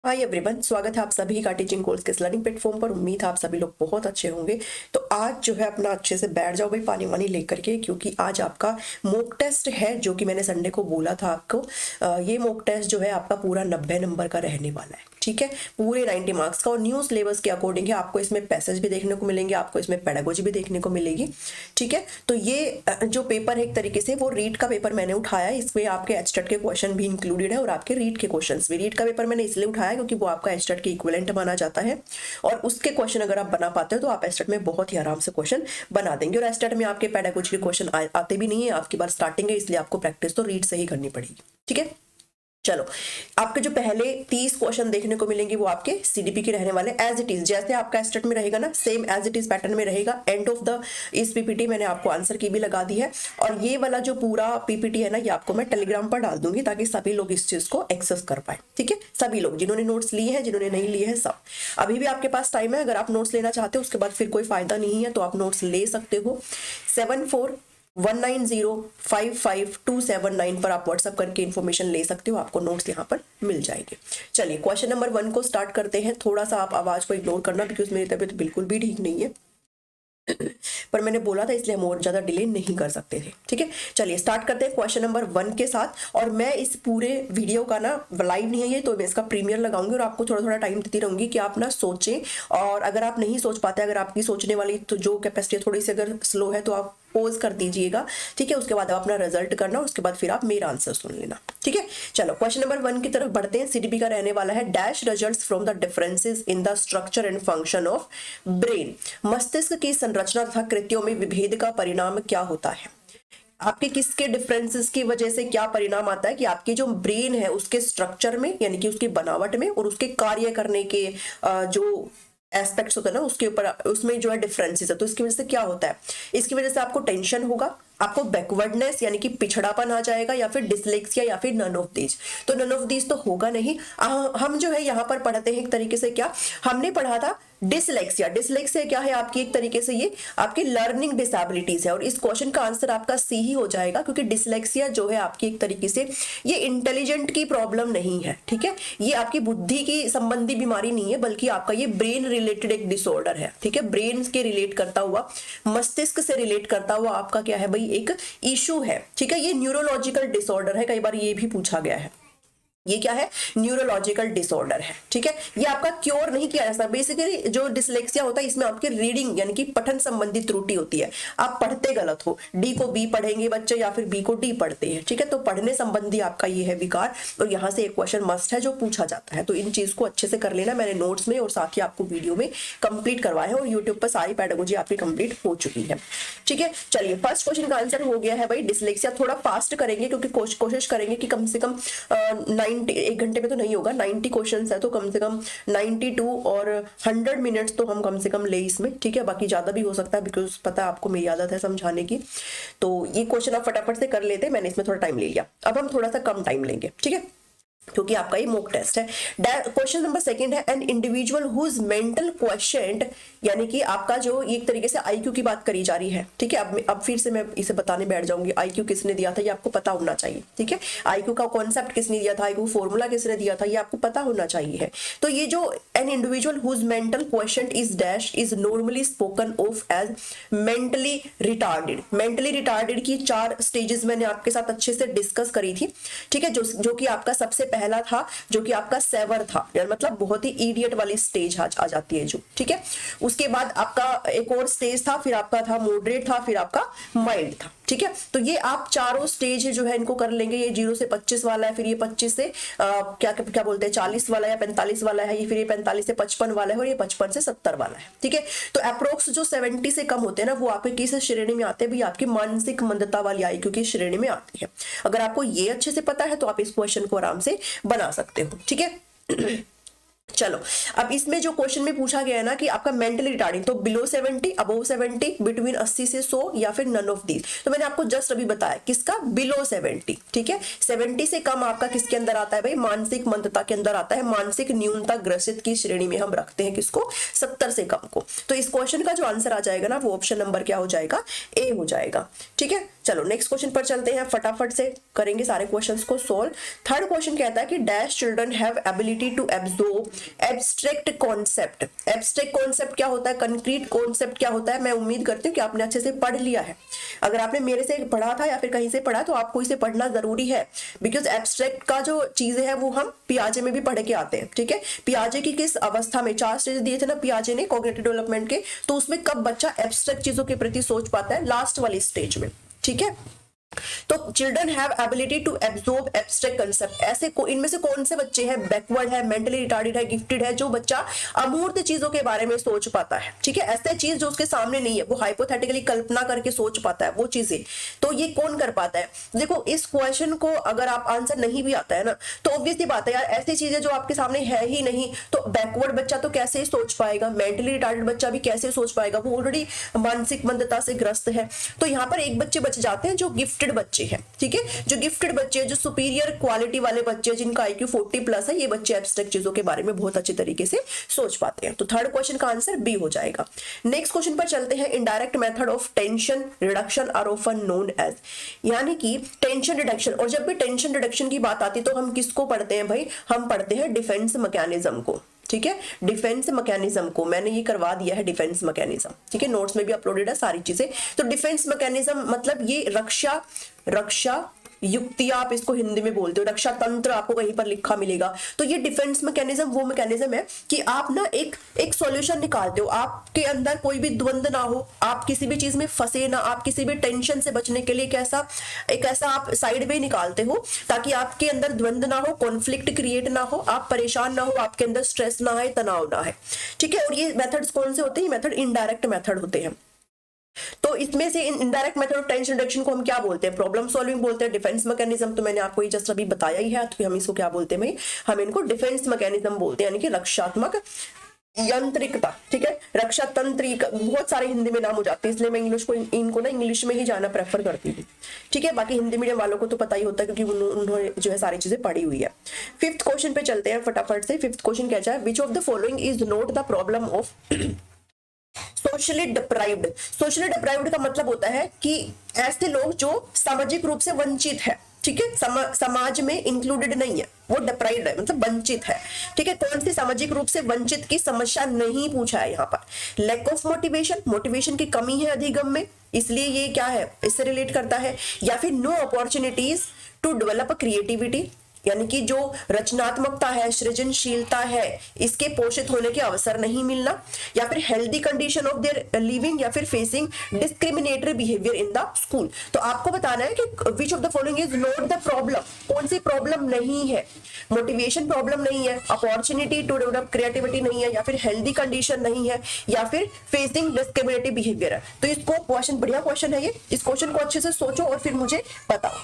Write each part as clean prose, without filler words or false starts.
Hi everyone, स्वागत है आप सभी का टीचिंग कोर्स के लर्निंग प्लेटफॉर्म पर। उम्मीद है आप सभी लोग बहुत अच्छे होंगे। तो आज जो है अपना अच्छे से बैठ जाओ भाई, पानी वानी लेकर के, क्योंकि आज आपका मॉक टेस्ट है जो कि मैंने संडे को बोला था आपको। ये मॉक टेस्ट जो है आपका पूरा 90 नंबर का रहने वाला है, ठीक है, पूरे 90 मार्क्स का। और न्यू सिलेबस के अकॉर्डिंग है। आपको इसमें पैसेज भी देखने को मिलेंगे, आपको इसमें पेडागोजी भी देखने को मिलेगी, ठीक है। तो ये जो पेपर है एक तरीके से वो रीड का पेपर मैंने उठाया है। इसमें आपके एचटेट के क्वेश्चन भी इंक्लूडेड है और आपके रीड के क्वेश्चन भी। रीड का पेपर मैंने इसलिए उठाया क्योंकि वो आपका एचटेट के इक्विवेलेंट माना जाता है और उसके क्वेश्चन अगर आप बना पाते हो तो आप एचटेट में बहुत ही आराम से क्वेश्चन बना देंगे। और एचटेट में आपके पेडागोजी के क्वेश्चन आते भी नहीं है, आपकी बार स्टार्टिंग है, इसलिए आपको प्रैक्टिस तो रीड से ही करनी पड़ेगी, ठीक है। चलो, आपके जो पहले 30 क्वेश्चन देखने को मिलेंगे वो आपके सीडीपी के रहने वाले। एज इट इज जैसे आपका एस्टेट में रहेगा ना, same as it is pattern में रहेगा। एंड ऑफ द इस पीपीटी मैंने आपको आंसर की भी लगा दी है। और ये वाला जो पूरा पीपीटी है ना, ये आपको मैं टेलीग्राम पर डाल दूंगी ताकि सभी लोग इस चीज को एक्सेस कर पाए, ठीक है। सभी लोग जिन्होंने नोट्स लिए हैं, जिन्होंने नहीं लिए हैं, सब। अभी भी आपके पास टाइम है। अगर आप नोट्स लेना चाहते हो उसके बाद फिर कोई फायदा नहीं है तो आप नोट्स ले सकते हो। 7419055279 पर आप व्हाट्सअप करके इन्फॉर्मेशन ले सकते हो, आपको नोट्स यहाँ पर मिल जाएंगे। चलिए क्वेश्चन नंबर 1 को स्टार्ट करते हैं। थोड़ा सा आप आवाज को इग्नोर करना बिकॉज मेरी तबीयत बिल्कुल भी ठीक नहीं है पर मैंने बोला था इसलिए हम और ज्यादा डिले नहीं कर सकते थे, ठीक है। चलिए स्टार्ट करते हैं क्वेश्चन नंबर 1 के साथ। और मैं इस पूरे वीडियो का ना, लाइव नहीं है ये तो मैं इसका प्रीमियर लगाऊंगी और आपको थोड़ा थोड़ा टाइम देती रहूंगी कि आप ना सोचें। और अगर आप नहीं सोच पाते, अगर आपकी सोचने वाली तो जो कैपेसिटी थोड़ी सी अगर स्लो है तो आप पोज कर दीजिएगा, ठीक है। उसके बाद आप अपना रिजल्ट करना, उसके बाद फिर आप मेरा आंसर सुन लेना, ठीक है। चलो क्वेश्चन नंबर 1 की तरफ बढ़ते हैं। सीडीपी का रहने वाला है dash results from the differences in the structure and function of brain. मस्तिष्क की संरचना तथा कृत्यों में विभेद का परिणाम क्या होता है। आपके किसके डिफरेंसेस की वजह से क्या परिणाम आता है कि आपकी जो ब्रेन है उसके स्ट्रक्चर में, यानी कि उसकी बनावट में और उसके कार्य करने के जो एस्पेक्ट्स होते हैं ना उसके ऊपर, उसमें जो है डिफरेंसेस है। तो इसकी वजह से क्या होता है, इसकी वजह से आपको टेंशन होगा, आपको बैकवर्डनेस यानी कि पिछड़ापन आ जाएगा, या फिर डिसलेक्सिया, या फिर नन ऑफ दीज। तो नन ऑफ दीज तो होगा नहीं। हम जो है यहाँ पर पढ़ते हैं एक तरीके से, क्या हमने पढ़ा था, डिसलेक्सिया। डिसलेक्सिया क्या है आपकी, एक तरीके से ये आपकी लर्निंग डिसेबिलिटीज है। और इस क्वेश्चन का आंसर आपका सी ही हो जाएगा, क्योंकि डिसलेक्सिया जो है आपकी एक तरीके से ये इंटेलिजेंट की प्रॉब्लम नहीं है, ठीक है। ये आपकी बुद्धि की संबंधी बीमारी नहीं है, बल्कि आपका ये ब्रेन रिलेटेड एक डिसऑर्डर है, ठीक है। ब्रेन के रिलेट करता हुआ, मस्तिष्क से रिलेट करता हुआ आपका क्या है भाई, एक इशू है, ठीक है। ये न्यूरोलॉजिकल डिसऑर्डर है, कई बार ये भी पूछा गया है। ये क्या है, न्यूरोलॉजिकल डिसऑर्डर है, ठीक है। ये आपका क्योर नहीं किया जा सकता। बेसिकली जो डिसलेक्सिया होता है इसमें आपके रीडिंग यानी कि पठन संबंधी त्रुटि होती है। आप पढ़ते गलत हो, डी को बी पढ़ेंगे बच्चे या फिर बी को डी पढ़ते हैं, ठीक है। तो पढ़ने संबंधी आपका ये है विकार। और यहाँ से एक क्वेश्चन मस्ट है जो पूछा जाता है, तो इन चीज को अच्छे से कर लेना। मैंने नोट्स में और साथ ही आपको वीडियो में कंप्लीट करवाए हैं और यूट्यूब पर सारी पेडागोजी आपकी कंप्लीट हो चुकी है, ठीक है। चलिए फर्स्ट क्वेश्चन का आंसर हो गया है भाई डिसलेक्सिया। थोड़ा फास्ट करेंगे क्योंकि कोशिश करेंगे कि कम से कम 90, एक घंटे में तो नहीं होगा, 90 क्वेश्चन है तो कम से कम 92 और 100 मिनट्स तो हम कम से कम ले इसमें, ठीक है। बाकी ज्यादा भी हो सकता है बिकॉज पता है आपको मेरी आदत है समझाने की। तो ये क्वेश्चन आप फटाफट से कर लेते हैं, मैंने इसमें थोड़ा टाइम ले लिया। अब हम थोड़ा सा कम टाइम लेंगे, ठीक है, क्योंकि आपका ये मॉक टेस्ट है। क्वेश्चन नंबर 2 है an individual whose mental question, यानी कि आपका जो एक तरीके से आईक्यू की बात करी जा रही है, ठीक है। अब फिर से मैं इसे बताने बैठ जाऊंगी। आईक्यू किसने दिया था ये आपको पता होना चाहिए, ठीक है। आईक्यू का कॉन्सेप्ट किसने दिया था, आईक्यू फॉर्मूला किसने दिया था, ये आपको पता होना चाहिए है। तो ये जो an individual whose mental question is dash is normally spoken of as mentally retarded. Mentally retarded की 4 स्टेजेस मैंने आपके साथ अच्छे से डिस्कस करी थी, ठीक है। जो कि आपका सबसे पहला था जो कि आपका सेवर था, यार मतलब बहुत ही इडियट वाली स्टेज आ जाती है जो, ठीक है। उसके बाद आपका एक और स्टेज था, फिर आपका था मॉडरेट था, फिर आपका माइल्ड था, ठीक है। तो ये आप चारों स्टेज जो है इनको कर लेंगे। ये 0 से 25 वाला है, फिर ये 25 से क्या बोलते हैं 40 वाला या 45 वाला है, ये फिर ये 45 से 55 वाला है और ये 55 से 70 वाला है, ठीक है। तो अप्रोक्स जो 70 से कम होते हैं ना वो आपके किस श्रेणी में आते हैं भी, आपकी मानसिक मंदता वाली आईक्यू की श्रेणी में आती है। अगर आपको ये अच्छे से पता है तो आप इस क्वेश्चन को आराम से बना सकते हो, ठीक है। चलो, अब इसमें जो क्वेश्चन में पूछा गया है ना कि आपका मेंटली रिटार्डिंग, तो बिलो 70, अबव 70, बिटवीन 80 से 100 या फिर नन ऑफ दीज। तो मैंने आपको जस्ट अभी बताया किसका, बिलो 70, ठीक है। 70 से कम आपका किसके अंदर आता है भाई, मानसिक मंदता के अंदर आता है, मानसिक न्यूनता ग्रसित की श्रेणी में हम रखते हैं किसको, 70 से कम को। तो इस क्वेश्चन का जो आंसर आ जाएगा ना वो ऑप्शन नंबर क्या हो जाएगा, ए हो जाएगा, ठीक है। चलो नेक्स्ट क्वेश्चन पर चलते हैं, फटाफट से करेंगे सारे क्वेश्चंस को सोल्व। थर्ड क्वेश्चन कहता है कि dash children have ability to absorb abstract concept. Abstract concept क्या होता है, कंक्रीट कॉन्सेप्ट क्या होता है, मैं उम्मीद करती हूँ कि आपने अच्छे से पढ़ लिया है। अगर आपने मेरे से पढ़ा था या फिर कहीं से पढ़ा तो आपको इसे पढ़ना जरूरी है, बिकॉज एब्स्ट्रैक्ट का जो चीजें हैं वो हम पियाजे में भी पढ़ के आते हैं, ठीक है। पियाजे की किस अवस्था में 4 स्टेज दिए थे ना पियाजे ने कॉग्निटिव डेवलपमेंट के, तो उसमें कब बच्चा एब्स्ट्रैक्ट चीजों के प्रति सोच पाता है, लास्ट वाली स्टेज में, ठीक है। तो children have ability to absorb abstract concept, ऐसे को इनमें से कौन से बच्चे हैं, बैकवर्ड है, मेंटली रिटार्डेड है, गिफ्टेड है, जो बच्चा अमूर्त चीजों के बारे में सोच पाता है, ठीक है। ऐसे चीज जो उसके सामने नहीं है वो हाइपोथेटिकली कल्पना करके सोच पाता है वो चीजें, तो ये कौन कर पाता है। देखो इस क्वेश्चन को अगर आप आंसर नहीं भी आता है ना तो ऑब्वियसली बात है यार, ऐसी चीजें जो आपके सामने है ही नहीं, तो बैकवर्ड बच्चा तो कैसे सोच पाएगा, मेंटली रिटार्डेड बच्चा भी कैसे सोच पाएगा, वो ऑलरेडी मानसिक मंदता से ग्रस्त है। तो यहाँ पर एक बच्चे बच जाते हैं जो गिफ्टेड बच्चे हैं, ठीक है। जो गिफ्टेड बच्चे, जो सुपीरियर क्वालिटी वाले बच्चे जिनका IQ 40 प्लस है, ये बच्चे एब्स्ट्रैक्ट चीजों के बारे में बहुत अच्छे तरीके से सोच पाते हैं। तो थर्ड क्वेश्चन का आंसर बी हो जाएगा। नेक्स्ट क्वेश्चन पर चलते हैं, indirect method of tension reduction are often known as, यानी कि टेंशन रिडक्शन। और जब भी टेंशन रिडक्शन की बात आती है तो हम किसको पढ़ते हैं भाई, हम पढ़ते हैं डिफेंस मैकेनिज्म को, ठीक है। डिफेंस मैकेनिज्म को मैंने ये करवा दिया है, डिफेंस मैकेनिज्म, ठीक है, नोट्स में भी अपलोडेड है सारी चीजें। तो डिफेंस मैकेनिज्म मतलब ये रक्षा युक्ति आप इसको हिंदी में बोलते हो, रक्षा तंत्र आपको कहीं पर लिखा मिलेगा। तो ये डिफेंस मैकेनिज्म वो मैकेनिज्म है कि आप ना एक सॉल्यूशन निकालते हो, आपके अंदर कोई भी द्वंद ना हो, आप किसी भी चीज में फंसे ना, आप किसी भी टेंशन से बचने के लिए एक ऐसा आप साइड वे निकालते हो ताकि आपके अंदर द्वंद ना हो, कॉन्फ्लिक्ट क्रिएट ना हो, आप परेशान ना हो, आपके अंदर स्ट्रेस ना है, तनाव ना है, ठीक है। और ये मेथड्स कौन से होते हैं, मेथड इनडायरेक्ट मेथड होते हैं। तो इसमें से indirect method of tension reduction को हम क्या बोलते हैं, प्रॉब्लम सॉल्विंग बोलते हैं। डिफेंस मैकेनिज्म तो मैंने आपको ये जस्ट अभी बताया ही है, तो हम इसको क्या बोलते हैं भाई, हम इनको डिफेंस मैकेनिज्म बोलते हैं, यानी कि रक्षात्मक यंत्रिकता, ठीक है। रक्षा तंत्रिक बहुत सारे हिंदी में नाम हो जाते हैं, इसलिए मैं इंग्लिश को इनको ना इंग्लिश में ही जाना प्रेफर करती हूँ, ठीक है। बाकी हिंदी मीडियम वालों को तो पता ही होता है क्योंकि उन्होंने जो है सारी चीजें पढ़ी हुई है। फिफ्थ क्वेश्चन पे चलते हैं फटाफट से। फिफ्थ क्वेश्चन क्या है, which of the following is not the problem of socially deprived. Socially deprived का मतलब होता है कि ऐसे लोग जो सामाजिक रूप से वंचित है, ठीक है, समाज में इंक्लूडेड नहीं है, वो डिप्राइव्ड है मतलब वंचित है, ठीक है। कौन सी सामाजिक रूप से वंचित की समस्या नहीं पूछा है यहाँ पर। लैक ऑफ मोटिवेशन, मोटिवेशन की कमी है अधिगम में, इसलिए ये क्या है, इससे रिलेट करता है। या फिर no opportunities to develop creativity, यानी कि जो रचनात्मकता है, सृजनशीलता है, इसके पोषित होने के अवसर नहीं मिलना। या फिर healthy condition of their living, या फिर facing discriminatory behaviour in the school. तो आपको बताना है कि विच of the following is not the problem, कौन सी प्रॉब्लम नहीं है। मोटिवेशन प्रॉब्लम नहीं है, अपॉर्चुनिटी टू डेवलप क्रिएटिविटी नहीं है, या फिर हेल्दी कंडीशन नहीं है, या फिर फेसिंग डिस्क्रिमिनेटरी बिहेवियर है। तो इसको क्वेश्चन, बढ़िया क्वेश्चन है ये, इस क्वेश्चन को अच्छे से सोचो और फिर मुझे बताओ,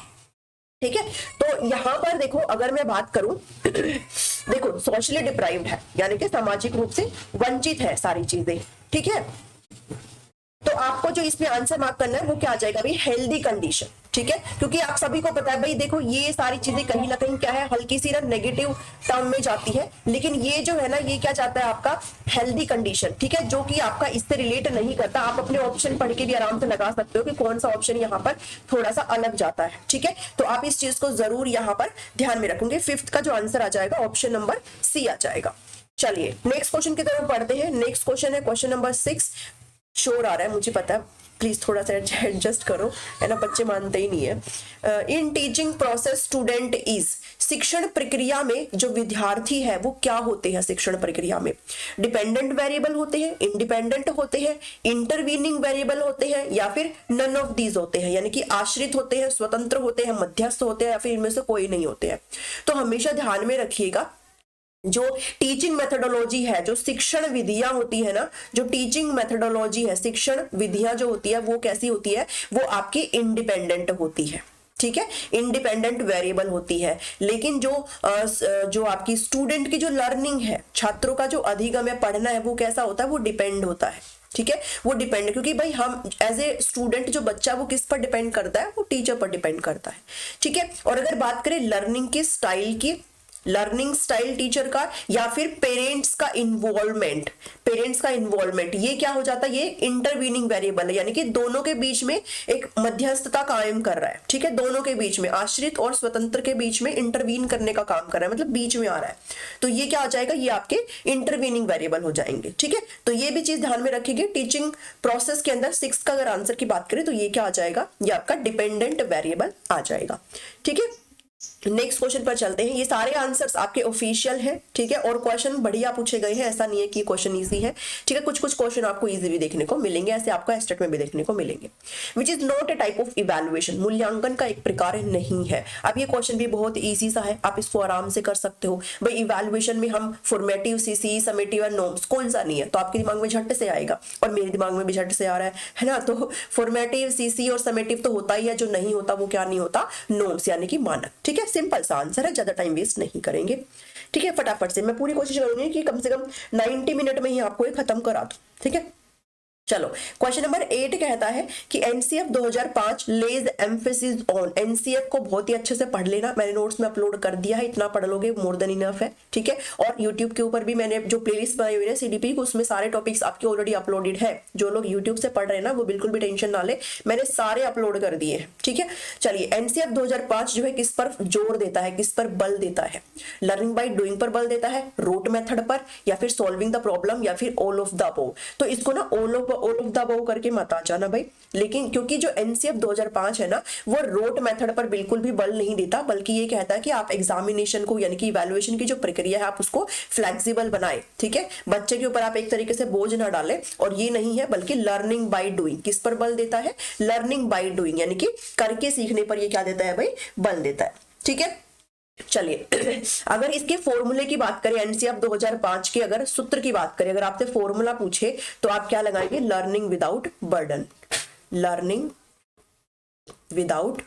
ठीक है। तो यहां पर देखो, अगर मैं बात करूं देखो सोशली डिप्राइव्ड है यानी कि सामाजिक रूप से वंचित है सारी चीजें, ठीक है। तो आपको जो इसमें आंसर मार्क करना है वो क्या आ जाएगा भाई, हेल्दी कंडीशन, ठीक है। क्योंकि आप सभी को पता है भाई, देखो ये सारी चीजें कहीं ना कहीं क्या है, हल्की सी ना नेगेटिव टर्म में जाती है, लेकिन ये जो है ना ये क्या जाता है आपका हेल्दी कंडीशन, ठीक है, जो कि आपका इससे रिलेट नहीं करता। आप अपने ऑप्शन पढ़ के भी आराम से लगा सकते हो कि कौन सा ऑप्शन यहाँ पर थोड़ा सा अलग जाता है, ठीक है। तो आप इस चीज को जरूर यहाँ पर ध्यान में रखेंगे। फिफ्थ का जो आंसर आ जाएगा ऑप्शन नंबर सी आ जाएगा। चलिए नेक्स्ट क्वेश्चन की तरफ पढ़ते हैं। नेक्स्ट क्वेश्चन है क्वेश्चन नंबर 6। शोर आ रहा है मुझे पता है, प्लीज थोड़ा सा एडजस्ट करो, है ना, बच्चे मानते ही नहीं है। In teaching process student is, शिक्षण प्रक्रिया में जो विद्यार्थी है वो क्या होते हैं शिक्षण प्रक्रिया में, डिपेंडेंट वेरिएबल होते हैं, इंडिपेंडेंट होते हैं, इंटरवीनिंग वेरिएबल होते हैं, या फिर नन ऑफ दीज होते हैं, यानी कि आश्रित होते हैं, स्वतंत्र होते हैं, मध्यस्थ होते हैं, या फिर इनमें से कोई नहीं होते हैं। तो हमेशा ध्यान में रखिएगा, जो टीचिंग मेथोडोलॉजी है, जो शिक्षण विधियां होती है ना, जो टीचिंग मेथोडोलॉजी है, शिक्षण विधियां जो होती है वो कैसी होती है, वो आपकी इंडिपेंडेंट होती है, ठीक है, इंडिपेंडेंट वेरिएबल होती है। लेकिन जो आपकी स्टूडेंट की जो लर्निंग है, छात्रों का जो अधिगम है, पढ़ना है, वो कैसा होता है, वो डिपेंड होता है। ठीक है, वो डिपेंड, क्योंकि भाई हम एज ए स्टूडेंट जो बच्चा वो किस पर डिपेंड करता है, वो टीचर पर डिपेंड करता है। ठीक है, और अगर बात करें लर्निंग के स्टाइल की, लर्निंग स्टाइल टीचर का या फिर पेरेंट्स का इन्वॉल्वमेंट, ये क्या हो जाता है, ये इंटरवीनिंग वेरिएबल है, यानी कि दोनों के बीच में एक मध्यस्थता कायम कर रहा है। ठीक है, दोनों के बीच में, आश्रित और स्वतंत्र के बीच में इंटरवीन करने का काम कर रहा है, मतलब बीच में आ रहा है। तो ये क्या आ जाएगा, ये आपके इंटरवीनिंग वेरिएबल हो जाएंगे। ठीक है, तो ये भी चीज ध्यान में रखिए, टीचिंग प्रोसेस के अंदर 6 का अगर आंसर की बात करें तो ये क्या आ जाएगा, ये आपका डिपेंडेंट वेरिएबल आ जाएगा। ठीक है, नेक्स्ट क्वेश्चन पर चलते हैं। ये सारे आंसर्स आपके ऑफिशियल हैं। ठीक है, और क्वेश्चन बढ़िया पूछे गए हैं, ऐसा नहीं है कि क्वेश्चन इजी है। ठीक है, कुछ कुछ क्वेश्चन आपको इजी भी देखने को मिलेंगे, ऐसे आपको एस्टेट में भी देखने को मिलेंगे। Which is not a type of evaluation, मूल्यांकन का एक प्रकार नहीं है। अब ये क्वेश्चन भी बहुत इजी सा है, आप इसको आराम से कर सकते हो। भाई इवैल्यूएशन में हम फॉर्मेटिव, सीसी, समेटिव और नॉर्म्स कौन सा नहीं है, तो आपके दिमाग में झट से आएगा, और मेरे दिमाग में भी झट से आ रहा है ना। तो फॉर्मेटिव, सीसी और समेटिव तो होता ही है, जो नहीं होता वो क्या नहीं होता, नॉर्म्स यानी कि मानक। ठीक है, सिंपल सा आंसर है, ज्यादा टाइम वेस्ट नहीं करेंगे। ठीक है, फटाफट से मैं पूरी कोशिश करूंगी कि कम से कम 90 मिनट में ही आपको ये खत्म करा दूं। ठीक है, चलो क्वेश्चन नंबर 8 कहता है कि NCF 2005 lays emphasis on, NCF को बहुत ही अच्छे से पढ़ लेना, मैंने नोट्स में अपलोड कर दिया है, इतना पढ़ लोगे मोर देन इनफ है। ठीक है, और यूट्यूब के ऊपर भी मैंने जो प्लेलिस्ट बनाई हुई है सीडीपी, उसमें सारे टॉपिक्स आपके ऑलरेडी अपलोडेड है। जो लोग यूट्यूब से पढ़ रहे हैं ना, वो बिल्कुल भी टेंशन ना ले, मैंने सारे अपलोड कर दिए हैं। ठीक है, चलिए एनसीएफ 2005 जो है किस पर जोर देता है, किस पर बल देता है, लर्निंग बाय डूइंग पर बल देता है, रूट मेथड पर, या फिर सॉल्विंग द प्रॉब्लम, या फिर ऑल ऑफ द अबव। तो इसको ना ऑल ऑफ द अबव करके मत आ जाना भाई, लेकिन क्योंकि जो एनसीएफ 2005 है ना, वो रोट मेथड पर बिल्कुल भी बल नहीं देता, बल्कि ये कहता है कि आप एग्जामिनेशन को, यानी कि इवैल्यूएशन की जो प्रक्रिया है, आप उसको फ्लेक्सिबल बनाए। ठीक है, बच्चे के ऊपर आप एक तरीके से बोझ ना डालें, और ये नहीं है, बल्कि लर्निंग बाय डूइंग, किस पर बल देता है, लर्निंग बाय डूइंग, यानी कि करके सीखने पर ये क्या देता है भाई, बल देता है। ठीक है, चलिए अगर इसके फॉर्मूले की बात करें, एनसीएफ 2005 के अगर सूत्र की बात करें, अगर आपसे फॉर्मूला पूछे तो आप क्या लगाएंगे, learning without burden, learning without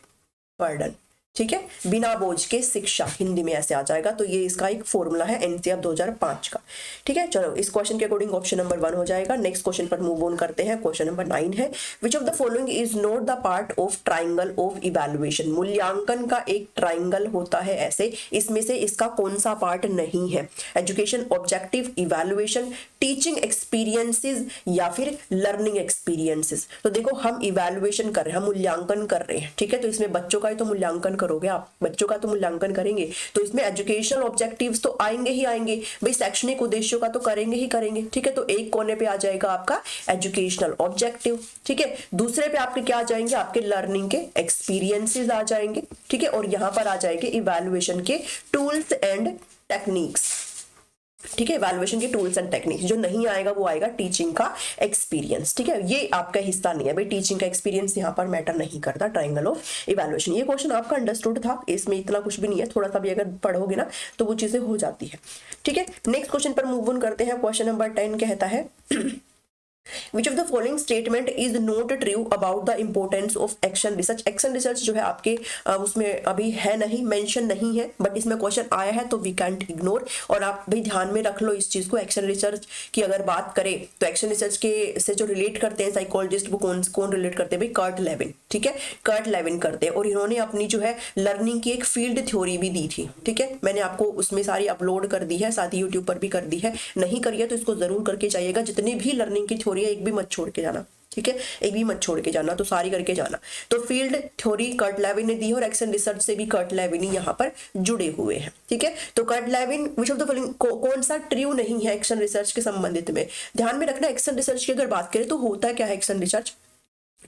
burden. ठीक है, बिना बोझ के शिक्षा, हिंदी में ऐसे आ जाएगा। तो ये इसका एक फॉर्मूला है एनसीएफ 2005 का। ठीक है, चलो इस क्वेश्चन के अकॉर्डिंग ऑप्शन नंबर 1 हो जाएगा। नेक्स्ट क्वेश्चन पर मूव ऑन करते हैं। क्वेश्चन नंबर 9 है, which of the following is not the part of triangle of evaluation, मूल्यांकन का एक ट्राइंगल होता है ऐसे, इसमें से इसका कौन सा पार्ट नहीं है, education, objective, evaluation, teaching experiences, या फिर लर्निंग एक्सपीरियंसेस। तो देखो हम इवैल्यूएशन कर रहे हैं, हम मूल्यांकन कर रहे हैं। ठीक है, तो इसमें बच्चों का ही तो मूल्यांकन करोगे आप, बच्चों का तो मूल्यांकन करेंगे, तो इसमें एजुकेशनल ऑब्जेक्टिव्स तो आएंगे ही आएंगे भाई, शैक्षणिक उद्देश्यों का तो करेंगे ही करेंगे। ठीक है, तो एक कोने पे आ जाएगा आपका एजुकेशनल ऑब्जेक्टिव। ठीक है, दूसरे पे आपके क्या आ जाएंगे, आपके लर्निंग के एक्सपीरियंसेस आ जाएंगे। ठीक है, और यहां पर आ जाएंगे इवैल्यूएशन के टूल्स एंड टेक्निक्स। ठीक है, इवैल्यूएशन के टूल्स एंड टेक्निक्स, जो नहीं आएगा वो आएगा टीचिंग का एक्सपीरियंस। ठीक है, ये आपका हिस्सा नहीं है भाई, टीचिंग का एक्सपीरियंस यहाँ पर मैटर नहीं करता ट्रायंगल ऑफ इवैल्यूएशन। ये क्वेश्चन आपका अंडरस्टूड था, इसमें इतना कुछ भी नहीं है, थोड़ा सा भी अगर पढ़ोगे ना तो वो चीजें हो जाती है। ठीक है, नेक्स्ट क्वेश्चन पर मूव ऑन करते हैं। क्वेश्चन नंबर 10 कहता है Which of the following statement is not true about the importance of action research? Action research जो है आपके उसमें अभी है नहीं, मेंशन नहीं है, बट इसमें क्वेश्चन आया है तो वी कैंट इग्नोर। और आप भी ध्यान में रख लो इस चीज को। एक्शन रिसर्च की अगर बात करें तो एक्शन रिसर्च के से जो रिलेट करते हैं साइकोलॉजिस्ट, वो कौन रिलेट करते हैं भाई, कर्ट लेविन। ठीक है, कर्ट लेविन करते हैं, और इन्होंने अपनी जो है लर्निंग की एक फील्ड थ्योरी भी दी थी। ठीक है, मैंने आपको उसमें सारी अपलोड कर दी है, साथ ही यूट्यूब पर भी कर दी है, नहीं करिए तो इसको जरूर करके जाइएगा। जितनी भी लर्निंग की थ्योरी है एक भी मत छोड़ के जाना। ठीक है, एक भी मत छोड़ के जाना, तो सारी करके जाना। तो फील्ड थ्योरी कर्ट लेविन ने दी है, और एक्शन रिसर्च से भी कर्ट लेविन ही यहाँ पर जुड़े हुए हैं। ठीक है, तो Kurt Lewin which of the following कौन सा ट्रू नहीं है एक्शन रिसर्च के संबंधित में, ध्यान में रखना। एक्शन रिसर्च की अगर बात करें तो होता क्या है एक्शन रिसर्च,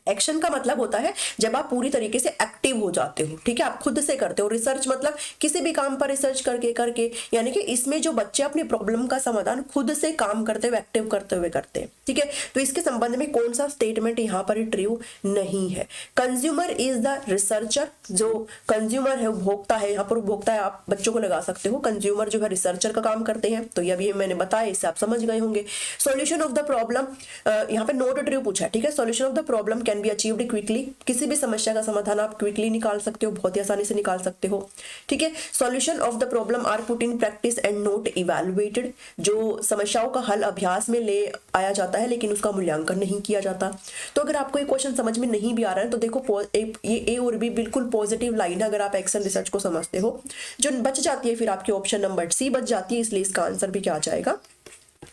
एक्शन का मतलब होता है जब आप पूरी तरीके से एक्टिव हो जाते हो। ठीक है, आप खुद से करते हो। रिसर्च मतलब किसी भी काम पर रिसर्च करके यानी कि इसमें जो बच्चे अपनी प्रॉब्लम का समाधान खुद से काम करते हुए, एक्टिव करते हुए करते हैं। ठीक है, तो इसके संबंध में कौन सा स्टेटमेंट यहाँ पर ट्रू नहीं है। कंज्यूमर इज द रिसर्चर, जो कंज्यूमर है, उपभोक्ता है, यहाँ पर उपभोक्ता है, आप बच्चों को लगा सकते हो। कंज्यूमर जो है रिसर्चर का काम करते हैं, तो ये अभी मैंने बताया, इससे आप समझ गए होंगे। सॉल्यूशन ऑफ द प्रॉब्लम, यहाँ पे नोट ट्रू पूछा है। ठीक है, solution of the problem problem can be achieved quickly, किसी भी समस्या का समाधान आप क्विकली निकाल सकते हो, बहुत ही आसानी से निकाल सकते हो। ठीक है, solution of the problem are put in practice and not evaluated, जो समस्याओं का हल अभ्यास में ले आया जाता है लेकिन उसका मूल्यांकन नहीं किया जाता। तो अगर आपको ये क्वेश्चन समझ में नहीं भी आ रहा है तो देखो ये ए और बी बिल्कुल पॉजिटिव लाइन है अगर आप एक्सेल रिसर्च को समझते हो। जो बच जाती है फिर आपकी ऑप्शन नंबर सी बच जाती है, इसलिए इसका आंसर भी क्या आ जाएगा,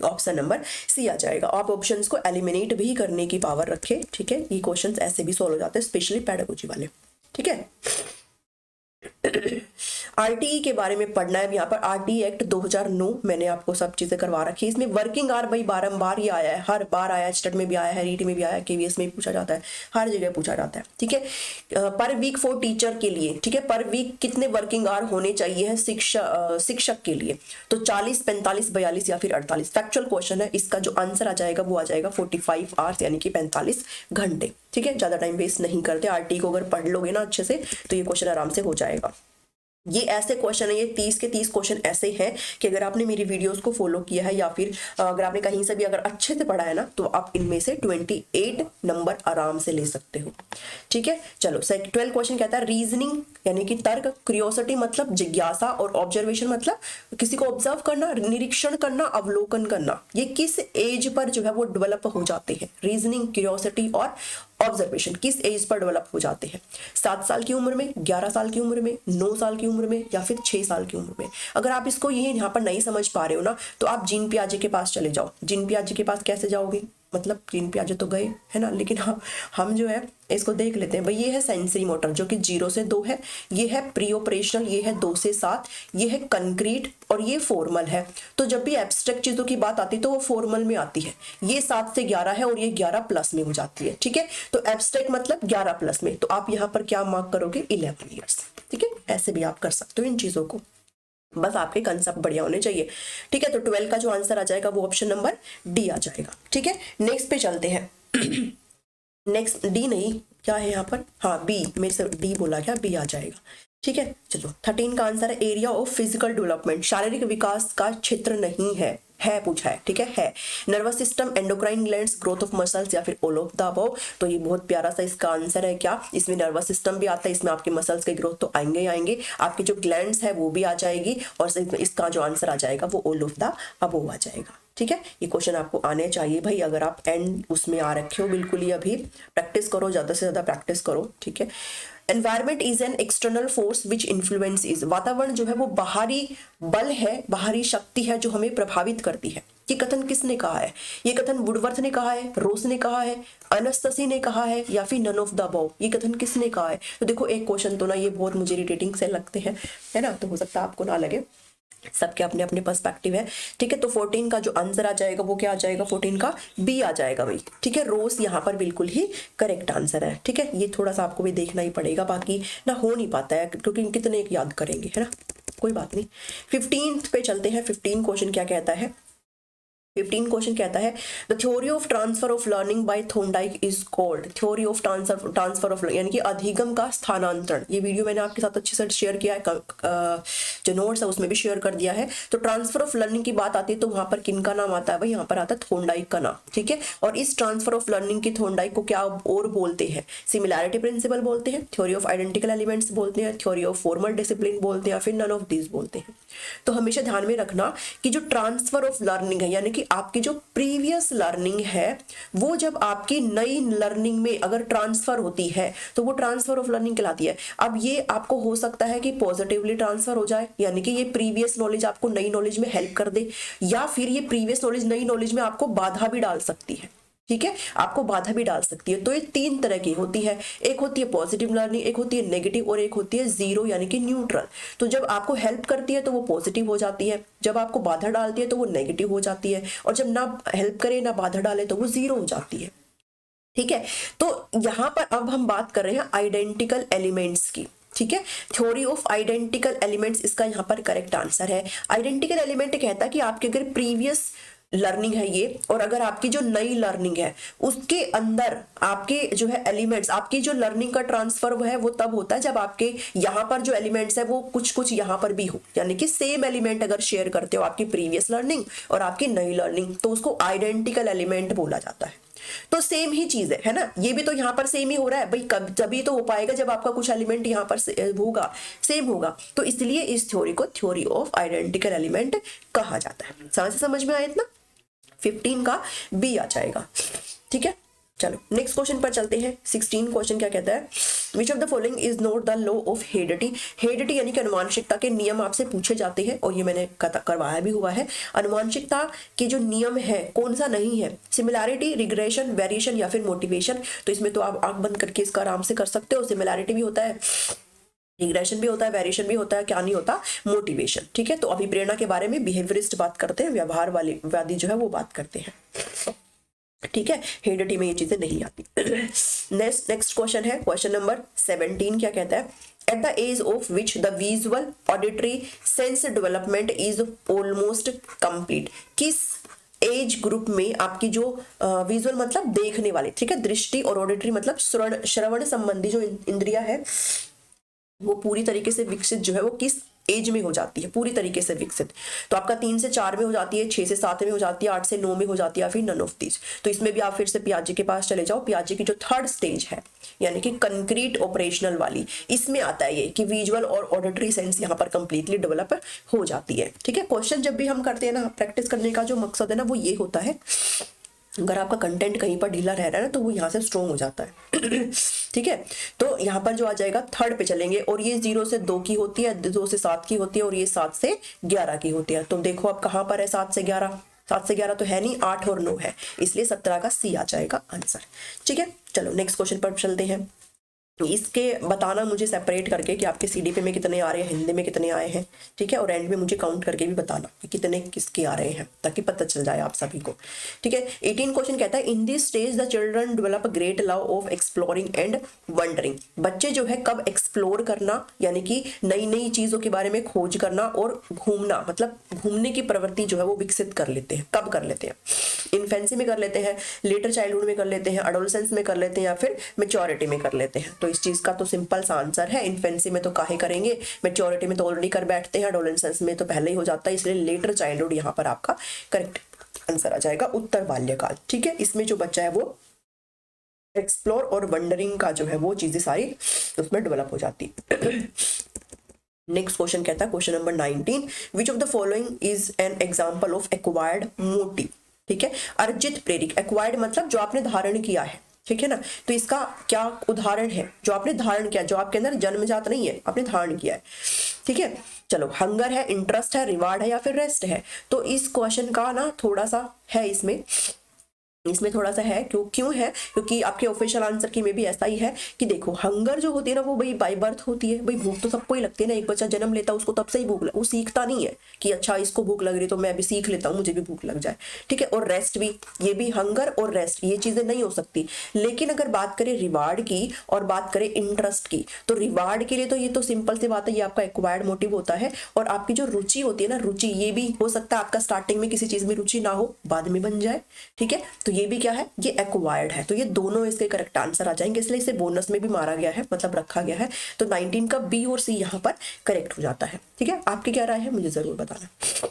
ऑप्शन नंबर सी आ जाएगा। आप ऑप्शंस को एलिमिनेट भी करने की पावर रखें। ठीक है, ये क्वेश्चंस ऐसे भी सॉल्व हो जाते हैं, स्पेशली पेडागोजी वाले। ठीक है, आरटीई के बारे में पढ़ना है यहाँ पर। आरटीई एक्ट 2009 मैंने आपको सब चीजें करवा रखी है। इसमें वर्किंग आवर भाई बारंबार ये आया है, हर बार आया है, स्टेट में भी आया है, रीटी में भी आया है, केवीएस में भी पूछा जाता है, हर जगह पूछा जाता है। ठीक है, पर वीक फॉर टीचर के लिए, ठीक है, पर वीक कितने वर्किंग आवर होने चाहिए है शिक्षक के लिए, तो 40, 45, 42 या फिर 48। फैक्चुअल क्वेश्चन है, इसका जो आंसर आ जाएगा वो आ जाएगा 45 आवर्स यानी कि 45 घंटे। ठीक है, ज्यादा टाइम वेस्ट नहीं करते। आरटीई को अगर पढ़ लोगे ना अच्छे से तो ये क्वेश्चन आराम से हो जाएगा। ये ऐसे क्वेश्चन है, ये 30 के 30 क्वेश्चन ऐसे हैं कि अगर आपने मेरी वीडियोस को फॉलो किया है या फिर अगर आपने कहीं से भी अगर अच्छे से पढ़ा है ना तो आप इनमें से 28 नंबर आराम से ले सकते हो। ठीक है, चलो 12 क्वेश्चन कहता है रीजनिंग यानी कि तर्क, क्यूरियोसिटी मतलब जिज्ञासा और ऑब्जर्वेशन मतलब किसी को ऑब्जर्व करना, निरीक्षण करना, अवलोकन करना, ये किस एज पर जो है वो डेवलप हो जाते हैं। रीजनिंग, क्यूरियोसिटी और ऑब्जर्वेशन किस एज पर डेवलप हो जाते हैं, 7 साल की उम्र में, 11 साल की उम्र में, 9 साल की उम्र में या फिर 6 साल की उम्र में। अगर आप इसको ये यहाँ पर नहीं समझ पा रहे हो ना तो आप जीन पियाजे के पास चले जाओ। जीन पियाजे के पास कैसे जाओगे, मतलब जीन पियाजे तो गए है ना, लेकिन हम जो है इसको देख लेते हैं भाई। ये है सेंसरी मोटर जो कि 0 से 2 है, ये है प्री ऑपरेशनल, ये है 2 से 7, ये है कंक्रीट और ये फॉर्मल है। तो जब भी एब्स्ट्रैक्ट चीजों की बात आती है तो वो फॉर्मल में आती है। ये 7 से 11 है और ये 11 प्लस में हो जाती है। ठीक है, तो एब्स्ट्रैक्ट मतलब 11 प्लस में, तो आप यहाँ पर क्या मार्क करोगे, 11 ईयर्स। ठीक है, ऐसे भी आप कर सकते हो इन चीजों को, बस आपके कंसेप्ट बढ़िया होने चाहिए। ठीक है, तो 12 का जो आंसर आ जाएगा वो ऑप्शन नंबर डी आ जाएगा। ठीक है, नेक्स्ट पे चलते हैं। नेक्स्ट डी नहीं, क्या है यहाँ पर, हाँ बी, मेरे से डी बोला क्या, बी आ जाएगा। ठीक है, चलो 13 का आंसर है एरिया ऑफ फिजिकल डेवलपमेंट, शारीरिक विकास का क्षेत्र नहीं है पूछा है। ठीक है, nervous system, endocrine glands, growth of muscles या फिर ऑल ऑफ द अबव। तो ये बहुत प्यारा सा इसका आंसर है। क्या इसमें नर्वस सिस्टम भी आता है, इसमें आपके मसल्स के ग्रोथ तो आएंगे ही आएंगे, आपकी जो ग्लैंड्स है वो भी आ जाएगी और इसका जो आंसर आ जाएगा वो ऑल ऑफ द अबव आ जाएगा। ठीक है, ये क्वेश्चन आपको आने चाहिए भाई, अगर आप एंड उसमें आ रखे हो बिल्कुल ही, अभी प्रैक्टिस करो, ज्यादा से ज्यादा प्रैक्टिस करो। ठीक है, environment is an external force which influence is, वातावरण जो है वो बाहरी बल है, बाहरी शक्ति है जो हमें प्रभावित करती है। ये कथन किसने कहा है, ये कथन वुडवर्थ ने कहा है, रोस ने कहा है, अनस्तसी ने कहा है या फिर नन ऑफ द अबव, ये कथन किसने कहा है। तो देखो एक क्वेश्चन तो ना ये बहुत मुझे इरिटेटिंग से लगते हैं, है ना, तो हो सकता है आपको ना लगे, सबके अपने अपने पर्सपेक्टिव है। ठीक है, तो 14 का जो आंसर आ जाएगा वो क्या आ जाएगा, 14 का बी आ जाएगा भाई। ठीक है, रोज यहाँ पर बिल्कुल ही करेक्ट आंसर है। ठीक है, ये थोड़ा सा आपको भी देखना ही पड़ेगा, बाकी ना हो नहीं पाता है क्योंकि कितने एक याद करेंगे, है ना, कोई बात नहीं। 15 पे चलते हैं। 15 क्वेश्चन क्या कहता है, 15 क्वेश्चन कहता है the theory of transfer of learning by Thorndike is called, theory of transfer of यानी कि अधिगम का स्थानांतरण। ये वीडियो मैंने आपके साथ अच्छे से शेयर किया है, जो नोट्स है उसमें भी शेयर कर दिया है। तो ट्रांसफर ऑफ लर्निंग की बात आती है तो वहां पर किन का नाम आता है भाई, यहाँ पर आता है थॉर्नडाइक का नाम। ठीक है, और इस ट्रांसफर ऑफ लर्निंग की थॉर्नडाइक को क्या और बोलते हैं, सिमिलैरिटी प्रिंसिपल बोलते हैं, थ्योरी ऑफ आइडेंटिकल एलिमेंट्स बोलते हैं, थ्योरी ऑफ फॉर्मल डिसिप्लिन बोलते हैं या फिर नन ऑफ दिस बोलते हैं। तो हमेशा ध्यान में रखना कि जो ट्रांसफर ऑफ लर्निंग है यानी कि आपकी जो प्रीवियस लर्निंग है वो जब आपकी नई लर्निंग में अगर ट्रांसफर होती है तो वो ट्रांसफर ऑफ लर्निंग कहलाती है। अब ये आपको हो सकता है कि पॉजिटिवली ट्रांसफर हो जाए यानी कि ये प्रीवियस नॉलेज आपको नई नॉलेज में हेल्प कर दे, या फिर ये प्रीवियस नॉलेज नई नॉलेज में आपको बाधा भी डाल सकती है। ठीक है, आपको बाधा भी डाल सकती है। तो ये 3 तरह की होती है, एक होती है पॉजिटिव लर्निंग, एक होती है नेगेटिव और एक होती है जीरो यानी कि न्यूट्रल। तो जब आपको हेल्प करती है तो वो पॉजिटिव हो जाती है, जब आपको बाधा डालती है तो वो नेगेटिव हो जाती है, और जब ना हेल्प करे ना बाधा डाले तो वो जीरो हो जाती है। ठीक है, तो यहाँ पर अब हम बात कर रहे हैं आइडेंटिकल एलिमेंट्स की। ठीक है, थ्योरी ऑफ आइडेंटिकल एलिमेंट्स इसका यहाँ पर करेक्ट आंसर है। आइडेंटिकल एलिमेंट कहता है कि आपके अगर प्रीवियस लर्निंग है ये, और अगर आपकी जो नई लर्निंग है उसके अंदर आपके जो है एलिमेंट्स, आपकी जो लर्निंग का ट्रांसफर है वो तब होता है जब आपके यहाँ पर जो एलिमेंट्स है वो कुछ कुछ यहाँ पर भी हो, यानी कि सेम एलिमेंट अगर शेयर करते हो आपकी प्रीवियस लर्निंग और आपकी नई लर्निंग तो उसको आइडेंटिकल एलिमेंट बोला जाता है। तो सेम ही चीज है ना, ये भी तो यहाँ पर सेम ही हो रहा है भाई, कब तभी तो हो पाएगा जब आपका कुछ एलिमेंट यहाँ पर होगा, सेम होगा। तो इसलिए इस थ्योरी को थ्योरी ऑफ आइडेंटिकल एलिमेंट कहा जाता है। समझ में आया इतना? 15 का बी आ जाएगा, ठीक है। चलो नेक्स्ट क्वेश्चन पर चलते हैं। 16 क्वेश्चन क्या कहता है, which of the following is not the law of heredity. Heredity यानी कि अनुवांशिकता के नियम आपसे पूछे जाते हैं, और ये मैंने करवाया भी हुआ है। अनुवांशिकता के जो नियम है कौन सा नहीं है, सिमिलैरिटी, रिग्रेशन, वेरिएशन या फिर मोटिवेशन। तो इसमें तो आप आंख बंद करके इसका आराम से कर सकते हो। सिमिलैरिटी भी होता है, रिग्रेशन भी होता है, वेरिएशन भी होता है, क्या नहीं होता, मोटिवेशन, ठीक है। तो अभिप्रेरणा के बारे में बिहेवियरिस्ट बात करते हैं, व्यवहार वादी जो है वो बात करते हैं, ठीक है। हेरेडिटी में ये चीजें नहीं आती। नेक्स्ट क्वेश्चन है क्वेश्चन नंबर 17। क्या कहता है, at the age of which the visual auditory sense development is almost complete. किस एज ग्रुप में आपकी जो विजुअल मतलब देखने वाली, ठीक है, दृष्टि, और ऑडिटरी मतलब श्रवण संबंधी जो इंद्रिया है वो पूरी तरीके से विकसित जो है वो किस एज में हो जाती है, पूरी तरीके से विकसित। तो आपका 3 से 4 में हो जाती है, 6 से 7 में हो जाती है, 8 से 9 में हो जाती है, या फिर नन ऑफ दीज। तो इसमें भी आप फिर से पियाजे के पास चले जाओ। पियाजे की जो थर्ड स्टेज है यानी कि कंक्रीट ऑपरेशनल वाली, इसमें आता है ये कि विजुअल और ऑडिटरी सेंस यहाँ पर कंप्लीटली डेवलप हो जाती है, ठीक है। क्वेश्चन जब भी हम करते हैं ना, प्रैक्टिस करने का जो मकसद है ना वो ये होता है, अगर आपका कंटेंट कहीं पर ढीला रह रहा है ना तो वो यहाँ से स्ट्रॉन्ग हो जाता है, ठीक है। तो यहाँ पर जो आ जाएगा थर्ड पे चलेंगे, और ये 0 से 2 की होती है, 2 से 7 की होती है, और ये 7 से 11 की होती है। तो देखो अब कहाँ पर है 7 से 11, 7 से 11 तो है नहीं, 8 और 9 है, इसलिए 17 का सी आ जाएगा आंसर, ठीक है। चलो नेक्स्ट क्वेश्चन पर चलते हैं। इसके बताना मुझे सेपरेट करके कि आपके सीडीपी में कितने आ रहे हैं, हिंदी में कितने आए हैं, ठीक है, और एंड में मुझे काउंट करके भी बताना कि कितने किसके आ रहे हैं, ताकि पता चल जाए आप सभी को, ठीक है। 18 क्वेश्चन कहता है, in this stage the children develop great love of exploring and wondering. बच्चे जो है कब एक्सप्लोर करना यानी कि नई नई चीजों के बारे में खोज करना और घूमना मतलब घूमने की प्रवृत्ति जो है वो विकसित कर लेते हैं। कब कर लेते हैं? इन्फेंसी में कर लेते हैं, लेटर चाइल्डहुड में कर लेते हैं, एडोलसेंस में कर लेते हैं, या फिर मैच्योरिटी में कर लेते हैं। तो इस चीज का तो सिंपल सा आंसर है, इन्फेंसी में तो काहे करेंगे, मैच्योरिटी में तो ऑलरेडी कर बैठते हैं, एडोलेसेंस में तो पहले ही हो जाता है, इसलिए लेटर चाइल्डहुड यहाँ पर आपका करेक्ट आंसर आ जाएगा, उत्तर बाल्यकाल, ठीक है। इसमें जो बच्चा है वो एक्सप्लोर और वंडरिंग का जो है वो चीजें सारी उसमें डेवलप हो जाती है। नेक्स्ट क्वेश्चन कहता है question number 19, which of the following is an example of acquired motive, ठीक है, अर्जित प्रेरित। एक्वायर्ड मतलब जो आपने धारण किया है, ठीक है ना। तो इसका क्या उदाहरण है, जो आपने धारण किया, जो आपके अंदर जन्मजात नहीं है, आपने धारण किया है, ठीक है। चलो हंगर है, इंटरेस्ट है, रिवार्ड है, या फिर रेस्ट है। तो इस क्वेश्चन का ना थोड़ा सा है इसमें थोड़ा सा है, क्यों है, क्योंकि आपके ऑफिशियल आंसर की में भी ऐसा ही है कि देखो हंगर जो होती है ना वो भाई बाय बर्थ होती है, भाई भूख तो सबको ही लगती है ना। एक बच्चा जन्म लेता है उसको तब से ही भूख वो सीखता नहीं है कि अच्छा इसको भूख लग रही है तो मैं भी सीख लेता हूँ मुझे भी भूख लग जाए, ठीक है। और रेस्ट भी, ये भी हंगर और रेस्ट ये चीजें नहीं हो सकती। लेकिन अगर बात करें रिवार्ड की और बात करें इंटरेस्ट की, तो रिवार्ड के लिए तो ये तो सिंपल सी बात है, ये आपका एक्वायर्ड मोटिव होता है। और आपकी जो रुचि होती है ना, रुचि, ये भी हो सकता है आपका स्टार्टिंग में किसी चीज में रुचि ना हो, बाद में बन जाए, ठीक है। तो ये भी क्या है, ये एक्वायर्ड है। तो ये दोनों इसके करेक्ट आंसर आ जाएंगे, इसलिए इसे बोनस में भी मारा गया है, मतलब रखा गया है। तो 19 का बी और सी यहाँ पर करेक्ट हो जाता है, ठीक है। आपकी क्या राय है मुझे जरूर बताना।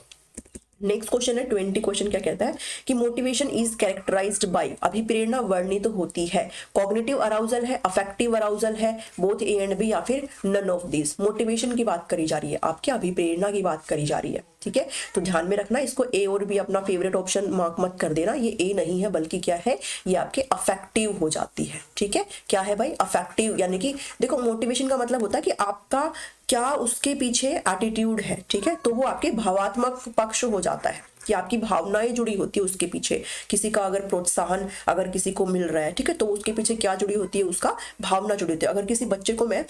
नेक्स्ट क्वेश्चन है 20 क्वेश्चन क्या कहता है कि मोटिवेशन इज कैरेक्टराइज्ड बाय, अभिप्रेरणा वर्णित तो होती है, कॉग्निटिव अराउजल है, अफेक्टिव अराउजल है, बोथ ए एंड बी, या फिर नन ऑफ दिस। मोटिवेशन की बात करी जा रही है, आपकी अभिप्रेरणा की बात करी जा रही है, ठीक है। तो ध्यान में रखना, इसको ए और बी अपना फेवरेट ऑप्शन मार्क मत कर देना, ये ए नहीं है बल्कि क्या है, ये आपके अफेक्टिव हो जाती है, ठीक है। क्या है भाई, अफेक्टिव, यानी कि देखो मोटिवेशन का मतलब होता है कि आपका क्या उसके पीछे एटीट्यूड है, ठीक है। तो वो आपके भावात्मक पक्ष हो जाता है कि आपकी भावनाएं जुड़ी होती है उसके पीछे। किसी का अगर प्रोत्साहन अगर किसी को मिल रहा है, ठीक है, तो उसके पीछे क्या जुड़ी होती है, उसका भावना जुड़ी होती है। अगर किसी बच्चे को, मैं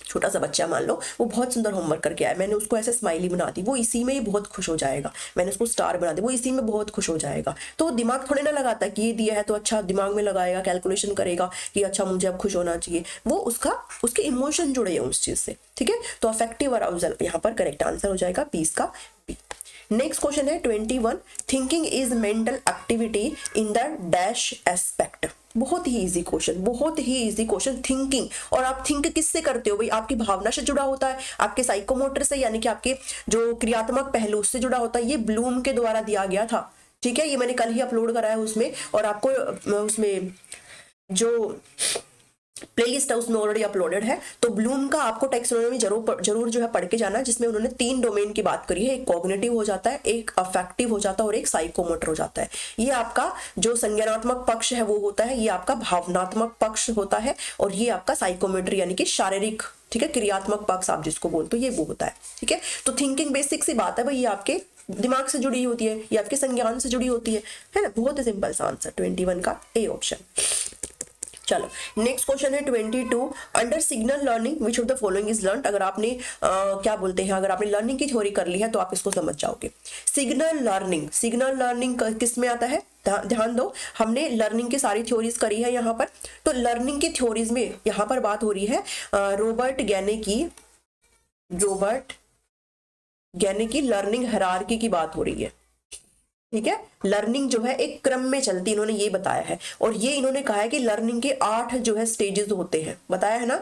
छोटा सा बच्चा मान लो, वो बहुत सुंदर होमवर्क करके आया, मैंने उसको ऐसे स्माइली बना दी, वो इसी में ही बहुत खुश हो जाएगा। मैंने उसको स्टार बना दी, वो इसी में बहुत खुश हो जाएगा। तो दिमाग थोड़े ना लगाता कि ये दिया है तो अच्छा, दिमाग में लगाएगा, कैलकुलेशन करेगा कि अच्छा मुझे अब खुश होना चाहिए। वो उसके इमोशन जुड़े हैं उस चीज से, ठीक है। तो अफेक्टिव अराउजल यहाँ पर करेक्ट आंसर हो जाएगा 20 का बी। नेक्स्ट क्वेश्चन है 21, thinking is mental activity in the dash aspect. बहुत ही इजी क्वेश्चन, बहुत ही इजी क्वेश्चन। थिंकिंग, और आप थिंक किससे करते हो भाई, आपकी भावना से जुड़ा होता है, आपके साइकोमोटर से यानी कि आपके जो क्रियात्मक पहलू से जुड़ा होता है। ये ब्लूम के द्वारा दिया गया था, ठीक है, ये मैंने कल ही अपलोड करा है उसमें, और आपको उसमें जो प्लेलिस्ट है उसमें ऑलरेडी अपलोडेड है। तो ब्लूम का आपको टैक्सोनॉमी जरूर जो है पढ़ के जाना, जिसमें उन्होंने 3 डोमेन की बात करी है, एक कॉग्निटिव हो जाता है, एक अफेक्टिव हो जाता है और एक साइकोमोटर हो जाता है। ये आपका जो संज्ञानात्मक पक्ष है वो होता है, ये आपका भावनात्मक पक्ष होता है, और ये आपका साइकोमेट्री यानी कि शारीरिक, ठीक है, क्रियात्मक पक्ष आप जिसको बोलते हो, ये वो होता है। ठीक है, तो थिंकिंग बेसिक सी बात है भाई, ये आपके दिमाग से जुड़ी होती है, ये आपके संज्ञान से जुड़ी होती है ना। बहुत ही सिंपल सा आंसर 21 का ए ऑप्शन। चलो नेक्स्ट क्वेश्चन है 22, under signal learning which of the following is learn. अगर आपने क्या बोलते हैं, अगर आपने लर्निंग की थ्योरी कर ली है तो आप इसको समझ जाओगे। सिग्नल लर्निंग किस में आता है, ध्यान दो, हमने लर्निंग की सारी थ्योरीज करी है यहाँ पर। तो लर्निंग की थ्योरीज में यहाँ पर बात हो रही है रॉबर्ट गैने की लर्निंग हायरार्की की बात हो रही है। ठीक है, लर्निंग जो है एक क्रम में चलती, इन्होंने ये बताया है, और ये इन्होंने कहा है कि लर्निंग के 8 जो है स्टेजेस होते हैं, बताया है ना,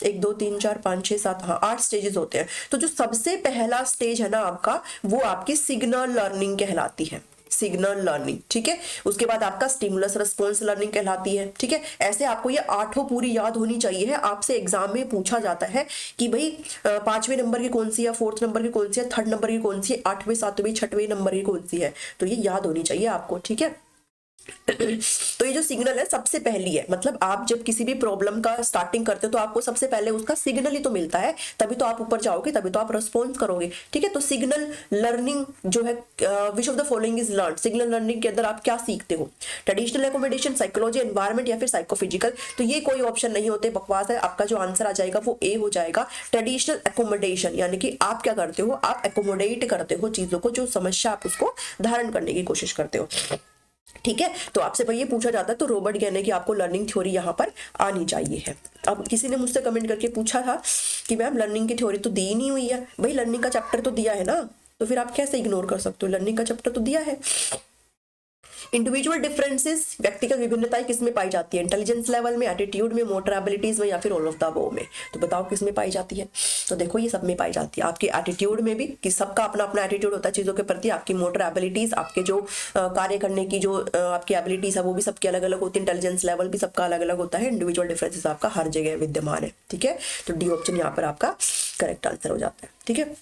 1 2 3 4 5 6 7, हाँ 8 स्टेजेस होते हैं। तो जो सबसे पहला स्टेज है ना आपका, वो आपकी सिग्नल लर्निंग कहलाती है, सिग्नल लर्निंग। ठीक है, उसके बाद आपका स्टिमुलस रिस्पॉन्स लर्निंग कहलाती है। ठीक है, ऐसे आपको ये 8 पूरी याद होनी चाहिए है। आपसे एग्जाम में पूछा जाता है कि भाई 5वें नंबर की कौन सी है, 4th नंबर की कौन सी है, 3rd नंबर की कौन सी है, 8वें 7वें 6वें नंबर की कौन सी है, तो ये याद होनी चाहिए आपको। ठीक है, तो ये जो सिग्नल है सबसे पहली है, मतलब आप जब किसी भी प्रॉब्लम का स्टार्टिंग करते हो तो आपको सबसे पहले उसका सिग्नल ही तो मिलता है, तभी तो आप ऊपर जाओगे, तभी तो आप रिस्पॉन्स करोगे। ठीक है, तो सिग्नल लर्निंग जो है which of the following is learn. Signal learning के अंदर आप क्या सीखते हो, ट्रेडिशनल एकोमोडेशन, साइकोलॉजी, एनवायरमेंट या फिर साइकोफिजिकल। तो ये कोई ऑप्शन नहीं होते, बकवास है। आपका जो आंसर आ जाएगा वो ए हो जाएगा, ट्रेडिशनल एकोमोडेशन, यानी कि आप क्या करते हो, आप एकोमोडेट करते हो चीजों को, जो समस्या आप उसको धारण करने की कोशिश करते हो। ठीक है, तो आपसे भाई ये पूछा जाता है, तो रॉबर्ट गैने की आपको लर्निंग थ्योरी यहाँ पर आनी चाहिए है। अब किसी ने मुझसे कमेंट करके पूछा था कि मैम लर्निंग की थ्योरी तो दी नहीं हुई है। भाई लर्निंग का चैप्टर तो दिया है ना, तो फिर आप कैसे इग्नोर कर सकते हो, लर्निंग का चैप्टर तो दिया है। इंडिविजुअल डिफरेंसेस, व्यक्तिगत विभिन्नताएं किस में पाई जाती है, इंटेलिजेंस लेवल में, एटीट्यूड में, मोटर एबिलिटीज में, या फिर ऑल ऑफ द अबव में। तो बताओ किस में पाई जाती है। तो देखो ये सब में पाई जाती है। आपके एटीट्यूड में भी, कि सबका अपना अपना एटीट्यूड होता है चीजों के प्रति, आपकी मोटर एबिलिटीज, आपके जो कार्य करने की जो आपकी एबिलिटीज है वो भी सबकी अलग अलग होती है, इंटेलिजेंस लेवल भी सबका अलग अलग होता है, इंडिविजुअल डिफरेंसेस आपका हर जगह विद्यमान है। ठीक है, तो डी ऑप्शन यहाँ पर आपका करेक्ट आंसर हो जाता है। ठीक है,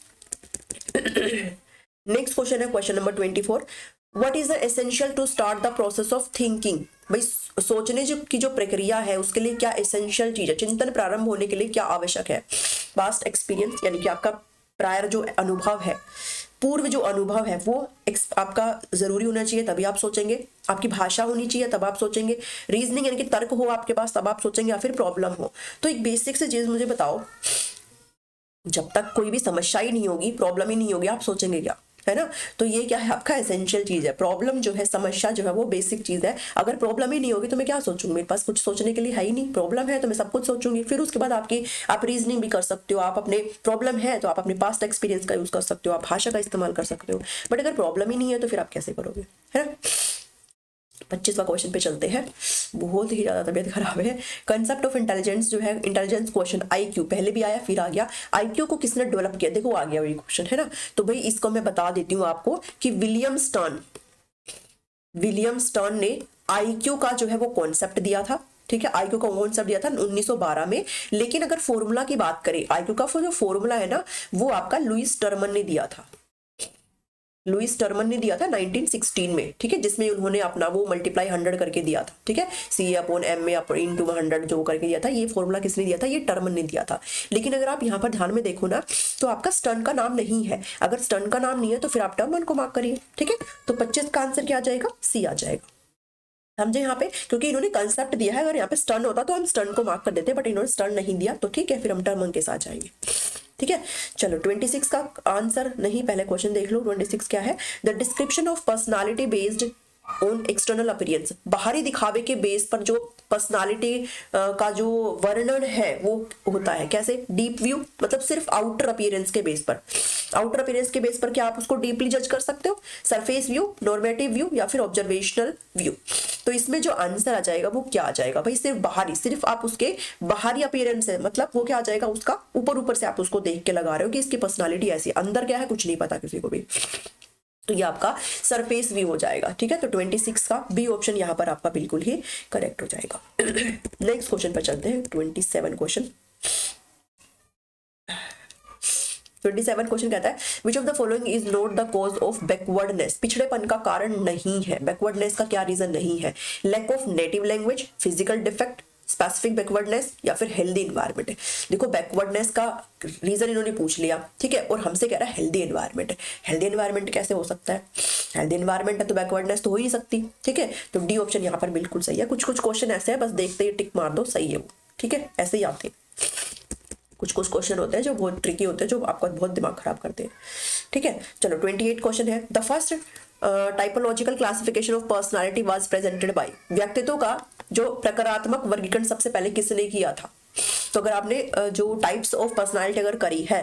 नेक्स्ट क्वेश्चन है question number 24, what is the essential to start the process of thinking. भाई सोचने की जो प्रक्रिया है उसके लिए क्या एसेंशियल चीज है, चिंतन प्रारंभ होने के लिए क्या आवश्यक है। पास्ट एक्सपीरियंस, यानी कि आपका प्रायर जो अनुभव है, पूर्व जो अनुभव है वो आपका जरूरी होना चाहिए, तभी आप सोचेंगे। आपकी भाषा होनी चाहिए तब आप सोचेंगे। रीजनिंग यानी कि तर्क हो आपके पास तब आप सोचेंगे, या फिर प्रॉब्लम हो। तो एक बेसिक से चीज मुझे बताओ, जब तक कोई भी समस्या ही नहीं होगी, प्रॉब्लम ही नहीं होगी, आप सोचेंगे क्या, है ना। तो ये क्या है, आपका एसेंशियल चीज है। प्रॉब्लम जो है, समस्या जो है वो बेसिक चीज है। अगर प्रॉब्लम ही नहीं होगी तो मैं क्या सोचूंगी, मेरे पास कुछ सोचने के लिए है ही नहीं। प्रॉब्लम है तो मैं सब कुछ सोचूंगी, फिर उसके बाद आप रीजनिंग भी कर सकते हो। आप अपने प्रॉब्लम है तो आप अपने पास्ट एक्सपीरियंस का यूज कर सकते हो, आप भाषा का इस्तेमाल कर सकते हो। बट अगर प्रॉब्लम ही नहीं है तो फिर आप कैसे करोगे, है ना। 25वां क्वेश्चन पे चलते हैं। बहुत ही ज्यादा तबीयत खराब है। कंसेप्ट ऑफ इंटेलिजेंस जो है, इंटेलिजेंस क्वेश्चन आईक्यू पहले भी आया फिर आ गया। आईक्यू को किसने डेवलप किया, देखो आ गया वही क्वेश्चन, है ना। तो भाई इसको मैं बता देती हूँ आपको कि विलियम स्टर्न ने आईक्यू का जो है वो कॉन्सेप्ट दिया था। ठीक है, आईक्यू का कॉन्सेप्ट दिया था 1912 में। लेकिन अगर फॉर्मूला की बात करें, आईक्यू का जो फॉर्मूला है ना, वो आपका लुईस टर्मन ने दिया था। 1916 में। ठीक है, जिसमें उन्होंने अपना वो मल्टीप्लाई 100 करके दिया था। ठीक है, C/M में इंटू 100 जो करके दिया था, ये फॉर्मूला किसने दिया था, ये टर्मन ने दिया था। लेकिन अगर आप यहाँ पर ध्यान में देखो ना, तो आपका स्टर्न का नाम नहीं है। अगर स्टर्न का नाम नहीं है तो फिर आप टर्मन को मार्क करिए। ठीक है, तो 25 का आंसर क्या आ जाएगा, C आ जाएगा। समझे यहाँ पे, क्योंकि इन्होंने कंसेप्ट दिया है। अगर यहाँ पे स्टर्न होता तो हम स्टर्न को मार्क कर देते, बट इन्होंने स्टर्न नहीं दिया, तो ठीक है, फिर हम टर्मन के साथ जाएंगे। ठीक है, चलो 26 का आंसर नहीं, पहले क्वेश्चन देख लो। 26 क्या है, the description of personality based on external appearance. बाहरी दिखावे के बेस पर जो पर्सनालिटी का जो वर्णन है वो होता है, कैसे, डीप व्यू, मतलब सिर्फ आउटर अपीयरेंस के बेस पर। आउटर अपीयरेंस के बेस पर क्या आप उसको डीपली जज कर सकते हो, सरफेस व्यू, नॉर्मेटिव व्यू, या फिर ऑब्जर्वेशनल व्यू। तो इसमें जो आंसर आ जाएगा वो क्या आ जाएगा भाई, सिर्फ बाहरी, सिर्फ आप उसके बाहरी अपीयरेंस है, मतलब वो क्या आ जाएगा, उसका ऊपर ऊपर से आप उसको देख के लगा रहे हो कि इसकी पर्सनालिटी ऐसी। अंदर क्या है कुछ नहीं पता किसी को भी। तो ये आपका सरफेस व्यू हो जाएगा। ठीक है, तो 26 का बी ऑप्शन यहाँ पर आपका बिल्कुल ही करेक्ट हो जाएगा। नेक्स्ट क्वेश्चन पर चलते हैं, 27 क्वेश्चन। 27 क्वेश्चन कहता है which of the following is not the cause of backwardness. पिछड़ेपन का कारण नहीं है, बैकवर्डनेस का क्या रीजन नहीं है? Lack of native language, physical defect, specific backwardness या फिर हेल्दी एनवायरनमेंट है। देखो बैकवर्डनेस का रीजन इन्होंने पूछ लिया, ठीक है, और हमसे कह रहा है हेल्दी एनवायरनमेंट है। हेल्दी एनवायरनमेंट कैसे हो सकता है? हेल्दी एनवायरनमेंट है तो बैकवर्डनेस तो हो ही नहीं सकती। ठीक है, तो डी ऑप्शन यहाँ पर बिल्कुल सही है। कुछ कुछ क्वेश्चन ऐसे है, बस देखते ही टिक मार दो, सही है वो। ठीक है, ऐसे ही आते हैं। कुछ कुछ क्वेश्चन होते हैं जो बहुत ट्रिकी होते हैं, जो आपका बहुत दिमाग खराब करते हैं। ठीक है, चलो 28 क्वेश्चन है। The first typological classification of personality was presented by. व्यक्तित्व का जो प्रकारात्मक वर्गीकरण सबसे पहले किसने किया था? तो अगर आपने जो टाइप्स ऑफ पर्सनालिटी अगर करी है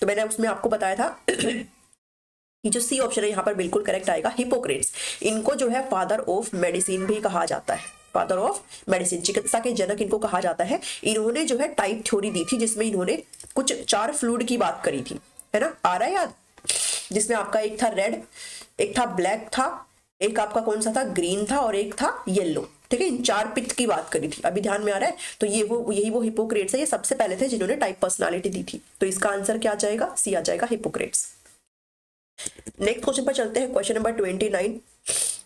तो मैंने उसमें आपको बताया था कि जो सी ऑप्शन है यहाँ पर बिल्कुल करेक्ट आएगा, हिपोक्रेट्स। इनको जो है फादर ऑफ मेडिसिन भी कहा जाता है, फादर ऑफ मेडिसिन, चिकित्सा के जनक इनको कहा जाता है। इन्होंने जो है टाइप थ्योरी दी थी, जिसमें इन्होंने कुछ 4 फ्लूइड की बात करी थी, है ना, आ रहा है याद? जिसमें आपका एक था रेड, एक था ब्लैक था, एक आपका कौन सा था, ग्रीन था, और एक था येलो। ठीक है, इन 4 पित्त की बात करी थी, अभी ध्यान में आ रहा है? तो यही वो हिपोक्रेट्स है, ये सबसे पहले थे जिन्होंने टाइप पर्सनालिटी दी थी। तो इसका आंसर क्या आ जाएगा? सी आ जाएगा, हिपोक्रेट्स। नेक्स्ट क्वेश्चन पर चलते हैं, question number 29।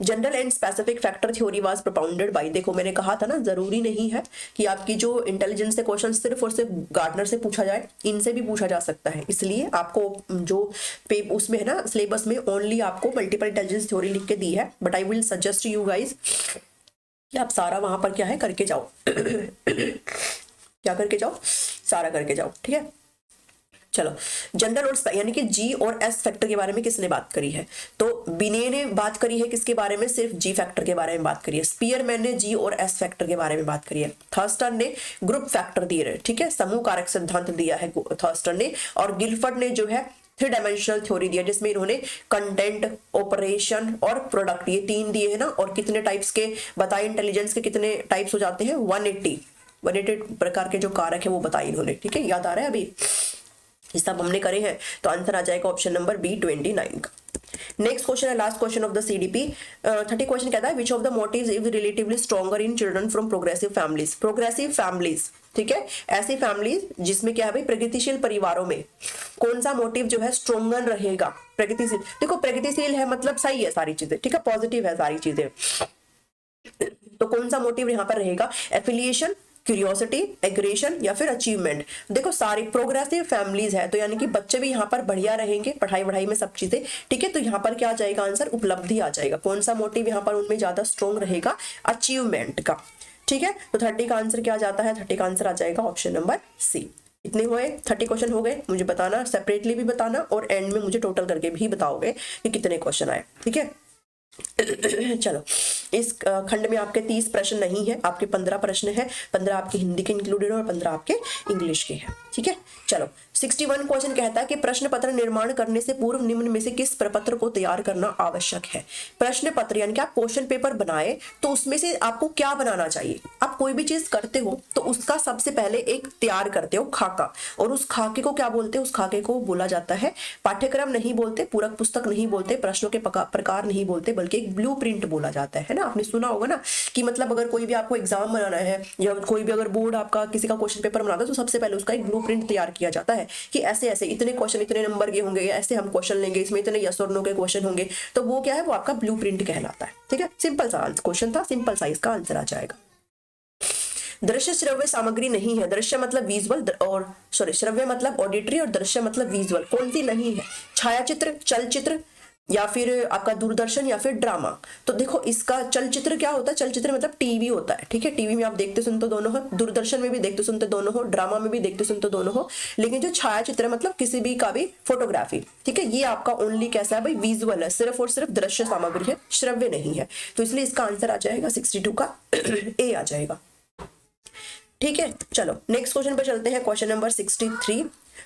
General and specific factor theory was propounded bye. देखो मैंने कहा था ना, जरूरी नहीं है कि आपकी जो इंटेलिजेंस से क्वेश्चन सिर्फ और सिर्फ गार्डनर से पूछा जाए, इनसे भी पूछा जा सकता है। इसलिए आपको जो उसमें है ना सिलेबस में ओनली आपको मल्टीपल इंटेलिजेंस थ्योरी लिख के दी है, but I will suggest you guys कि आप सारा वहां पर क्या है करके जाओ। क्या करके जाओ? सारा करके जाओ। ठीक है, चलो जनरल और यानी कि जी और एस फैक्टर के बारे में किसने बात करी है? तो बिने ने बात करी है किसके बारे में? सिर्फ जी फैक्टर के बारे में बात करी है। स्पीयरमैन ने जी और एस फैक्टर के बारे में बात करी है। थर्स्टन ने ग्रुप फैक्टर दिए है, ठीक है, समूह कारक सिद्धांत दिया है थर्स्टन ने। और गिलफर्ड ने जो है 3 डायमेंशनल थ्योरी दिया, जिसमें इन्होंने कंटेंट, ऑपरेशन और प्रोडक्ट, ये 3 दिए है ना। और कितने टाइप्स के बताए, इंटेलिजेंस के कितने टाइप्स हो जाते हैं? 180 प्रकार के जो कारक है वो बताए इन्होंने। ठीक है, याद आ रहा है अभी? ये सब हमने करे हैं, तो आंसर आ जाएगा ऑप्शन नंबर बी 29 का। नेक्स्ट क्वेश्चन है last question of the CDP 30 question कहता है which of the motives is relatively stronger in children from progressive families. Progressive families, ठीक है, ऐसी फैमिलीज जिसमें क्या है भाई, प्रगतिशील परिवारों में कौन सा मोटिव जो है स्ट्रॉन्गर रहेगा? प्रगतिशील। देखो प्रगतिशील है मतलब सही है सारी चीजें, ठीक है, पॉजिटिव है सारी चीजें। तो कौन सा मोटिव यहाँ पर रहेगा? एफिलिएशन, क्यूरियोसिटी, एग्रेशन या फिर अचीवमेंट। देखो सारी प्रोग्रेसिव फैमिलीज है, तो यानी कि बच्चे भी यहाँ पर बढ़िया रहेंगे, पढ़ाई वढ़ाई में सब चीजें, ठीक है। तो यहाँ पर क्या आ जाएगा आंसर? उपलब्धि आ जाएगा। कौन सा मोटिव यहाँ पर उनमें ज्यादा स्ट्रॉन्ग रहेगा? अचीवमेंट का। ठीक है, तो 30 का आंसर क्या जाता है? 30 का आंसर आ जाएगा ऑप्शन नंबर सी। इतने हुए 30 क्वेश्चन हो गए। मुझे बताना, सेपरेटली भी बताना और एंड में मुझे टोटल करके भी बताओगे कि कितने क्वेश्चन आए। ठीक है, चलो इस खंड में आपके 30 प्रश्न नहीं है, आपके 15 प्रश्न है। 15 आपके हिंदी के इंक्लूडेड और 15 आपके इंग्लिश के हैं। ठीक है, चलो 61 क्वेश्चन कहता है कि प्रश्न पत्र निर्माण करने से पूर्व निम्न में से किस प्रपत्र को तैयार करना आवश्यक है? प्रश्न पत्र यानी कि आप क्वेश्चन पेपर बनाए तो उसमें से आपको क्या बनाना चाहिए? आप कोई भी चीज करते हो तो उसका सबसे पहले एक तैयार करते हो खाका, और उस खाके को क्या बोलते हैं? उस खाके को बोला जाता है पाठ्यक्रम नहीं बोलते, पूरक पुस्तक नहीं बोलते, प्रश्नों के प्रकार नहीं बोलते, बल्कि एक ब्लूप्रिंट बोला जाता है ना। आपने सुना होगा ना कि मतलब अगर कोई भी आपको एग्जाम बनाना है या कोई भी अगर बोर्ड आपका किसी का क्वेश्चन पेपर बनाता है तो सबसे पहले उसका एक ब्लूप्रिंट तैयार किया जाता है कि ऐसे ऐसे इतने क्वेश्चन इतने नंबर के होंगे, ऐसे हम क्वेश्चन लेंगे, इसमें इतने यस और नो के क्वेश्चन होंगे। तो वो क्या है? वो आपका ब्लूप्रिंट कहलाता है। ठीक है, सिंपल सा क्वेश्चन था, सिंपल सा इसका आंसर आ जाएगा। दृश्य श्रव्य सामग्री नहीं है। दृश्य मतलब विजुअल और श्रव्य मतलब ऑडिटरी और दृश्य मतलब विजुअल। कौन सी नहीं है? छायाचित्र, चलचित्र या फिर आपका दूरदर्शन या फिर ड्रामा। तो देखो इसका चलचित्र क्या होता है? चलचित्र मतलब टीवी होता है। ठीक है, टीवी में आप देखते सुनते दोनों हो, दूरदर्शन में भी देखते सुनते दोनों हो, ड्रामा में भी देखते सुनते दोनों हो। लेकिन जो छायाचित्र मतलब किसी भी का भी फोटोग्राफी, ठीक है, ये आपका ओनली कैसा है भाई? विजुअल है, सिर्फ और सिर्फ दृश्य सामग्री है, श्रव्य नहीं है। तो इसलिए इसका आंसर आ जाएगा 62 का ए आ जाएगा। ठीक है, चलो नेक्स्ट क्वेश्चन पर चलते हैं, क्वेश्चन नंबर 63।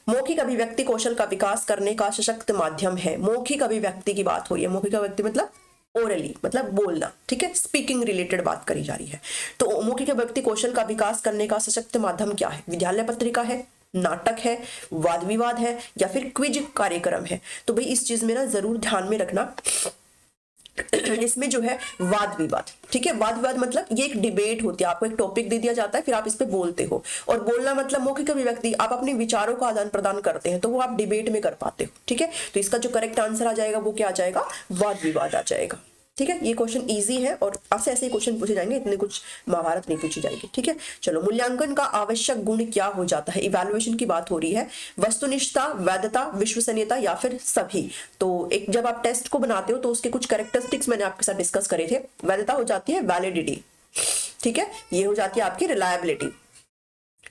मौखिक अभिव्यक्ति कौशल का विकास करने का सशक्त माध्यम है। मौखिक अभिव्यक्ति की बात हो रही है। मौखिक अभिव्यक्ति मतलब ओरली, मतलब बोलना, ठीक है, स्पीकिंग रिलेटेड बात करी जा रही है। तो मौखिक अभिव्यक्ति कौशल का विकास करने का सशक्त माध्यम क्या है? विद्यालय पत्रिका है, नाटक है, वाद विवाद है या फिर क्विज कार्यक्रम है। तो भाई इस चीज में ना जरूर ध्यान में रखना इसमें जो है वाद विवाद, ठीक है, वाद विवाद मतलब ये एक डिबेट होती है, आपको एक टॉपिक दे दिया जाता है, फिर आप इस पे बोलते हो, और बोलना मतलब मौखिक अभिव्यक्ति, आप अपने विचारों का आदान प्रदान करते हैं, तो वो आप डिबेट में कर पाते हो, ठीक है। तो इसका जो करेक्ट आंसर आ जाएगा वो क्या आ जाएगा, वाद विवाद आ जाएगा, ठीक है। ये क्वेश्चन इजी है और आपसे ऐसे ही क्वेश्चन पूछे जाएंगे, इतने कुछ महाभारत नहीं पूछी जाएगी, ठीक है। चलो, मूल्यांकन का आवश्यक गुण क्या हो जाता है, इवैल्यूएशन की बात हो रही है, वस्तुनिष्ठता, वैधता, विश्वसनीयता या फिर सभी। तो एक जब आप टेस्ट को बनाते हो तो उसके कुछ कैरेक्टरिस्टिक्स मैंने आपके साथ डिस्कस करे थे। वैधता हो जाती है वैलिडिटी, ठीक है, ये हो जाती है आपकी रिलायबिलिटी,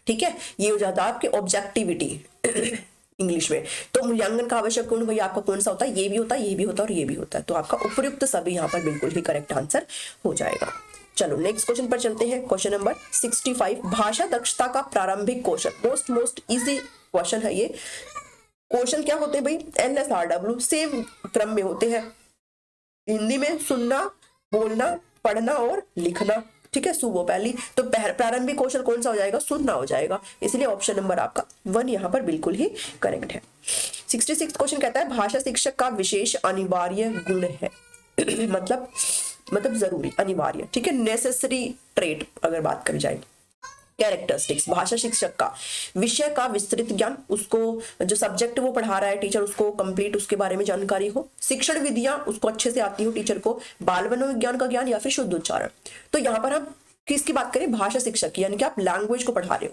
ठीक है, ये हो जाता है आपकी ऑब्जेक्टिविटी इंग्लिश में। तो मूल्यांकन का आवश्यक गुण भैया आपका कौन सा होता है, ये भी होता है, ये भी होता है और ये भी होता है, तो आपका उपयुक्त सभी यहाँ पर बिल्कुल ही करेक्ट आंसर हो जाएगा। चलो नेक्स्ट क्वेश्चन पर चलते हैं, क्वेश्चन नंबर 65, भाषा दक्षता का प्रारंभिक क्वेश्चन, मोस्ट इजी क्वेश्चन है ये। क्वेश्चन क्या होते हैं भाई, LSRW सेम क्रम में होते हैं, हिंदी में सुनना, बोलना, पढ़ना और लिखना, ठीक है, सुबह पहली। तो प्रारंभिक क्वेश्चन कौन सा हो जाएगा, सुनना हो जाएगा, इसलिए ऑप्शन नंबर आपका 1 यहाँ पर बिल्कुल ही करेक्ट है। 66 क्वेश्चन कहता है भाषा शिक्षक का विशेष अनिवार्य गुण है मतलब जरूरी, अनिवार्य, ठीक है, नेसेसरी ट्रेट अगर बात करी जाए। कैरेक्टरिस्टिक्स, भाषा शिक्षक का विषय का विस्तृत ज्ञान, उसको जो सब्जेक्ट वो पढ़ा रहा है टीचर उसको कंप्लीट उसके बारे में जानकारी हो, शिक्षण विधियां उसको अच्छे से आती हो टीचर को, बाल मनोविज्ञान का ज्ञान या फिर शुद्ध उच्चारण। तो यहाँ पर हम किसकी बात करें, भाषा शिक्षक की, यानी कि आप लैंग्वेज को पढ़ा रहे हो,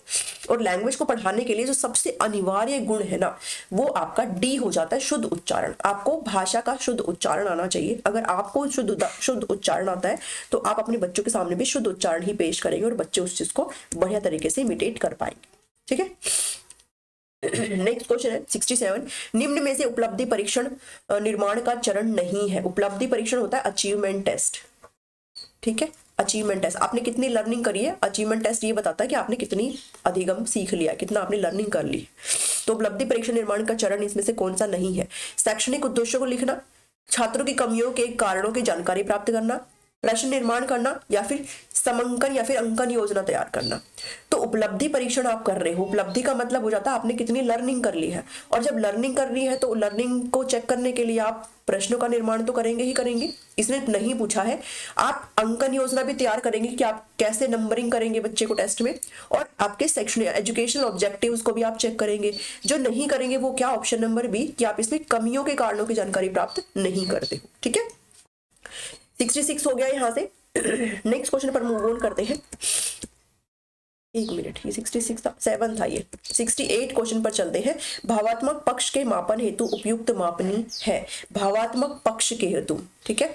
और लैंग्वेज को पढ़ाने के लिए जो सबसे अनिवार्य गुण है ना वो आपका डी हो जाता है, शुद्ध उच्चारण। आपको भाषा का शुद्ध उच्चारण आना चाहिए। अगर आपको शुद्ध उच्चारण आता है तो आप अपने बच्चों के सामने भी शुद्ध उच्चारण ही पेश करेंगे और बच्चे उस चीज को बढ़िया तरीके से इमिटेट कर पाएंगे, ठीक है। नेक्स्ट क्वेश्चन है 67, निम्न में से उपलब्धि परीक्षण निर्माण का चरण नहीं है। उपलब्धि परीक्षण होता है अचीवमेंट टेस्ट, ठीक है, अचीवमेंट टेस्ट, आपने कितनी लर्निंग करी है, अचीवमेंट टेस्ट ये बताता है कि आपने कितनी अधिगम सीख लिया, कितना आपने लर्निंग कर ली। तो उपलब्धि परीक्षण निर्माण का चरण इसमें से कौन सा नहीं है, शैक्षणिक उद्देश्यों को लिखना, छात्रों की कमियों के कारणों की जानकारी प्राप्त करना, प्रश्न निर्माण करना या फिर समंकन या फिर अंकन योजना तैयार करना। तो उपलब्धि परीक्षण आप कर रहे हो, उपलब्धि का मतलब हो जाता है आपने कितनी लर्निंग कर ली है, और जब लर्निंग कर ली है तो लर्निंग को चेक करने के लिए आप प्रश्नों का निर्माण तो करेंगे ही करेंगे, इसने नहीं पूछा है। आप अंकन योजना भी तैयार करेंगे कि आप कैसे नंबरिंग करेंगे बच्चे को टेस्ट में, और आपके सेक्शन एजुकेशनल ऑब्जेक्टिव्स को भी आप चेक करेंगे। जो नहीं करेंगे वो क्या, ऑप्शन नंबर बी, कि आप इसमें कमियों के कारणों की जानकारी प्राप्त नहीं करते हो, ठीक है। 66 हो गया यहाँ से। नेक्स्ट क्वेश्चन पर मूव ऑन करते हैं, एक मिनट, ये 66 था, 7 था ये। 68 क्वेश्चन पर चलते हैं, भावात्मक पक्ष के मापन हेतु उपयुक्त मापनी है। भावात्मक पक्ष के हेतु, ठीक है,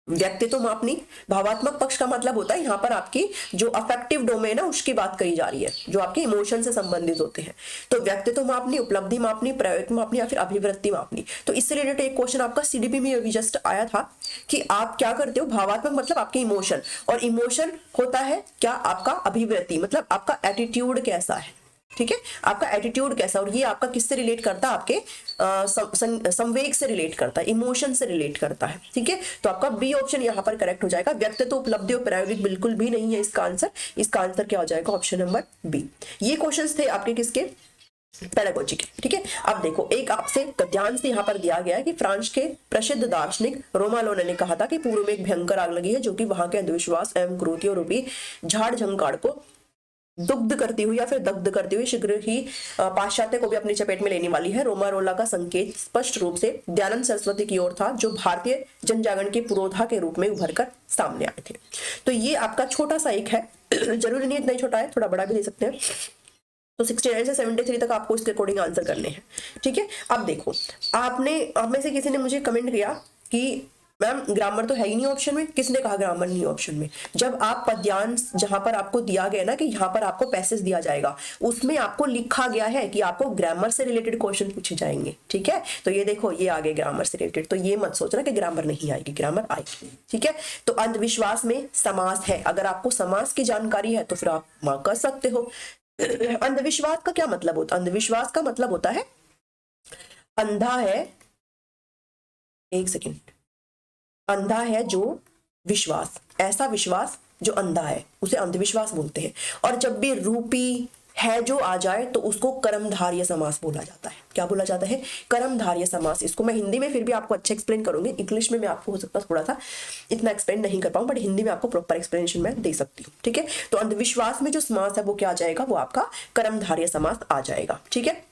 व्यक्तित्व मापनी। भावात्मक पक्ष का मतलब होता है यहाँ पर आपकी जो अफेक्टिव डोमेन है उसकी बात करी जा रही है, जो आपके इमोशन से संबंधित होते हैं। तो व्यक्तित्व मापनी, उपलब्धि मापनी, प्रयोग मापनी या फिर अभिवृत्ति मापनी। तो इससे रिलेटेड एक क्वेश्चन आपका सीडीपी में अभी जस्ट आया था कि आप क्या करते हो, भावात्मक मतलब आपके इमोशन, और इमोशन होता है क्या, आपका अभिवृत्ति मतलब आपका एटीट्यूड कैसा है, ठीक है, आपका एटीट्यूड कैसा, और ये आपका किससे रिलेट करता है, आपके संवेग से रिलेट करता है, इमोशन से रिलेट करता है, ठीक है। तो आपका बी ऑप्शन यहाँ पर करेक्ट हो जाएगा। व्यक्तित्व, उपलब्धि और प्रायोगिक बिल्कुल भी नहीं है इसका आंसर। इसका आंसर क्या हो जाएगा, ऑप्शन नंबर बी। ये क्वेश्चंस थे आपके किसके, पेडागोजी के, ठीक है। अब देखो, एक आपसे गद्यांश यहाँ पर दिया गया है कि फ्रांस के प्रसिद्ध दार्शनिक रोमालोने ने कहा था कि पूर्व में एक भयंकर आग लगी है जो कि वहां के अंधविश्वास एवं क्रूतियों रूपी झाड़ झंकाड़ को दुग्ध करती हुई या फिर दग्ध करती हुई शीघ्र ही पाश्चात्य को भी अपनी चपेट में लेने वाली है। रोमारोला का संकेत स्पष्ट रूप से दयानंद सरस्वती की ओर था, जो भारतीय जनजागरण के पुरोधा के रूप में उभर कर सामने आए थे। तो ये आपका छोटा सा एक है, जरूरी नहीं इतना ही छोटा है, थोड़ा बड़ा भी दे सकते हैं। तो 69 से 73 तक आपको इसके अकॉर्डिंग आंसर करने हैं, ठीक है। अब देखो, आप में से किसी ने मुझे कमेंट किया कि मैम ग्रामर तो है ही नहीं ऑप्शन में। किसने कहा ग्रामर नहीं ऑप्शन में? जब आप पद्यांश जहां पर आपको दिया गया ना कि यहाँ पर आपको पैसेज दिया जाएगा, उसमें आपको लिखा गया है कि आपको ग्रामर से रिलेटेड क्वेश्चन पूछे जाएंगे, ठीक है। तो ये देखो, ये आगे ग्रामर से रिलेटेड, तो ये मत सोचना कि ग्रामर नहीं आएगी, ग्रामर आएगी, ठीक है। तो अंधविश्वास में समास है, अगर आपको समास की जानकारी है तो फिर आप मार्क कर सकते हो। अंधविश्वास का क्या मतलब होता है? अंधविश्वास का मतलब होता है अंधा है, एक सेकेंड, अंधा है जो विश्वास, ऐसा विश्वास जो अंधा है उसे अंधविश्वास बोलते हैं। और जब भी रूपी है जो आ जाए तो उसको कर्मधारय समास बोला जाता है। क्या बोला जाता है? कर्मधारय समास। इसको मैं हिंदी में फिर भी आपको अच्छे एक्सप्लेन करूंगी, इंग्लिश में मैं आपको हो सकता है थोड़ा सा इतना एक्सप्लेन नहीं कर पाऊं, बट हिंदी में आपको प्रॉपर एक्सप्लेनेशन मैं दे सकती हूँ। ठीक है, तो अंधविश्वास में जो समास है वो क्या आ जाएगा? वो आपका कर्मधारय समास आ जाएगा। ठीक है,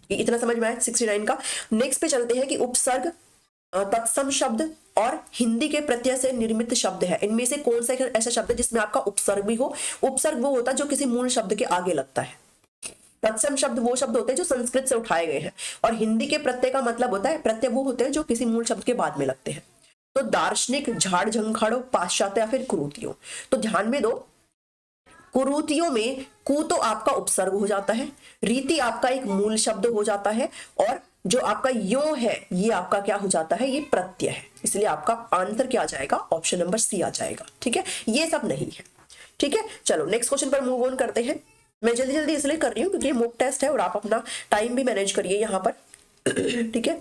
इतना समझ में आया 69 का। नेक्स्ट पे चलते हैं कि उपसर्ग, तत्सम शब्द और हिंदी के प्रत्यय से निर्मित शब्द है, इनमें से कौन सा ऐसा शब्द है जिसमें आपका उपसर्ग भी हो? उपसर्ग वो होता है जो किसी मूल शब्द के आगे लगता है। तत्सम शब्द वो शब्द होते हैं जो संस्कृत से उठाए गए हैं, और हिंदी के प्रत्यय का मतलब होता है, प्रत्यय वो होते हैं जो किसी मूल शब्द के बाद में लगते हैं। तो दार्शनिक, झाड़ झंखाड़ो, पाश्चात्य या फिर कुरूतियों। तो ध्यान में दो, कुरूतियों में कु तो आपका उपसर्ग हो जाता है, रीति आपका एक मूल शब्द हो जाता है, और जो आपका यो है ये आपका क्या हो जाता है? ये प्रत्यय है। इसलिए आपका आंसर क्या आ जाएगा? ऑप्शन नंबर सी आ जाएगा। ठीक है, ये सब नहीं है। ठीक है, चलो नेक्स्ट क्वेश्चन पर मूव ऑन करते हैं। मैं जल्दी जल्दी इसलिए कर रही हूँ क्योंकि मॉक टेस्ट है और आप अपना टाइम भी मैनेज करिए यहाँ पर। ठीक है,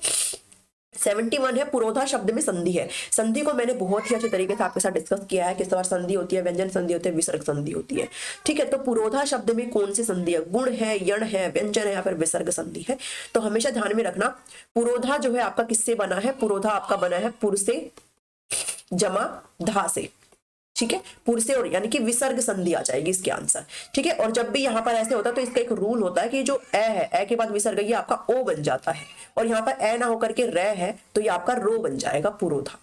71 है, पुरोधा शब्द में संधि है। संधि को मैंने बहुत ही अच्छे तरीके से आपके साथ डिस्कस किया है, किस बार संधि होती है, व्यंजन संधि होती है, विसर्ग संधि होती है। ठीक है, तो पुरोधा शब्द में कौन सी संधि है? गुण है, यण है, व्यंजन है या फिर विसर्ग संधि है? तो हमेशा ध्यान में रखना, पुरोधा जो है आपका किससे बना है? पुरोधा आपका बना है पुर से जमा धा से। ठीक है, पुर से, और यानी कि विसर्ग संधि आ जाएगी इसके आंसर। ठीक है, और जब भी यहाँ पर ऐसे होता है तो इसका एक रूल होता है कि जो ए है, ए के बाद विसर्ग, ये आपका ओ बन जाता है, और यहाँ पर ए ना होकर के रे है तो ये आपका रो बन जाएगा, पुरोधा।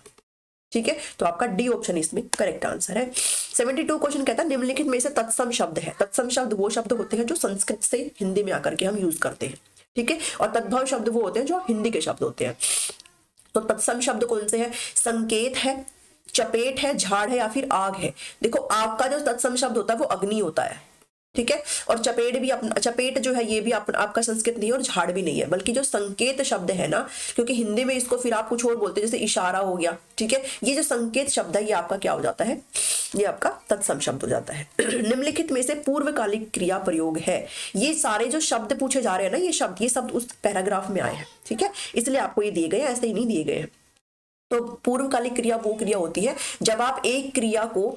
ठीक है, तो आपका डी ऑप्शन इसमें करेक्ट आंसर है। 72 क्वेश्चन कहता है निम्नलिखित में से तत्सम शब्द है। तत्सम शब्द वो शब्द होते हैं जो संस्कृत से हिंदी में आकर के हम यूज करते हैं। ठीक है, और तद्भव शब्द वो होते हैं जो हिंदी के शब्द होते हैं। तो तत्सम शब्द कौन से है? संकेत है, चपेट है, झाड़ है या फिर आग है। देखो, आग का जो तत्सम शब्द होता है वो अग्नि होता है। ठीक है, और चपेट भी अपना, चपेट जो है ये भी आपका संस्कृत नहीं है, और झाड़ भी नहीं है, बल्कि जो संकेत शब्द है ना, क्योंकि हिंदी में इसको फिर आप कुछ और बोलते हैं, जैसे इशारा हो गया। ठीक है, ये जो संकेत शब्द है ये आपका क्या हो जाता है? ये आपका तत्सम शब्द हो जाता है। निम्नलिखित में से पूर्वकालिक क्रिया प्रयोग है। ये सारे जो शब्द पूछे जा रहे हैं ना, ये शब्द उस पैराग्राफ में आए हैं। ठीक है, इसलिए आपको ये दिए गए, ऐसे ही नहीं दिए गए हैं। तो पूर्वकालिक क्रिया वो क्रिया होती है जब आप एक क्रिया को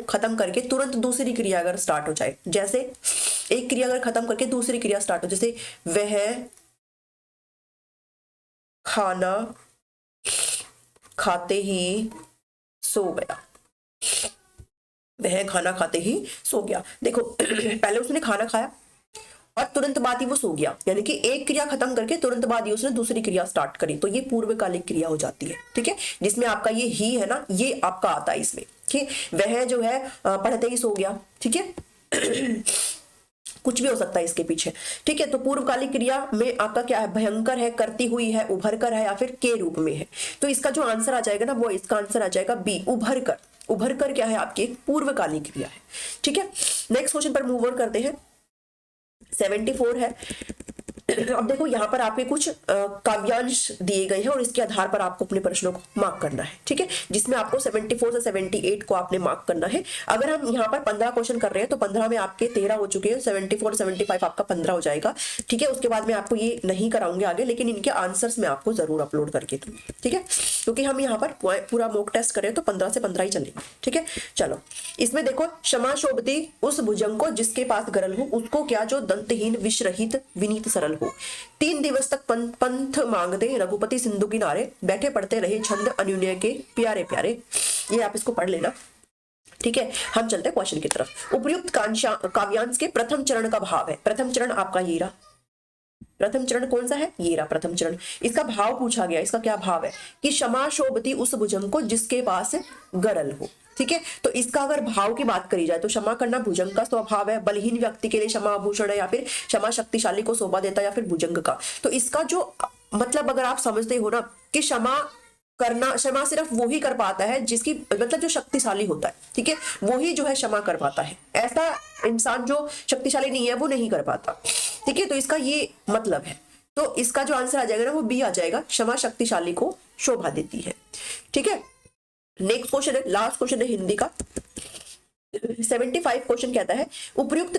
खत्म करके तुरंत दूसरी क्रिया अगर स्टार्ट हो जाए। जैसे एक क्रिया अगर खत्म करके दूसरी क्रिया स्टार्ट हो, जैसे वह खाना खाते ही सो गया। वह खाना खाते ही सो गया। देखो, पहले उसने खाना खाया और तुरंत बाद ही वो सो गया, यानी कि एक क्रिया खत्म करके तुरंत बाद ही उसने दूसरी क्रिया स्टार्ट करी, तो ये पूर्वकालिक क्रिया हो जाती है। ठीक है, जिसमें आपका ये ही है ना, ये आपका आता है इसमें। ठीक, वह जो है पढ़ते ही सो गया। ठीक है, कुछ भी हो सकता है इसके पीछे। ठीक है, तो पूर्वकालिक क्रिया में आपका क्या है? भयंकर है, करती हुई है, उभर कर है या फिर के रूप में है। तो इसका जो आंसर आ जाएगा ना, वो इसका आंसर आ जाएगा बी, उभर कर। उभर कर क्या है? आपकी पूर्वकालिक क्रिया है। ठीक है, नेक्स्ट क्वेश्चन पर मूव ऑन करते हैं। 74 है। अब देखो, यहाँ पर आपके कुछ काव्यांश दिए गए हैं और इसके आधार पर आपको अपने प्रश्नों को मार्क करना है। ठीक है, जिसमें आपको 74 से 78 को आपने मार्क करना है। अगर हम यहाँ पर 15 क्वेश्चन कर रहे हैं तो 15 में आपके 13 हो चुके हैं, 74 75 आपका 15 हो जाएगा। ठीक है, उसके बाद में आपको ये नहीं कराऊंगे आगे, लेकिन इनके आंसर्स में आपको जरूर अपलोड करके दूंगी। ठीक है, क्योंकि हम यहाँ पर पूरा मॉक टेस्ट करें तो 15 से 15 ही चलेंगे। ठीक है, चलो इसमें देखो, क्षमा शोभती उस भुजंग को जिसके पास गरल हो, उसको क्या जो दंतहीन विषरहित विनीत सरल हो। 3 दिवस तक पंथ मांगते रघुपति सिंधु किनारे, बैठे पढ़ते रहे छंद अन्योन्य के प्यारे प्यारे। ये आप इसको पढ़ लेना। ठीक है, हम चलते हैं क्वेश्चन की तरफ। उपयुक्त काव्यांश के प्रथम चरण का भाव है। प्रथम चरण आपका ये रहा। प्रथम चरण कौन सा है? ये रहा प्रथम चरण। इसका भाव पूछा गया, इसका क्या भाव है कि क्षमा शोभती उस भुजंग को जिसके पास गरल हो। ठीक है, तो इसका अगर भाव की बात करी जाए तो क्षमा करना भुजंग का स्वभाव है। बलहीन व्यक्ति के लिए क्षमा आभूषण है, या फिर क्षमा शक्तिशाली को शोभा देता है, या फिर भुजंग का। तो इसका जो मतलब अगर आप समझते हो ना कि क्षमा करना, क्षमा सिर्फ वो ही कर पाता है जिसकी मतलब जो शक्तिशाली होता है। ठीक है, वो ही जो है क्षमा कर पाता है। ऐसा इंसान जो शक्तिशाली नहीं है वो नहीं कर पाता। ठीक है, तो इसका ये मतलब है। तो इसका जो आंसर आ जाएगा ना वो बी आ जाएगा, क्षमा शक्तिशाली को शोभा देती है। ठीक है, नेक्स्ट क्वेश्चन है, लास्ट क्वेश्चन है हिंदी का। 75 क्वेश्चन कहता है उपयुक्त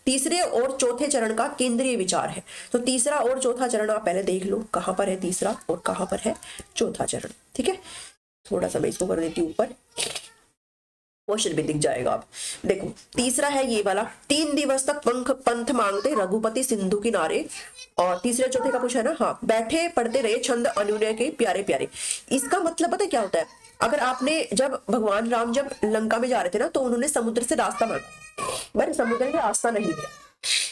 तीसरे और चौथे चरण का केंद्रीय विचार है। तो तीसरा और चौथा चरण आप पहले देख लो, कहां पर है तीसरा और कहां पर है चौथा चरण। ठीक है, थोड़ा सा मैं इसको कर देती हूँ ऊपर। क्वेश्चन भी दिख जाएगा। आप देखो तीसरा है ये वाला, 3 दिवस तक पंथ मांगते रघुपति सिंधु किनारे, और तीसरे चौथे का कुछ है ना, हाँ, बैठे पढ़ते रहे छंद अनुनय के प्यारे प्यारे। इसका मतलब पता है क्या होता है, अगर आपने जब भगवान राम जब लंका में जा रहे थे ना, तो उन्होंने समुद्र से रास्ता मांगा, पर समुद्र ने रास्ता नहीं दिया,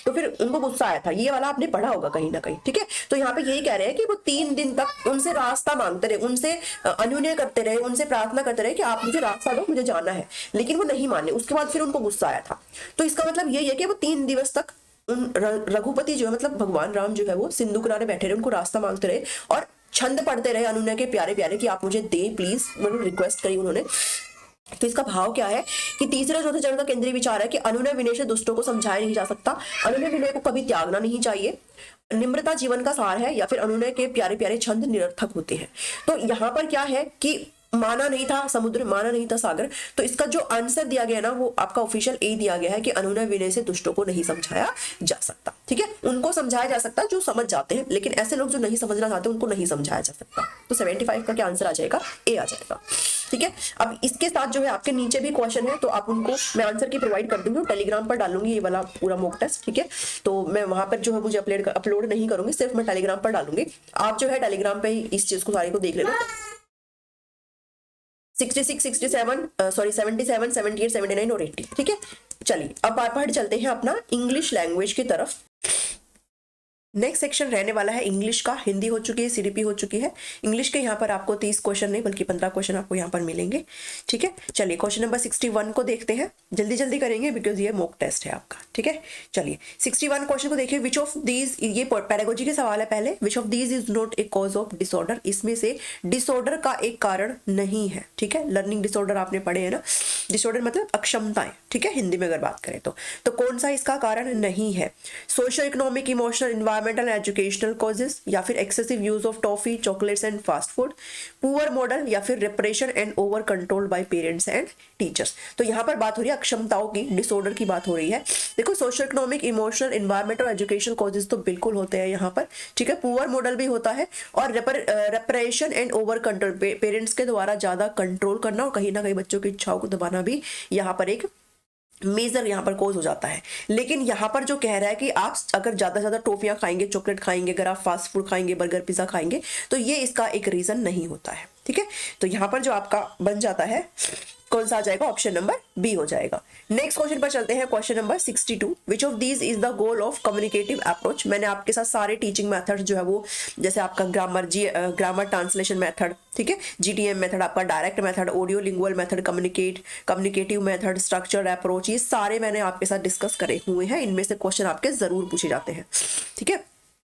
तो फिर उनको गुस्सा आया था। ये वाला आपने पढ़ा होगा कहीं ना कहीं, ठीक है। तो यहाँ पे यही कह रहे हैं कि वो 3 दिन तक उनसे रास्ता मांगते रहे, उनसे अनुनय करते रहे, उनसे प्रार्थना करते रहे कि आप मुझे रास्ता दो, मुझे जाना है, लेकिन वो नहीं माने। उसके बाद फिर उनको गुस्सा आया था। तो इसका मतलब यही है कि वो 3 दिवस तक उन रघुपति जो है, मतलब भगवान राम जो है, वो सिंधु किनारे बैठे रहे, उनको रास्ता मांगते रहे और छंद पढ़ते रहे अनुनय के प्यारे प्यारे कि आप मुझे दे प्लीज, मतलब रिक्वेस्ट करी उन्होंने। तो इसका भाव क्या है कि तीसरे चौथे चरण का केंद्रीय विचार है कि अनुनय विनय से दुष्टों को समझाया नहीं जा सकता, अनुनय विनय को कभी त्यागना नहीं चाहिए, निम्रता जीवन का सार है, या फिर अनुनय के प्यारे प्यारे छंद निरर्थक होते हैं। तो यहाँ पर क्या है कि माना नहीं था समुद्र, माना नहीं था सागर, तो इसका जो आंसर दिया गया ना, वो आपका ऑफिशियल ए दिया गया है कि अनुनय विनय से दुष्टों को नहीं समझाया जा सकता। ठीक है, उनको समझाया जा सकता जो समझ जाते हैं, लेकिन ऐसे लोग जो नहीं समझना चाहते उनको नहीं समझाया जा सकता। तो 75 का क्या आंसर आ जाएगा, ए आ जाएगा। ठीक है, अब इसके साथ जो है आपके नीचे भी क्वेश्चन है, तो आप उनको मैं आंसर की प्रोवाइड कर दूंगी, टेलीग्राम पर डालूंगी ये वाला पूरा मॉक टेस्ट। ठीक है, तो मैं वहां पर जो है मुझे अपलोड नहीं करूंगी, सिर्फ मैं टेलीग्राम पर डालूंगी। आप जो है टेलीग्राम पे ही इस चीज को सारी को देख लेना। 66, 67, सॉरी 77, 78, 79 और 80। ठीक है, चलिए अब पढ़ चलते हैं अपना इंग्लिश लैंग्वेज की तरफ। नेक्स्ट सेक्शन रहने वाला है इंग्लिश का। हिंदी हो चुकी है, सीडीपी हो चुकी है। इंग्लिश के यहाँ पर आपको 30 क्वेश्चन नहीं बल्कि 15 क्वेश्चन आपको यहाँ पर मिलेंगे। ठीक है, चलिए क्वेश्चन नंबर 61 को देखते हैं, जल्दी जल्दी करेंगे बिकॉज ये मॉक टेस्ट है आपका। ठीक है, चलिए 61 क्वेश्चन को देखिए। विच ऑफ दीज, ये पैरागोजी के सवाल है पहले। Which of these is not a cause of disorder, इसमें से डिसऑर्डर का एक कारण नहीं है। ठीक है, लर्निंग डिसऑर्डर आपने पढ़े हैं ना, डिसऑर्डर मतलब अक्षमताएं। ठीक है, हिंदी में अगर बात करें तो कौन सा इसका कारण नहीं है? Socio economic, emotional, environmental, educational causes, या फिर excessive use of toffee, chocolates and fast food, poor model, या फिर repression and over control by parents and teachers. तो यहाँ पर बात हो रही है अक्षमताओं की, डिसऑर्डर की बात हो रही है। देखो socio economic, emotional, environmental, educational causes तो बिल्कुल होते हैं यहाँ पर। ठीक है, पुअर मॉडल भी होता है, और repression and over control, parents के द्वारा ज्यादा कंट्रोल करना और कहीं ना कहीं बच्चों की इच्छाओं को दबाना भी यहाँ पर एक मेजर यहाँ पर कोज हो जाता है। लेकिन यहाँ पर जो कह रहा है कि आप अगर ज्यादा से ज्यादा टॉफियां खाएंगे, चॉकलेट खाएंगे, अगर आप फास्ट फूड खाएंगे, बर्गर पिज्जा खाएंगे, तो ये इसका एक रीजन नहीं होता है। ठीक है, तो यहाँ पर जो आपका बन जाता है कौन सा आ जाएगा, ऑप्शन नंबर बी हो जाएगा। नेक्स्ट क्वेश्चन पर चलते हैं, question number 62। Which of these is the goal of communicative approach. मैंने आपके साथ सारे टीचिंग मेथड जो है वो, जैसे आपका ग्रामर ट्रांसलेशन मेथड, ठीक है, जीटीएम मेथड, आपका direct method, audio lingual method, communicative method, structure approach, ये सारे मैंने आपके साथ डिस्कस करे हुए हैं। इनमें से क्वेश्चन आपके जरूर पूछे जाते हैं। ठीक है,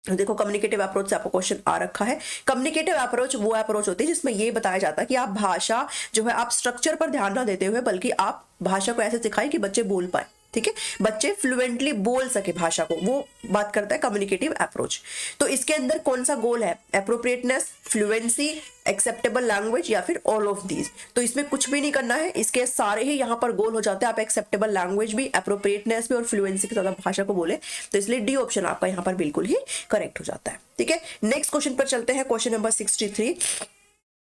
देखो कम्युनिकेटिव अप्रोच से आपको क्वेश्चन आ रखा है। कम्युनिकेटिव अप्रोच वो अप्रोच होती है जिसमें ये बताया जाता है कि आप भाषा जो है आप स्ट्रक्चर पर ध्यान ना देते हुए, बल्कि आप भाषा को ऐसे सिखाएं कि बच्चे बोल पाए। ठीक है, बच्चे फ्लुएंटली बोल सके भाषा को, वो बात करता है कम्युनिकेटिव अप्रोच। तो इसके अंदर कौन सा गोल है? एप्रोप्रिएटनेस, फ्लुएंसी, एक्सेप्टेबल लैंग्वेज, या फिर ऑल ऑफ दीज। तो इसमें कुछ भी नहीं करना है, इसके सारे ही यहाँ पर गोल हो जाते हैं। आप एक्सेप्टेबल लैंग्वेज भी, एप्रोप्रिएटनेस भी और फ्लुएंसी के साथ भाषा को बोले, तो इसलिए डी ऑप्शन आपका यहाँ पर बिल्कुल ही करेक्ट हो जाता है। ठीक है, नेक्स्ट क्वेश्चन पर चलते हैं, question number 63।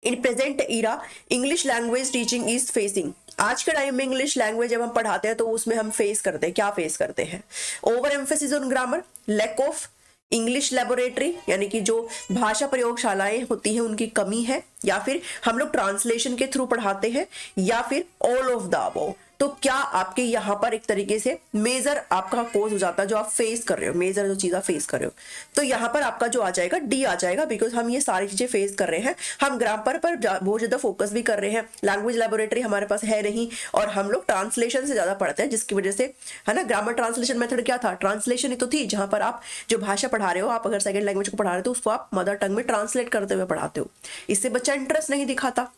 In present era English language teaching is facing. आज के टाइम में इंग्लिश लैंग्वेज जब हम पढ़ाते हैं तो उसमें हम फेस करते हैं, क्या फेस करते हैं? Over emphasis on grammar, lack of English laboratory, यानी कि जो भाषा प्रयोगशालाएं होती हैं उनकी कमी है, या फिर हम लोग ट्रांसलेशन के थ्रू पढ़ाते हैं, या फिर ऑल ऑफ द अबव। तो क्या आपके यहाँ पर एक तरीके से मेजर आपका कोर्स हो जाता है जो आप फेस कर रहे हो, मेजर जो चीज आप फेस कर रहे हो, तो यहाँ पर आपका जो आ जाएगा डी आ जाएगा, बिकॉज हम ये सारी चीजें फेस कर रहे हैं। हम ग्रामर पर बहुत ज्यादा फोकस भी कर रहे हैं, लैंग्वेज लेबोरेटरी हमारे पास है नहीं, और हम लोग ट्रांसलेशन से ज्यादा पढ़ते हैं, जिसकी वजह से है ना। ग्रामर ट्रांसलेशन मेथड क्या था? ट्रांसलेशन ही तो थी, जहां पर आप जो भाषा पढ़ा रहे हो, आप अगर सेकंड लैंग्वेज को पढ़ा रहे हो तो उसको आप मदर टंग में ट्रांसलेट करते हुए पढ़ाते हो, इससे बच्चा इंटरेस्ट नहीं दिखाता।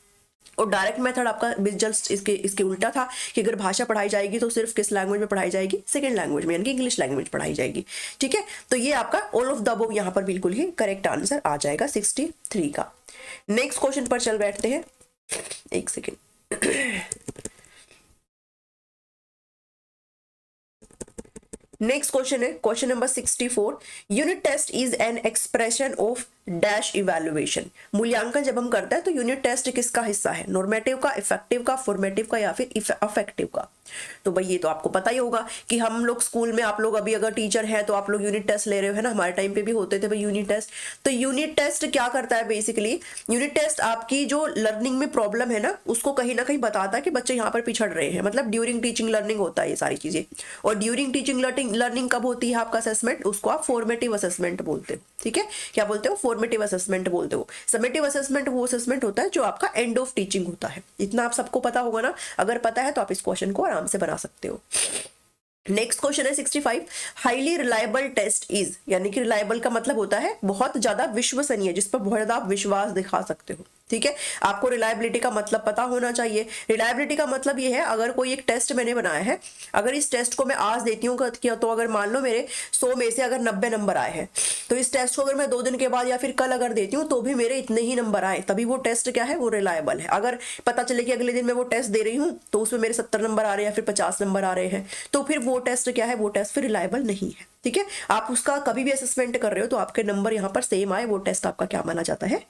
और डायरेक्ट मेथड आपका जस्ट इसके उल्टा था कि अगर भाषा पढ़ाई जाएगी तो सिर्फ किस लैंग्वेज में पढ़ाई जाएगी? सेकंड लैंग्वेज में, यानी कि इंग्लिश लैंग्वेज पढ़ाई जाएगी। ठीक है, तो ये आपका ऑल ऑफ द अबव यहाँ पर बिल्कुल ही करेक्ट आंसर आ जाएगा 63 का। नेक्स्ट क्वेश्चन पर चल बैठते हैं, एक सेकेंड। नेक्स्ट क्वेश्चन है question number 64। Unit test is an expression of dash evaluation. मूल्यांकन जब हम करते हैं तो यूनिट टेस्ट किसका हिस्सा है, नॉर्मेटिव का, इफेक्टिव का, फॉर्मेटिव का या फिर अफेक्टिव का। तो भाई ये तो आपको पता ही होगा कि हम लोग स्कूल में, आप लोग अभी अगर टीचर हैं तो आप लोग यूनिट टेस्ट ले रहे हो, है ना, हमारे टाइम पे भी होते थे भाई यूनिट टेस्ट। तो यूनिट टेस्ट क्या करता है बेसिकली, यूनिट टेस्ट आपकी जो लर्निंग में प्रॉब्लम है ना उसको कहीं ना कहीं बताता है कि बच्चे यहाँ पर पिछड़ रहे हैं, मतलब ड्यूरिंग टीचिंग लर्निंग होता है ये सारी चीजें। और ड्यूरिंग टीचिंग लर्निंग कब होती है आपका असेसमेंट, उसको आप फॉर्मेटिव असेसमेंट बोलते हो। ठीक है, क्या बोलते हो, फॉर्मेटिव असेसमेंट बोलते हो। समेटिव असेसमेंट वो असेसमेंट होता है जो आपका एंड ऑफ टीचिंग होता है। इतना आप सबको पता होगा ना, अगर पता है तो आप इस क्वेश्चन को आराम से बना सकते हो। नेक्स्ट क्वेश्चन है 65। हाईली रिलायबल टेस्ट इज, यानी कि रिलायबल का मतलब होता है बहुत ज्यादा विश्वसनीय, जिस पर बहुत ज्यादा आप विश्वास दिखा सकते हो। ठीक है, आपको रिलायबिलिटी का मतलब पता होना चाहिए। रिलायबिलिटी का मतलब ये है, अगर कोई एक टेस्ट मैंने बनाया है, अगर इस टेस्ट को मैं आज देती हूँ तो अगर मान लो मेरे 100 में से अगर 90 नंबर आए हैं, तो इस टेस्ट को अगर मैं 2 दिन के बाद या फिर कल अगर देती हूँ तो भी मेरे इतने ही नंबर आए, तभी वो टेस्ट क्या है, वो रिलायबल है। अगर पता चले कि अगले दिन मैं वो टेस्ट दे रही हूँ तो उसमें मेरे 70 नंबर आ रहे हैं या फिर 50 नंबर आ रहे हैं, तो फिर वो टेस्ट क्या है, वो टेस्ट फिर रिलायबल नहीं है। ठीक है, आप उसका कभी भी असेसमेंट कर रहे हो तो आपके नंबर यहाँ पर सेम आए, वो टेस्ट आपका क्या माना जाता है,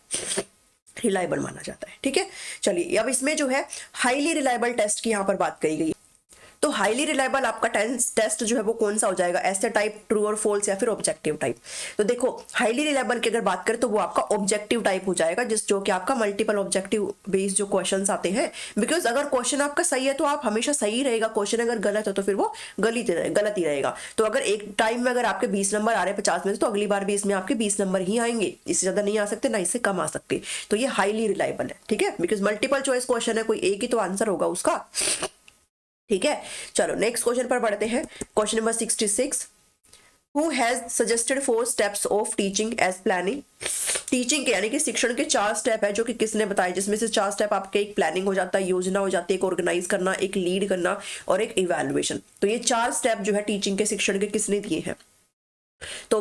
रिलायबल माना जाता है। ठीक है, चलिए अब इसमें जो है हाईली रिलायबल टेस्ट की यहाँ पर बात करी गई है। तो हाईली रिलायबल आपका टेस्ट जो है वो कौन सा हो जाएगा, ऐसे टाइप, ट्रू और फॉल्स या फिर ऑब्जेक्टिव टाइप। तो देखो हाईली रिलायबल की अगर बात करें तो वो आपका ऑब्जेक्टिव टाइप हो जाएगा, जो कि आपका मल्टीपल ऑब्जेक्टिव बेस्ड जो क्वेश्चंस आते हैं। बिकॉज अगर क्वेश्चन आपका सही है तो आप हमेशा सही रहेगा, क्वेश्चन अगर गलत है तो फिर वो गलत ही रहेगा। तो अगर एक टाइम में अगर आपके 20 नंबर आ रहे हैं 50 में से, तो अगली बार भी इसमें आपके 20 नंबर ही आएंगे, इससे ज्यादा नहीं आ सकते, ना इससे कम आ सकते। तो ये हाईली रिलायबल है। ठीक है, बिकॉज मल्टीपल चॉइस क्वेश्चन है, कोई एक ही तो आंसर होगा उसका। ठीक है, चलो नेक्स्ट क्वेश्चन पर बढ़ते हैं। Question number 66। Who has suggested 4 steps of teaching as planning? Teaching के यानी कि शिक्षण के 4 स्टेप है जो कि किसने बताए, जिसमें से 4 स्टेप आपके एक प्लानिंग हो जाता है, योजना हो जाती है, एक ऑर्गेनाइज करना, एक लीड करना और एक इवैल्यूएशन। तो ये 4 स्टेप जो है टीचिंग के शिक्षण के किसने दिए हैं। तो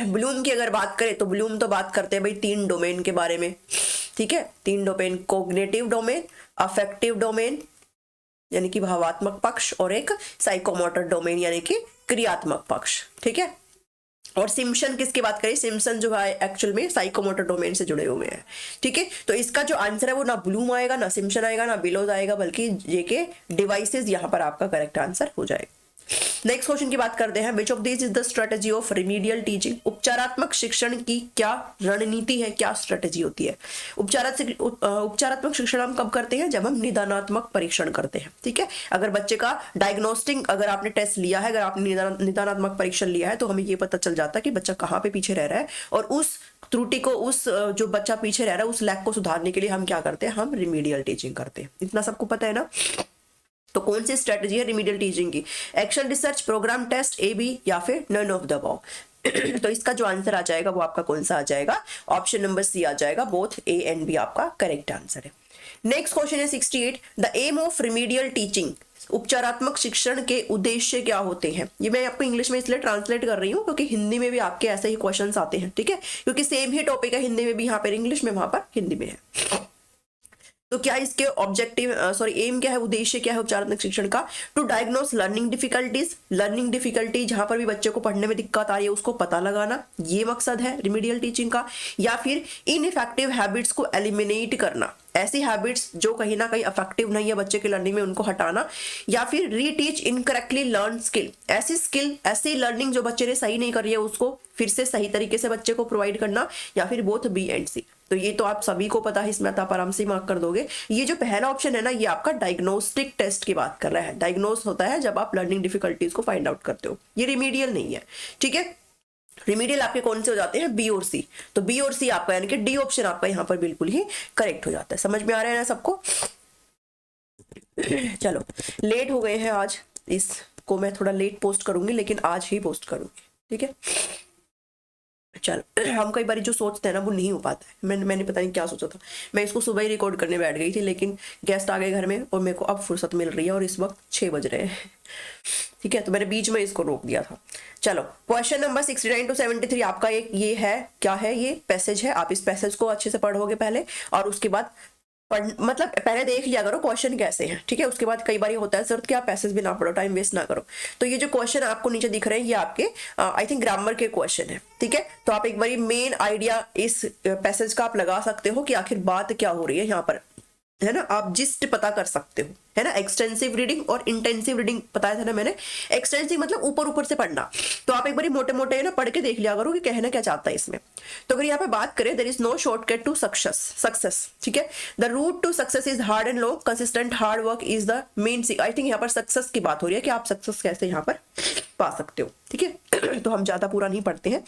ब्लूम की अगर बात करें तो ब्लूम तो बात करते हैं भाई 3 डोमेन के बारे में। ठीक है, 3 domain, cognitive domain, affective domain यानी कि भावात्मक पक्ष, और एक साइकोमोटर डोमेन यानी कि क्रियात्मक पक्ष। ठीक है, और सिम्पसन किसकी बात करें, सिम्पसन जो है एक्चुअल में साइकोमोटर डोमेन से जुड़े हुए हैं। ठीक है, तो इसका जो आंसर है वो ना ब्लूम आएगा, ना सिम्पसन आएगा, ना बिलोज आएगा, बल्कि जे के डिवाइसेस यहाँ पर आपका करेक्ट आंसर हो जाएगा। नेक्स्ट क्वेश्चन की बात करते हैं। Which of this is the strategy of remedial teaching? उपचारात्मक शिक्षण की क्या रणनीति है, क्या स्ट्रेटेजी होती है? उपचारात्मक शिक्षण हम कब करते हैं, जब हम निदानात्मक परीक्षण करते हैं। ठीक है, अगर बच्चे का डायग्नोस्टिक, अगर आपने टेस्ट लिया है, अगर आपने निदानात्मक परीक्षण लिया है, तो हमें ये पता चल जाता है कि बच्चा कहाँ पे पीछे रह रहा है, और उस त्रुटि को, उस जो बच्चा पीछे रह रहा है उस लैक को सुधारने के लिए हम क्या करते हैं, हम रिमीडियल टीचिंग करते हैं। इतना सबको पता है ना। तो कौन सी स्ट्रेटजी है रिमीडियल टीचिंग की? Action research, programme test, A B या फिर नन ऑफ द अबव। तो इसका जो आंसर आ जाएगा वो आपका कौन सा आ जाएगा, ऑप्शन नंबर सी आ जाएगा, बोथ ए एंड बी आपका करेक्ट आंसर है। नेक्स्ट क्वेश्चन है 68। The aim of remedial teaching, उपचारात्मक शिक्षण के उद्देश्य क्या होते हैं? ये मैं आपको इंग्लिश में इसलिए ट्रांसलेट कर रही हूँ क्योंकि हिंदी में भी आपके ऐसे ही क्वेश्चंस आते हैं। ठीक है, क्योंकि सेम ही टॉपिक है, हिंदी में भी यहाँ पर इंग्लिश में, वहां पर हिंदी में है। तो क्या इसके ऑब्जेक्टिव एम क्या है, उद्देश्य क्या है उपचारात्मक शिक्षण का? To diagnose learning difficulties, learning difficulty जहां पर भी बच्चे को पढ़ने में दिक्कत आ रही है उसको पता लगाना, ये मकसद है रिमीडियल टीचिंग का। या फिर इनइफेक्टिव हैबिट्स को एलिमिनेट करना, ऐसी हैबिट्स जो कहीं ना कहीं अफेक्टिव नहीं है बच्चे के लर्निंग में, उनको हटाना। या फिर रीटीच इनकरेक्टली लर्न स्किल, ऐसी लर्निंग जो बच्चे ने सही नहीं करी है उसको फिर से सही तरीके से बच्चे को प्रोवाइड करना। या फिर बोथ बी एंड सी। तो ये तो आप सभी को पता है, इसमें आप आराम से मार्क कर दोगे। ये जो पहला ऑप्शन है ना, ये आपका डायग्नोस्टिक टेस्ट की बात कर रहा है। डायग्नोस होता है जब आप लर्निंग डिफिकल्टीज को फाइंड आउट करते हो, ये रिमीडियल नहीं है। ठीक है, रिमीडियल आपके कौन से हो जाते हैं, बी और सी। तो बी और सी आपका यानी कि डी ऑप्शन आपका यहाँ पर बिल्कुल ही करेक्ट हो जाता है। समझ में आ रहा है ना सबको? चलो लेट हो गए हैं आज, इसको मैं थोड़ा लेट पोस्ट करूंगी, लेकिन आज ही पोस्ट करूंगी। ठीक है, चल हम कई बार जो सोचते हैं ना वो नहीं हो पाता है। मैंने पता नहीं क्या सोचा था, मैं इसको सुबह ही रिकॉर्ड करने बैठ गई थी, लेकिन गेस्ट आ गए घर में और मेरे को अब फुर्सत मिल रही है और इस वक्त 6 बज रहे हैं। ठीक है, तो मैंने बीच में इसको रोक दिया था। चलो क्वेश्चन नंबर 69 to 73 आपका एक ये है, क्या है, ये पैसेज है। आप इस पैसेज को अच्छे से पढ़ोगे पहले और उसके बाद मतलब पहले देख लिया करो क्वेश्चन कैसे हैं, ठीक है, उसके बाद कई बार होता है जरूरत कि आप पैसेज भी ना पढ़ो, टाइम वेस्ट ना करो। तो ये जो क्वेश्चन आपको नीचे दिख रहे हैं ये आपके आई थिंक ग्रामर के क्वेश्चन है, ठीक है। तो आप एक बार मेन आइडिया इस पैसेज का आप लगा सकते हो कि आखिर बात क्या हो रही है यहाँ पर, है ना, आप जिस्ट पता कर सकते हो, है ना। एक्सटेंसिव रीडिंग और इंटेंसिव रीडिंग बताया था ना मैंने। एक्सटेंसिव मतलब ऊपर ऊपर से पढ़ना, तो आप एक बार मोटे मोटे ना पढ़ के देख लिया करो कि कहना क्या चाहता है इसमें। तो अगर यहाँ पे बात करें, there is no shortcut to success, ठीक है। The route to success is hard and long, consistent hard work is the main. I think यहाँ पर सक्सेस की बात हो रही है कि आप सक्सेस कैसे यहाँ पर पा सकते हो, ठीक है। तो हम ज्यादा पूरा नहीं पढ़ते हैं,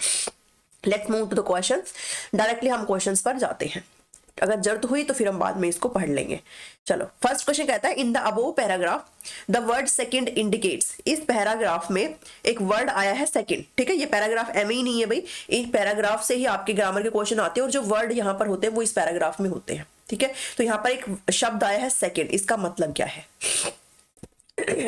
let's move to the questions. Directly हम क्वेश्चंस पर जाते हैं, अगर जरूरत हुई तो फिर हम बाद में इसको पढ़ लेंगे। चलो, फर्स्ट क्वेश्चन कहता है in the above paragraph the word second indicates. इस पैराग्राफ में एक वर्ड आया है सेकंड, ठीक है। ये पैराग्राफ एम ही नहीं है भाई, इस पैराग्राफ से ही आपके ग्रामर के क्वेश्चन आते हैं और जो वर्ड यहाँ पर होते हैं वो इस पैराग्राफ में होते हैं, ठीक है। तो यहाँ पर एक शब्द आया है सेकंड, इसका मतलब क्या है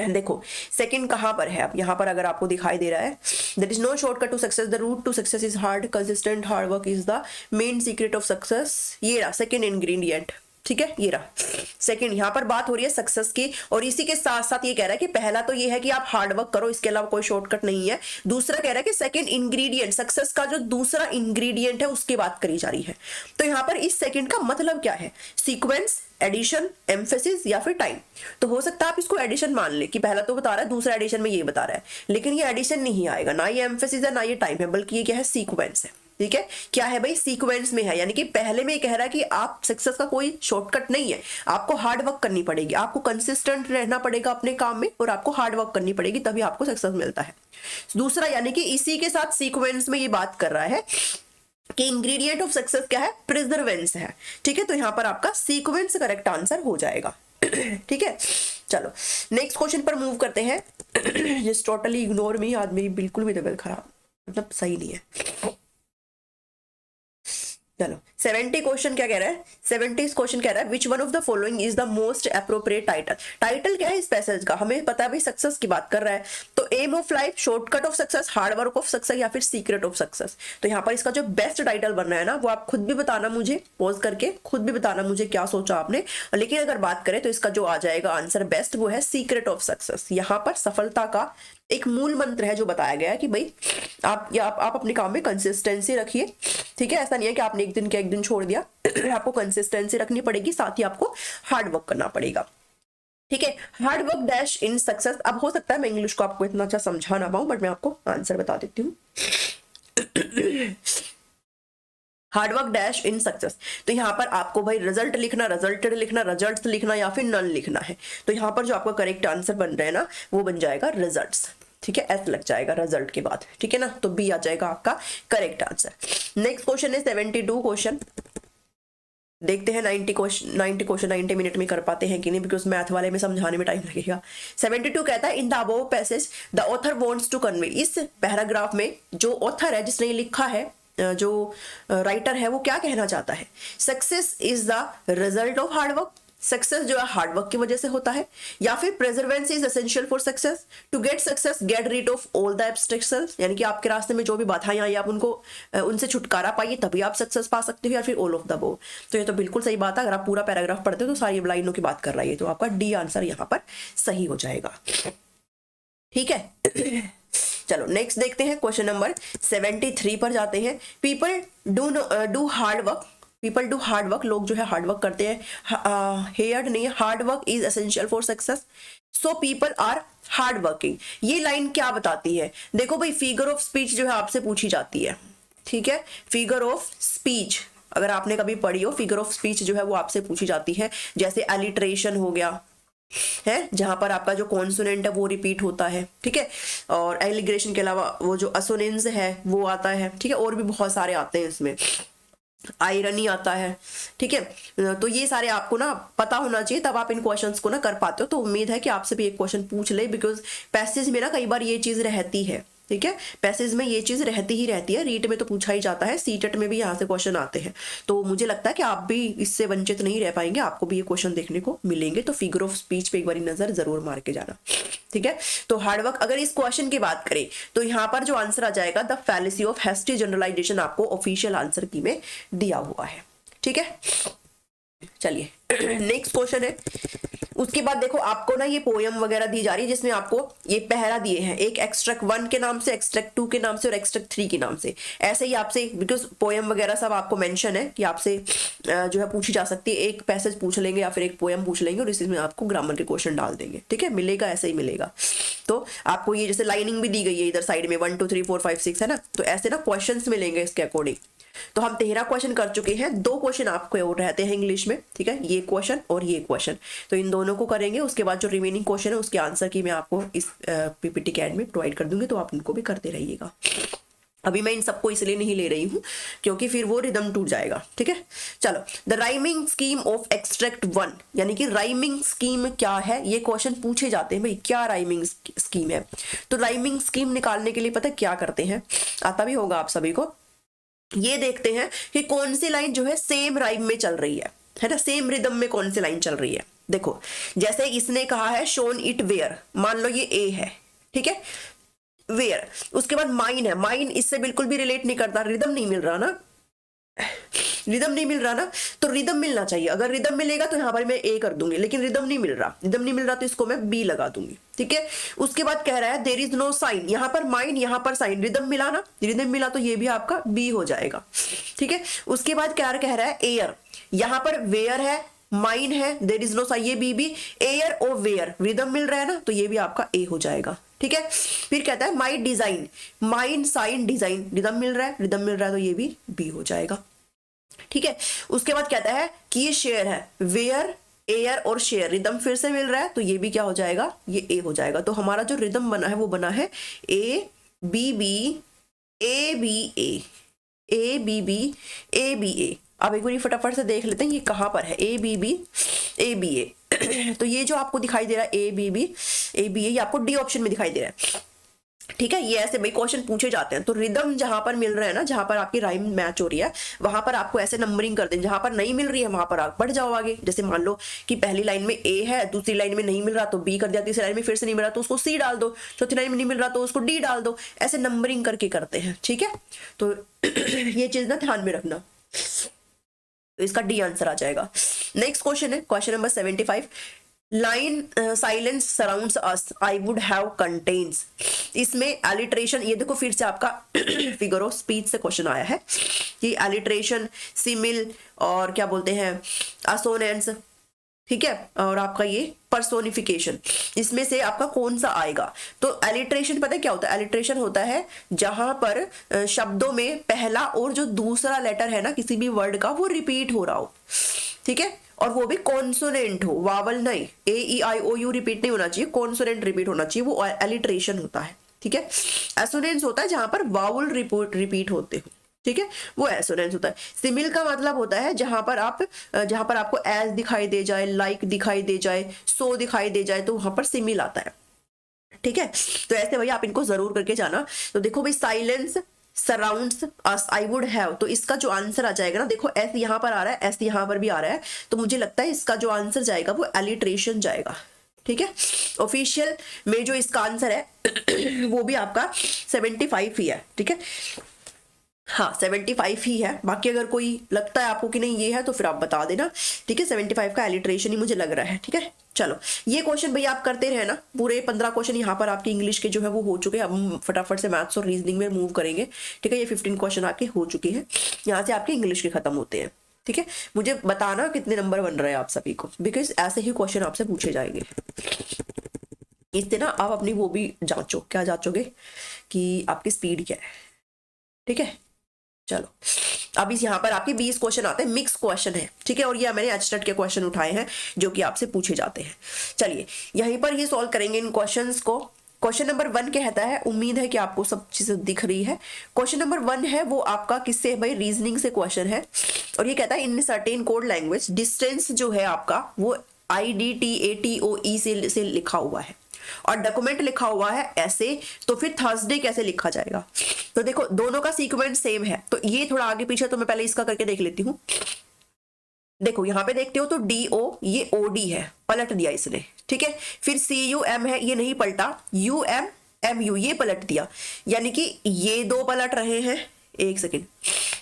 देखो सेकंड कहां पर है, अब यहां पर अगर आपको दिखाई दे रहा है, there is no shortcut to success, the route to success is hard, consistent hard work is the main secret of success. ये रहा सेकंड इंग्रेडिएंट, ठीक है, ये रहा सेकंड। यहाँ पर बात हो रही है सक्सेस की, और इसी के साथ साथ ये कह रहा है कि पहला तो ये है कि आप हार्ड वर्क करो, इसके अलावा कोई शॉर्टकट नहीं है। दूसरा कह रहा है कि सेकंड इंग्रेडिएंट, सक्सेस का जो दूसरा इंग्रेडिएंट है उसकी बात करी जा रही है। तो यहाँ पर इस सेकंड का मतलब क्या है, सीक्वेंस, एडिशन, एम्फेसिस या फिर टाइम। तो हो सकता है आप इसको एडिशन मान ले कि पहला तो बता रहा है, दूसरा एडिशन में ये बता रहा है, लेकिन ये एडिशन नहीं आएगा, ना ये एम्फेसिस है ना ये टाइम है, बल्कि ये क्या है, सीक्वेंस है, ठीक है। क्या है भाई, सीक्वेंस में है, यानी कि पहले में कह रहा है कि आप सक्सेस का कोई शॉर्टकट नहीं है, आपको हार्ड वर्क करनी पड़ेगी, आपको कंसिस्टेंट रहना पड़ेगा अपने काम में और आपको हार्ड वर्क करनी पड़ेगी, तभी आपको सक्सेस मिलता है। दूसरा यानी कि इसी के साथ सीक्वेंस में ये बात कर रहा है कि इंग्रेडिएंट ऑफ सक्सेस क्या है, प्रिजर्वेंस है, ठीक है। तो यहां पर आपका सीक्वेंस करेक्ट आंसर हो जाएगा ठीक है। चलो नेक्स्ट क्वेश्चन पर मूव करते हैं जस्ट टोटली इग्नोर मी, आज मेरी बिल्कुल भी तबीयत खराब, मतलब सही नहीं है। चलो 70 क्वेश्चन क्या कह रहा है, 70 क्वेश्चन कह रहा है which one of the following is the most appropriate title. Title क्या है इस पैसेज का, हमें पता है भाई सक्सेस की बात कर रहा है, तो aim of life, shortcut of success, hard work of success या फिर सीक्रेट ऑफ सक्सेस। तो यहाँ पर इसका जो बेस्ट टाइटल बन रहा है ना, वो आप खुद भी बताना मुझे, पॉज करके खुद भी बताना मुझे क्या सोचा आपने। लेकिन अगर बात करें तो इसका जो आ जाएगा आंसर बेस्ट, वो है सीक्रेट ऑफ सक्सेस। यहाँ पर सफलता का एक मूल मंत्र है जो बताया गया है कि भाई आप अपने काम में कंसिस्टेंसी रखिए, ठीक है। ऐसा नहीं है कि आपने एक दिन क्या एक दिन छोड़ दिया आपको कंसिस्टेंसी रखनी पड़ेगी, साथ ही आपको हार्ड वर्क करना पड़ेगा, ठीक है। Hard work dash in success. अब हो सकता है मैं इंग्लिश को आपको इतना अच्छा समझा ना पाऊं, बट मैं आपको आंसर बता देती हूँ hard work dash in success. तो यहाँ पर आपको भाई रिजल्ट लिखना, रिजल्टेड लिखना, रिजल्ट्स लिखना या फिर नन लिखना है। तो यहाँ पर जो आपका करेक्ट आंसर बन रहा है ना, वो बन जाएगा रिजल्ट्स, ठीक है, एस लग जाएगा रिजल्ट के बाद, ठीक है ना। तो बी आ जाएगा आपका करेक्ट आंसर। नेक्स्ट क्वेश्चन है 72 क्वेश्चन, देखते हैं 90 क्वेश्चन 90 मिनट में कर पाते हैं कि नहीं, बिकॉज मैथ वाले में समझाने में टाइम लगेगा। 72 कहता है in the above passage the author wants to convey. इस पैराग्राफ में जो ऑथर है, जिसने लिखा है, जो राइटर है, वो क्या कहना चाहता है, success is the result of hard work, success जो है हार्ड वर्क की वजह से होता है, या फिर perseverance is essential for success, to get success get rid of all the obstacles, यानी कि आपके रास्ते में जो भी बाधाएं आई आप उनको उनसे छुटकारा पाइए तभी आप सक्सेस पा सकते हो, या फिर ऑल ऑफ द अबव। तो ये तो बिल्कुल सही बात है, अगर आप पूरा पैराग्राफ पढ़ते हो तो सारी लाइनों की बात कर रहा है, तो आपका डी आंसर यहाँ पर सही हो जाएगा, ठीक है। चलो नेक्स्ट देखते हैं क्वेश्चन नंबर 73 पर जाते हैं। People do hard work, people do hard work, लोग जो है हार्ड वर्क करते हैं, हेयर्ड नहीं, hard work is essential for success, so people are hard working. ये लाइन क्या बताती है, देखो भाई फिगर ऑफ स्पीच जो है आपसे पूछी जाती है, ठीक है। फिगर ऑफ स्पीच अगर आपने कभी पढ़ी हो, फिगर ऑफ स्पीच जो है वो आपसे पूछी जाती है, जैसे एलिट्रेशन हो गया है, जहां पर आपका जो कॉन्सोनेंट है वो रिपीट होता है, ठीक है। और एलिग्रेशन के अलावा वो जो असोनेंस है वो आता है, ठीक है, और भी बहुत सारे आते हैं इसमें, आयरनी आता है, ठीक है। तो ये सारे आपको ना पता होना चाहिए, तब आप इन क्वेश्चंस को ना कर पाते हो। तो उम्मीद है कि आपसे भी एक क्वेश्चन पूछ ले, बिकॉज पैसेज में ना कई बार ये चीज रहती है, ठीक है, पैसेज में ये चीज रहती ही रहती है, रीट में तो पूछा ही जाता है, सीटेट में भी यहाँ से क्वेश्चन आते हैं। तो मुझे लगता है कि आप भी इससे वंचित नहीं रह पाएंगे, आपको भी ये क्वेश्चन देखने को मिलेंगे। तो फिगर ऑफ स्पीच पे एक बार नजर जरूर मार के जाना, ठीक है। तो हार्डवर्क, अगर इस क्वेश्चन की बात करें तो यहाँ पर जो आंसर आ जाएगा the fallacy of hasty generalisation, आपको ऑफिशियल आंसर की में दिया हुआ है, ठीक है। चलिए नेक्स्ट क्वेश्चन है। उसके बाद देखो आपको ना ये पोयम वगैरह दी जा रही है जिसमें आपको ये पहरा दिए हैं, एक एक्सट्रैक्ट 1 के नाम से, एक्सट्रैक्ट 2 के नाम से और एक्सट्रैक्ट 3 के नाम से। ऐसे ही आपसे बिकॉज पोयम वगैरह सब आपको मेंशन है कि आपसे जो है पूछी जा सकती है, एक पैसेज पूछ लेंगे या फिर एक पोयम पूछ लेंगे और इसमें आपको ग्रामर के क्वेश्चन डाल देंगे। ठीक है, मिलेगा ऐसे ही मिलेगा। तो आपको ये जैसे लाइनिंग भी दी गई है इधर साइड में 1 2 3 4 5 6 है ना, तो ऐसे ना क्वेश्चन मिलेंगे इसके अकॉर्डिंग। तो हम 13 क्वेश्चन कर चुके हैं, 2 क्वेश्चन आपको और रहते हैं इंग्लिश में। ठीक है, ये क्वेश्चन और ये क्वेश्चन, तो इन दोनों को करेंगे। उसके बाद जो रिमेनिंग क्वेश्चन है उसके आंसर की मैं आपको इस पीपीटी के एंड में प्रोवाइड कर दूंगी, तो आप उनको भी करते रहिएगा। अभी मैं इन सबको इसलिए नहीं ले रही हूँ क्योंकि फिर वो रिदम टूट जाएगा। ठीक है, चलो the rhyming scheme of extract 1, यानी कि राइमिंग स्कीम क्या है, ये क्वेश्चन पूछे जाते हैं भाई, क्या राइमिंग स्कीम है। तो राइमिंग स्कीम निकालने के लिए पता क्या करते हैं, आता भी होगा आप सभी को। ये देखते हैं कि कौन सी लाइन जो है सेम राइम में चल रही है ना, सेम रिदम में कौन सी लाइन चल रही है। देखो जैसे इसने कहा है शोन इट वेयर, मान लो ये ए है, ठीक है, वेयर, उसके बाद माइन है, माइन इससे बिल्कुल भी रिलेट नहीं करता, रिदम नहीं मिल रहा ना, रिदम नहीं मिल रहा ना, तो रिदम मिलना चाहिए। अगर रिदम मिलेगा तो यहाँ पर मैं ए कर दूंगी, लेकिन रिदम नहीं मिल रहा, रिदम नहीं मिल रहा तो इसको मैं बी लगा दूंगी। ठीक है, उसके बाद कह रहा है देयर इज नो साइन, यहाँ पर माइन, यहाँ पर साइन, रिदम मिला ना, रिदम मिला तो ये भी आपका बी हो जाएगा। ठीक है, उसके बाद क्या कह रहा है एयर, यहाँ पर वेयर है, माइन है, देयर इज नो साइन, ये बी, एयर और वेयर, रिदम मिल रहा है ना, तो ये भी आपका ए हो जाएगा। ठीक है, फिर कहता है my design, mine sign design, rhythm मिल रहा है, रिदम मिल रहा है तो ये भी बी हो जाएगा। ठीक है, उसके बाद कहता है कि ये शेयर है, वेयर, एयर और शेयर, रिदम फिर से मिल रहा है तो ये भी क्या हो जाएगा, ये ए हो जाएगा। तो हमारा जो रिदम बना है वो बना है A B B A B A B B A B A. अब एक बार फटाफट से देख लेते हैं ये कहां पर है, A B B A B A. तो ये जो आपको दिखाई दे रहा है A B B A B A, ये आपको डी ऑप्शन में दिखाई दे रहा है। ठीक है, ये ऐसे भाई क्वेश्चन पूछे जाते हैं। तो रिदम जहां पर मिल रहा है ना, जहां पर आपकी राइम मैच हो रही है, वहां पर आपको ऐसे नंबरिंग कर दें, जहां पर नहीं मिल रही है वहां पर आप बढ़ जाओ आगे। जैसे मान लो कि पहली लाइन में ए है, दूसरी लाइन में नहीं मिल रहा तो बी कर दिया, तीसरी लाइन में फिर से नहीं मिल रहा तो उसको सी डाल दो, चौथी लाइन में नहीं मिल रहा तो उसको डी डाल दो, ऐसे नंबरिंग करके करते हैं। ठीक है, तो ये चीज ना ध्यान में रखना, तो इसका डी आंसर आ जाएगा। नेक्स्ट क्वेश्चन है question number 75, line silence surrounds us I would have contains. इसमें एलिट्रेशन, ये देखो फिर से आपका फिगर ऑफ स्पीच से क्वेश्चन आया है कि एलिट्रेशन, सिमिल और क्या बोलते हैं असोनेंस, ठीक है, और आपका ये पर्सोनिफिकेशन, इसमें से आपका कौन सा आएगा। तो एलिट्रेशन पता है क्या होता है, एलिट्रेशन होता है जहां पर शब्दों में पहला और जो दूसरा लेटर है ना किसी भी वर्ड का वो रिपीट हो रहा हो। ठीक है, और वो भी कॉन्सोनेंट हो, वावल नहीं, ए ई आई ओ यू रिपीट नहीं होना चाहिए, कॉन्सोनेंट रिपीट होना चाहिए, वो एलिट्रेशन होता है। ठीक है, एसोनेंस होता है जहां पर वावल रिपीट होते हो। ठीक है, वो एसोनेंस होता है। सिमिल का मतलब होता है जहां पर आपको एज दिखाई दे जाए, लाइक दिखाई दे जाए, सो दिखाई दे जाए, तो वहां पर सिमिल आता है। ठीक है, तो ऐसे भाई आप इनको जरूर करके जाना। तो देखो भाई silence surrounds us I would have, तो इसका जो आंसर आ जाएगा ना, देखो एस यहाँ पर आ रहा है, एस यहाँ पर भी आ रहा है, तो मुझे लगता है इसका जो आंसर जाएगा वो एलिट्रेशन जाएगा। ठीक है, ऑफिशियल में जो इसका आंसर है वो भी आपका 75 ही है। ठीक है, हाँ 75 ही है, बाकी अगर कोई लगता है आपको कि नहीं ये है तो फिर आप बता देना। ठीक है, 75 का एलिट्रेशन ही मुझे लग रहा है। ठीक है, चलो ये क्वेश्चन भैया आप करते रहे ना, पूरे 15 क्वेश्चन यहाँ पर आपके इंग्लिश के जो है वो हो चुके हैं। अब हम फटाफट से मैथ्स और रीजनिंग में मूव करेंगे। ठीक है, ये 15 क्वेश्चन आपके हो चुके हैं, यहाँ से आपके इंग्लिश के खत्म होते हैं। ठीक है, मुझे बताना कितने नंबर बन रहे हैं आप सभी को, बिकॉज ऐसे ही क्वेश्चन आपसे पूछे जाएंगे। इससे ना आप अपनी वो भी जांचो, क्या जांचोगे कि आपकी स्पीड क्या है। ठीक है, चलो अब इस यहाँ पर आपके 20 क्वेश्चन आते हैं, मिक्स क्वेश्चन है। ठीक है, और ये मैंने एचटेट के क्वेश्चन उठाए हैं जो कि आपसे पूछे जाते हैं। चलिए यहीं पर ये सॉल्व करेंगे इन क्वेश्चंस को। क्वेश्चन नंबर 1 कहता है, उम्मीद है कि आपको सब चीजें दिख रही है। क्वेश्चन नंबर 1 है वो आपका किससे है भाई, रीजनिंग से क्वेश्चन है, और ये कहता है in certain code language distance जो है आपका वो IDTATOE से लिखा हुआ है, और डॉक्यूमेंट लिखा हुआ है ऐसे, तो फिर थर्सडे कैसे लिखा जाएगा। तो देखो दोनों का सीक्वेंस सेम है, तो ये थोड़ा आगे पीछे, तो मैं पहले इसका करके देख लेती हूँ। देखो यहाँ पे देखते हो तो DO ये OD है, पलट दिया इसने। ठीक है, फिर CUM है, ये नहीं पलटा, UM MU ये पलट दिया, यानी कि ये 2 पलट रहे हैं, एक सेकेंड,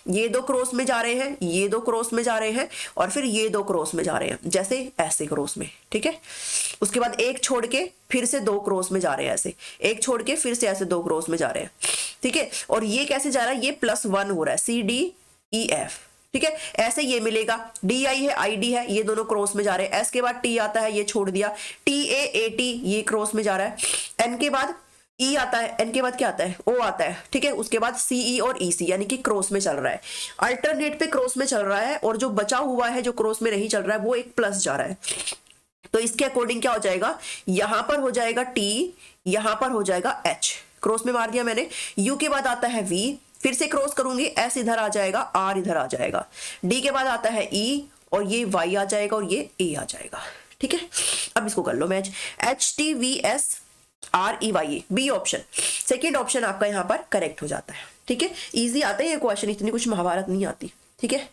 ये दो क्रॉस में जा रहे हैं, ये दो क्रॉस में जा रहे हैं, और फिर ये दो क्रॉस में जा रहे हैं, जैसे ऐसे क्रॉस में, ठीक है। उसके बाद एक छोड़ के फिर से दो क्रॉस में जा रहे हैं, ऐसे एक छोड़ के फिर से ऐसे दो क्रॉस में जा रहे हैं, ठीक है। और ये कैसे जा रहा है, ये +1 हो रहा है, CDEF, ठीक है। ऐसे ये मिलेगा, DI है, ID है, ये दोनों क्रॉस में जा रहे हैं। S के बाद T आता है, ये छोड़ दिया, TAAT ये क्रॉस में जा रहा है। N के बाद E आता है, N के बाद क्या आता है, O आता है, ठीक है। उसके बाद CE और EC यानी कि क्रॉस में चल रहा है, अल्टरनेट पे क्रॉस में चल रहा है, और जो बचा हुआ है जो क्रॉस में नहीं चल रहा है वो एक प्लस जा रहा है। तो इसके अकॉर्डिंग क्या हो जाएगा, यहां पर हो जाएगा T, यहां पर हो जाएगा H, क्रॉस में मार दिया मैंने। U के बाद आता है V, फिर से क्रॉस करूंगी, S इधर आ जाएगा, R इधर आ जाएगा, D के बाद आता है E, और ये Y आ जाएगा, और ये A आ जाएगा, ठीक है। अब इसको कर लो match, HTVSREYE, B option, second option आपका यहाँ पर करेक्ट हो जाता है, ठीक है। इजी आते हैं ये क्वेश्चन, इतनी कुछ महाभारत नहीं आती, ठीक है।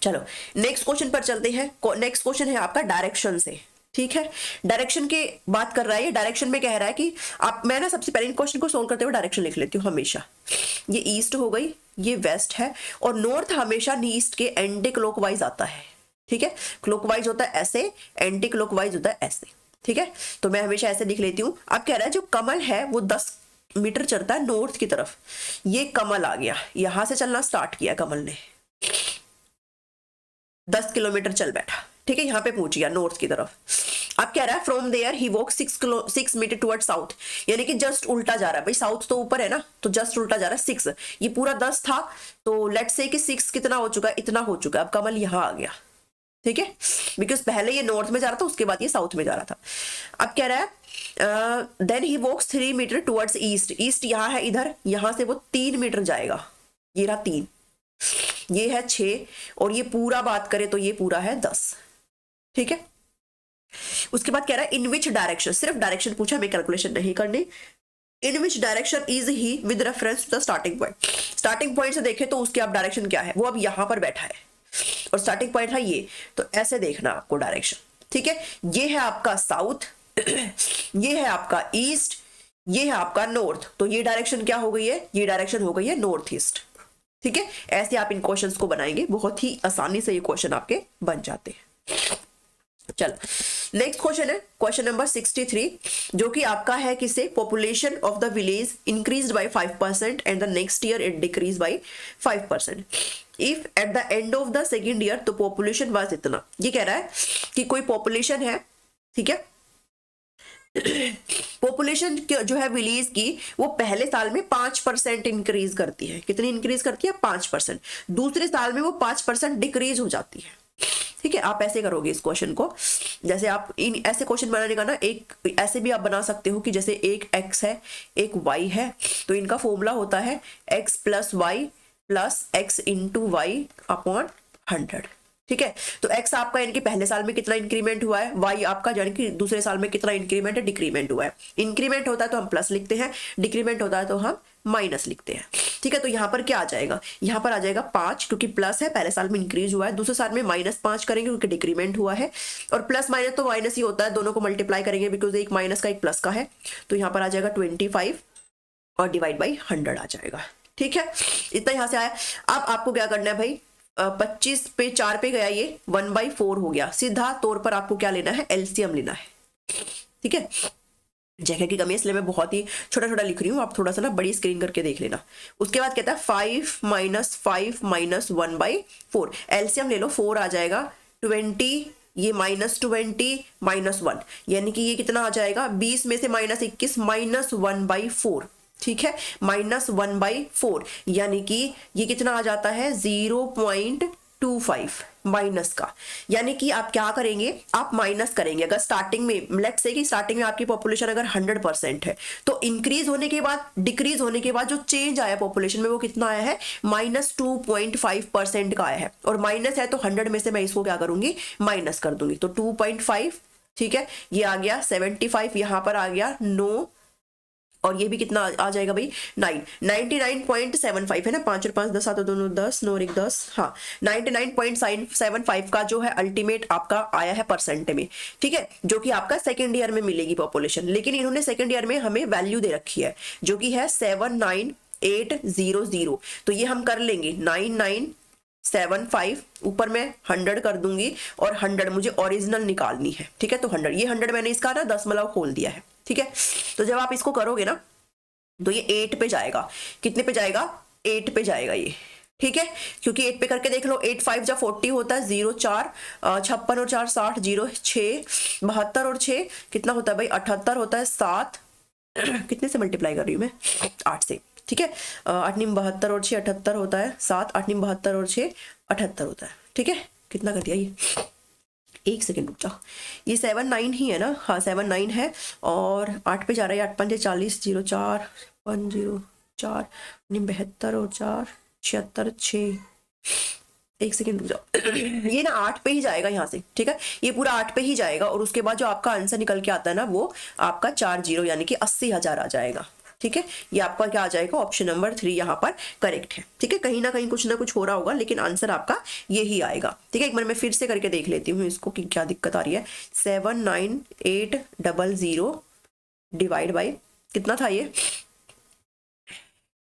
चलो नेक्स्ट क्वेश्चन पर चलते हैं। नेक्स्ट क्वेश्चन है आपका डायरेक्शन से, ठीक है। डायरेक्शन की बात कर रहा है, ये डायरेक्शन में कह रहा है कि आप, मैं ना सबसे पहले इन क्वेश्चन को सोल्व करते हुए डायरेक्शन लिख लेती हूँ हमेशा। ये ईस्ट हो गई, ये वेस्ट है, और नॉर्थ हमेशा ईस्ट के एंटी क्लॉकवाइज आता है, ठीक है। क्लॉकवाइज होता है ऐसे, एंटी क्लॉकवाइज होता है ऐसे, ठीक है। तो मैं हमेशा ऐसे लिख लेती हूँ। अब कह रहा है जो कमल है वो 10 मीटर चलता है नॉर्थ की तरफ, ये कमल आ गया, यहां से चलना स्टार्ट किया कमल ने, 10 किलोमीटर चल बैठा, ठीक है। यहाँ पे पहुंच गया नॉर्थ की तरफ। अब कह रहा है from there he walk 6 metre toward south, यानी कि जस्ट उल्टा जा रहा है भाई, साउथ तो ऊपर है ना, तो जस्ट उल्टा जा रहा है 6, ये पूरा 10 था, तो लेट्स से कि 6 कितना हो चुका है, इतना हो चुका है। अब कमल यहाँ आ गया, ठीक है, बिकॉज पहले ये नॉर्थ में जा रहा था, उसके बाद ये साउथ में जा रहा था। अब कह रहा है then he walks 3 metre towards east, east यहाँ है इधर, यहां से वो 3 मीटर जाएगा, ये रहा 3, ये है 6, और ये पूरा बात करें तो ये पूरा है 10, ठीक है। उसके बाद कह रहा है इन विच डायरेक्शन, सिर्फ डायरेक्शन पूछा, हमें कैलकुलेशन नहीं करनी। In which direction is he with reference to the starting point, starting point से देखें तो उसके आप डायरेक्शन क्या है, वो अब यहां पर बैठा है, और स्टार्टिंग पॉइंट है ये, तो ऐसे देखना आपको डायरेक्शन, ठीक है। ये है आपका साउथ, ये है आपका ईस्ट, ये है आपका नॉर्थ, तो ये डायरेक्शन क्या हो गई है, ये डायरेक्शन हो गई है नॉर्थ ईस्ट, ठीक है। ऐसे आप इन क्वेश्चंस को बनाएंगे, बहुत ही आसानी से ये क्वेश्चन आपके बन जाते हैं। चलो नेक्स्ट क्वेश्चन है क्वेश्चन नंबर 63, जो कि आपका है किसे, population of the village increased by 5% and the next year it decrease by 5%। If at the end of the second year तो पॉपुलेशन वाज इतना। ये कह रहा है कि कोई पॉपुलेशन है, ठीक है, पॉपुलेशन जो है विलेज की, वो पहले साल में 5% इंक्रीज करती है। कितनी इंक्रीज करती है, 5%। दूसरे साल में वो 5% डिक्रीज हो जाती है, ठीक है। आप ऐसे करोगे इस क्वेश्चन को, जैसे आप इन ऐसे क्वेश्चन बनाने का ना, एक ऐसे भी आप बना सकते हो कि जैसे एक x है, एक y है, तो इनका फॉर्मूला होता है x + y + x × y upon 100, ठीक है। तो x आपका यानी कि पहले साल में कितना इंक्रीमेंट हुआ है, y आपका यानी कि दूसरे साल में कितना इंक्रीमेंट है, डिक्रीमेंट हुआ है। इंक्रीमेंट होता है तो हम प्लस लिखते हैं, डिक्रीमेंट होता है तो हम माइनस लिखते हैं, ठीक है। तो यहाँ पर क्या आ जाएगा, यहाँ पर आ जाएगा 5, क्योंकि प्लस है, पहले साल में इंक्रीज हुआ है, दूसरे साल में -5 करेंगे क्योंकि डिक्रीमेंट हुआ है, और प्लस माइनस तो माइनस ही होता है, दोनों को मल्टीप्लाई करेंगे बिकॉज एक माइनस का एक प्लस का है, तो यहाँ पर आ जाएगा 25 और डिवाइड बाई 100 आ जाएगा, ठीक है। इतना यहाँ से आया। अब आपको क्या करना है भाई, 25 पे 4 पे गया, ये 1/4 हो गया। सीधा तौर पर आपको क्या लेना है, एलसीएम लेना है, ठीक है। जगह की कमी है इसलिए मैं बहुत ही छोटा छोटा लिख रही हूँ, आप थोड़ा सा ना बड़ी स्क्रीन करके देख लेना। उसके बाद कहता है 5 - 5 - 1/4, एलसीएम ले लो, 4 आ जाएगा, 20, ये -20 -1, यानी कि ये कितना आ जाएगा, 20 में से -21 -1/4, ठीक है, -1/4, यानी कि ये कितना आ जाता है 0.25 माइनस का। यानी कि आप क्या करेंगे, आप माइनस करेंगे। अगर स्टार्टिंग में लेट्स से कि स्टार्टिंग में आपकी पॉपुलेशन अगर 100% है, तो इंक्रीज होने के बाद, डिक्रीज होने के बाद जो चेंज आया पॉपुलेशन में वो कितना आया है, -2.5% का आया है। और माइनस है तो 100 में से मैं इसको क्या करूंगी, माइनस कर दूंगी, तो 2.5, ठीक है, ये आ गया 75, यहां पर आ गया 9, और ये भी कितना आ जाएगा भाई 9, 99.75 है ना, 5 और 5 10 7 2 10 9 और 1 10, हाँ 99.75 का जो है अल्टीमेट आपका आया है परसेंट में, ठीक है, जो कि आपका सेकेंड ईयर में मिलेगी पॉपुलेशन। लेकिन इन्होंने सेकेंड ईयर में हमें वैल्यू दे रखी है जो कि है 800, तो ये हम कर लेंगे 9975, ऊपर मैं 100 कर दूंगी और 100 मुझे ओरिजिनल निकालनी है, ठीक है। तो 100, ये 100 मैंने इसका ना दशमलव खोल दिया है, ठीक है। तो जब आप इसको करोगे ना तो ये 8 पे जाएगा, कितने पे जाएगा, 8 पे जाएगा ये, ठीक है। क्योंकि 8 पे करके देख लो, 8 5 जा 40 होता है, 0 4 56 और 4 60, 0 6 72 और 6 कितना होता है भाई 78 होता है, 7 कितने से मल्टीप्लाई कर रही हूँ मैं, 8 से, ठीक है। 8 नीम 72 और 6 78 होता है, 7 8 नीम 72 और 6 78 होता है, ठीक है। कितना कर दिया ये, एक सेकेंड रुक जाओ, ये 79 ही है ना, हाँ 79 है, और 8 पे जा रहा है, 8 5 40, 0 4 1 0 4 नीम 72 और 4 76 6, एक सेकेंड रुक जाओ ये ना 8 पे ही जाएगा यहाँ से, ठीक है। ये पूरा 8 पे ही जाएगा और उसके बाद जो आपका आंसर निकल के आता है ना वो आपका 40 यानी कि 80,000 आ जाएगा, ठीक है। ये आपका क्या आ जाएगा, ऑप्शन नंबर 3 यहाँ पर करेक्ट है, ठीक है। कहीं ना कहीं कुछ ना कुछ हो रहा होगा लेकिन आंसर आपका यही आएगा, ठीक है। एक बार मैं फिर से करके देख लेती हूँ इसको कि क्या दिक्कत आ रही है। 79800 डिवाइड बाई कितना था ये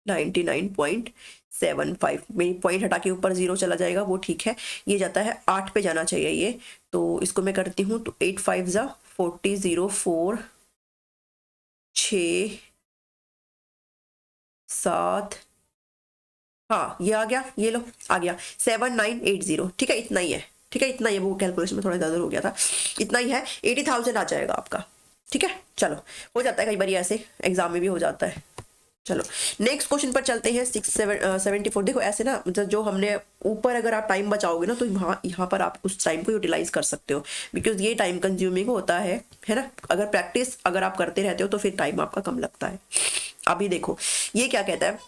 99.75, मेरी पॉइंट हटा के ऊपर 0 चला जाएगा वो ठीक है, ये जाता है 8 पे जाना चाहिए ये, तो इसको मैं करती हूँ, तो 8 5 जा 40, 0 4 6 7, हाँ ये आ गया, ये लो आ गया 7980, ठीक है। इतना ही है, ठीक है, इतना ही है, वो कैलकुलेशन में थोड़ा इधर हो गया था, इतना ही है, 80,000 आ जाएगा आपका, ठीक है। चलो हो जाता है कई बार ऐसे, एग्जाम में भी हो जाता है। चलो नेक्स्ट क्वेश्चन पर चलते हैं। 674, देखो ऐसे ना, मतलब जो हमने ऊपर अगर आप टाइम बचाओगे ना तो यहाँ पर आप उस टाइम को यूटिलाइज कर सकते हो, बिकॉज ये टाइम कंज्यूमिंग होता है ना। अगर प्रैक्टिस अगर आप करते रहते हो तो फिर टाइम आपका कम लगता है। अभी देखो ये क्या कहता है,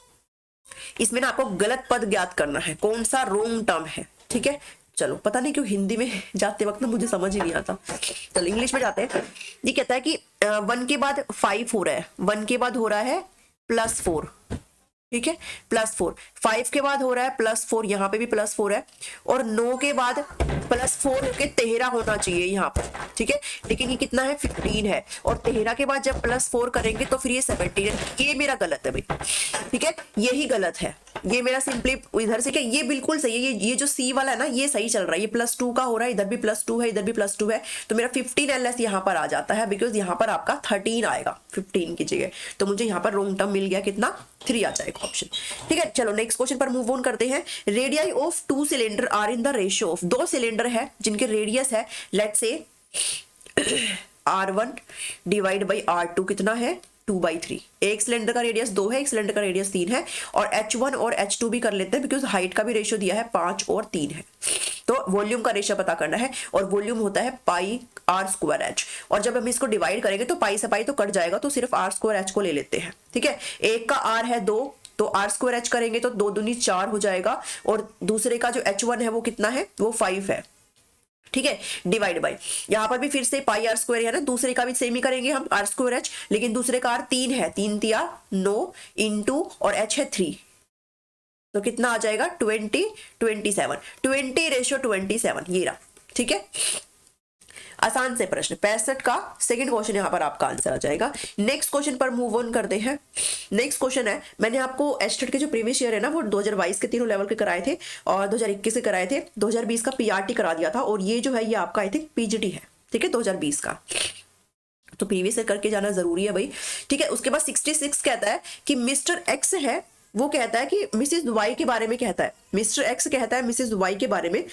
इसमें ना आपको गलत पद ज्ञात करना है, कौन सा रोंग टर्म है, ठीक है। चलो पता नहीं क्यों हिंदी में जाते वक्त ना मुझे समझ ही नहीं आता, चलो इंग्लिश में जाते हैं। ये कहता है कि 1 के बाद 5 हो रहा है, 1 के बाद हो रहा है +4, ठीक है, +4, 5 के बाद हो रहा है +4, यहाँ पे भी +4 है, और 9 के बाद +4 होके 13 होना चाहिए यहाँ पर, ठीक है। लेकिन ये कितना है 15 है, और 13 के बाद जब +4 करेंगे तो फिर ये 17 है, ये मेरा गलत है भाई, ठीक है, यही गलत है, ये मेरा सिंपली इधर से क्या, ये बिल्कुल सही है, ये जो C वाला है ना ये सही चल रहा है, ये +2 का हो रहा है, इधर भी +2 है, इधर भी +2 है, तो मेरा 15 LS यहाँ पर आ जाता है, बिकॉज यहाँ पर आपका 13 आएगा 15 की जगह, तो मुझे यहाँ पर रोंग टर्म मिल गया, कितना 3 आ जाएगा ऑप्शन, ठीक है। चलो नेक्स्ट क्वेश्चन पर मूव ऑन करते हैं। Radii of 2 cylinder are in the ratio of, 2 cylinder है जिनके रेडियस है let's say R1 divide by R2 कितना है 2/3, एक सिलेंडर का रेडियस 2 है, एक सिलेंडर का रेडियस 3 है, और H1 और H2 भी कर लेते हैं बिकॉज हाइट का भी रेशियो दिया है 5 और 3 है, तो वॉल्यूम का रेशियो पता करना है, और वॉल्यूम होता है πr²h, और जब हम इसको डिवाइड करेंगे तो पाई से पाई तो कट जाएगा, तो सिर्फ r²h को ले लेते हैं, ठीक है। एक का r है 2, तो r²h करेंगे तो 2 दूनी 4 हो जाएगा, और दूसरे का जो H1 है वो कितना है, वो 5 है, ठीक है, डिवाइड बाय, यहाँ पर भी फिर से πr² है ना, दूसरे का भी सेम ही करेंगे हम r²h, लेकिन दूसरे का r 3 है, 3 तिया 9 इंटू और h है 3, तो कितना आ जाएगा 20 27, 20:27, ये रहा, ठीक है। आसान से प्रश्न 65 का सेकंड क्वेश्चन यहाँ पर आपका आंसर आ जाएगा। नेक्स्ट क्वेश्चन पर मूव ऑन करते हैं। नेक्स्ट क्वेश्चन है, मैंने आपको एस्टेट के जो प्रीवियस ईयर है ना वो 2022 के तीनों लेवल के कराए थे और 2021 के कराए थे, 2020 का पीआरटी करा दिया था, और ये जो है ये आपका आई थिंक पीजीटी है, ठीक है, 2020 का, तो प्रीवियस ईयर करके जाना जरूरी है भाई, ठीक है। उसके बाद 66 कहता है कि मिस्टर एक्स है, वो कहता है कि मिसेस वाई के बारे में कहता है, मिस्टर एक्स कहता है मिसेस वाई के बारे में,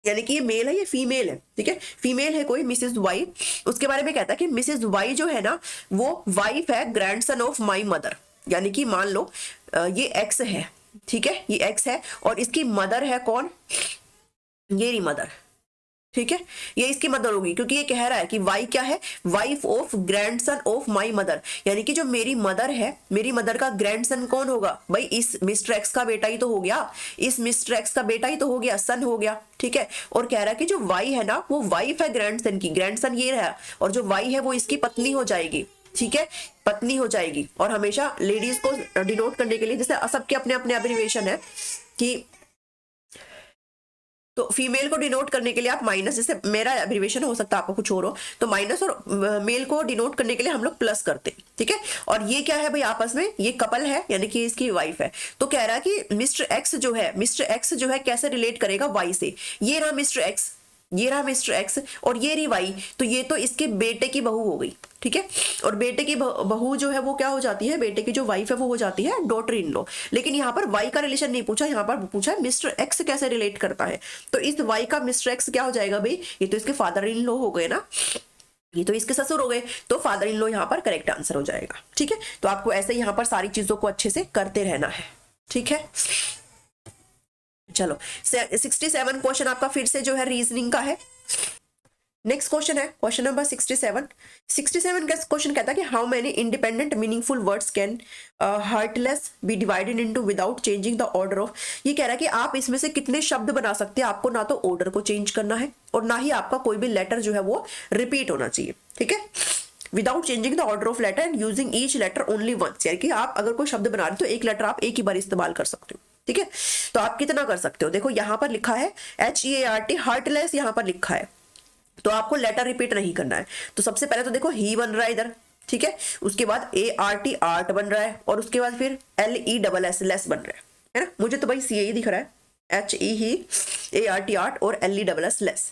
यानी कि ये मेल है ये फीमेल है, ठीक है, फीमेल है कोई मिसेस वाई, उसके बारे में कहता है कि मिसेस वाई जो है ना वो वाइफ है ग्रैंडसन ऑफ माय मदर, यानी कि मान लो ये एक्स है, ठीक है, ये एक्स है और इसकी मदर है कौन, ये रही मदर, ठीक है, ये इसकी मदर होगी, क्योंकि ये कह रहा है कि वाई क्या है, wife of grandson of my mother, यानी कि जो मेरी मदर है, मेरी मदर का ग्रैंडसन कौन होगा भाई, इस मिस्टर एक्स का बेटा ही तो हो गया, इस मिस्टर एक्स का बेटा ही तो हो गया, सन हो गया, ठीक है। और कह रहा है कि जो वाई है ना वो वाइफ है ग्रैंडसन की, ग्रैंडसन ये रहा, और जो वाई है वो इसकी पत्नी हो जाएगी, ठीक है, पत्नी हो जाएगी। और हमेशा लेडीज को डिनोट करने के लिए जैसे सबके अपने अपने एब्रिविएशन है कि तो फीमेल को डिनोट करने के लिए आप माइनस, जैसे मेरा एब्रिविएशन हो सकता है आपको कुछ और हो, तो माइनस, और मेल को डिनोट करने के लिए हम लोग प्लस करते हैं, ठीक है। और ये क्या है भाई, आपस में ये कपल है, यानी कि इसकी वाइफ है। तो कह रहा है कि मिस्टर एक्स जो है कैसे रिलेट करेगा वाई से। ये रहा मिस्टर एक्स, ये रहा मिस्टर एक्स, और ये रही वाई, तो ये तो इसके बेटे की बहू हो गई, ठीक है। और बेटे की बहू जो है वो क्या हो जाती है, बेटे की जो वाइफ है वो हो जाती है डॉटर इन लॉ। लेकिन यहाँ पर वाई का रिलेशन नहीं पूछा, यहाँ पर पूछा है मिस्टर एक्स कैसे रिलेट करता है। तो इस वाई का मिस्टर एक्स क्या हो जाएगा भाई, ये तो इसके फादर इन लॉ हो गए ना, ये तो इसके ससुर हो गए, तो फादर इन लॉ यहाँ पर करेक्ट आंसर हो जाएगा, ठीक है। तो आपको ऐसे यहाँ पर सारी चीजों को अच्छे से करते रहना है, ठीक है। चलो 67 क्वेश्चन आपका फिर से जो है रीजनिंग का है। नेक्स्ट क्वेश्चन है क्वेश्चन नंबर 67 का क्वेश्चन कहता है कि how many independent meaningful words can heartless be divided into without changing the order of. ये कह रहा है कि आप इसमें से कितने शब्द बना सकते हैं, आपको ना तो ऑर्डर को चेंज करना है और ना ही आपका कोई भी लेटर जो है वो रिपीट होना चाहिए, ठीक है। Without changing the order of letter and using each letter only once, यानी कि आप अगर कोई शब्द बना रहे हो तो एक लेटर आप एक ही बार इस्तेमाल कर सकते हो, ठीक है। तो आप कितना कर सकते हो, देखो यहाँ पर लिखा है HEART, हार्टलेस यहाँ पर लिखा है, तो आपको लेटर रिपीट नहीं करना है। तो सबसे पहले तो देखो ही बन रहा है इधर, ठीक है। उसके बाद ART आर्ट बन रहा है, और उसके बाद फिर LESS लेस बन रहा है ना। मुझे तो भाई CAE दिख रहा है, HE ही, ART आर्ट और LESS लेस,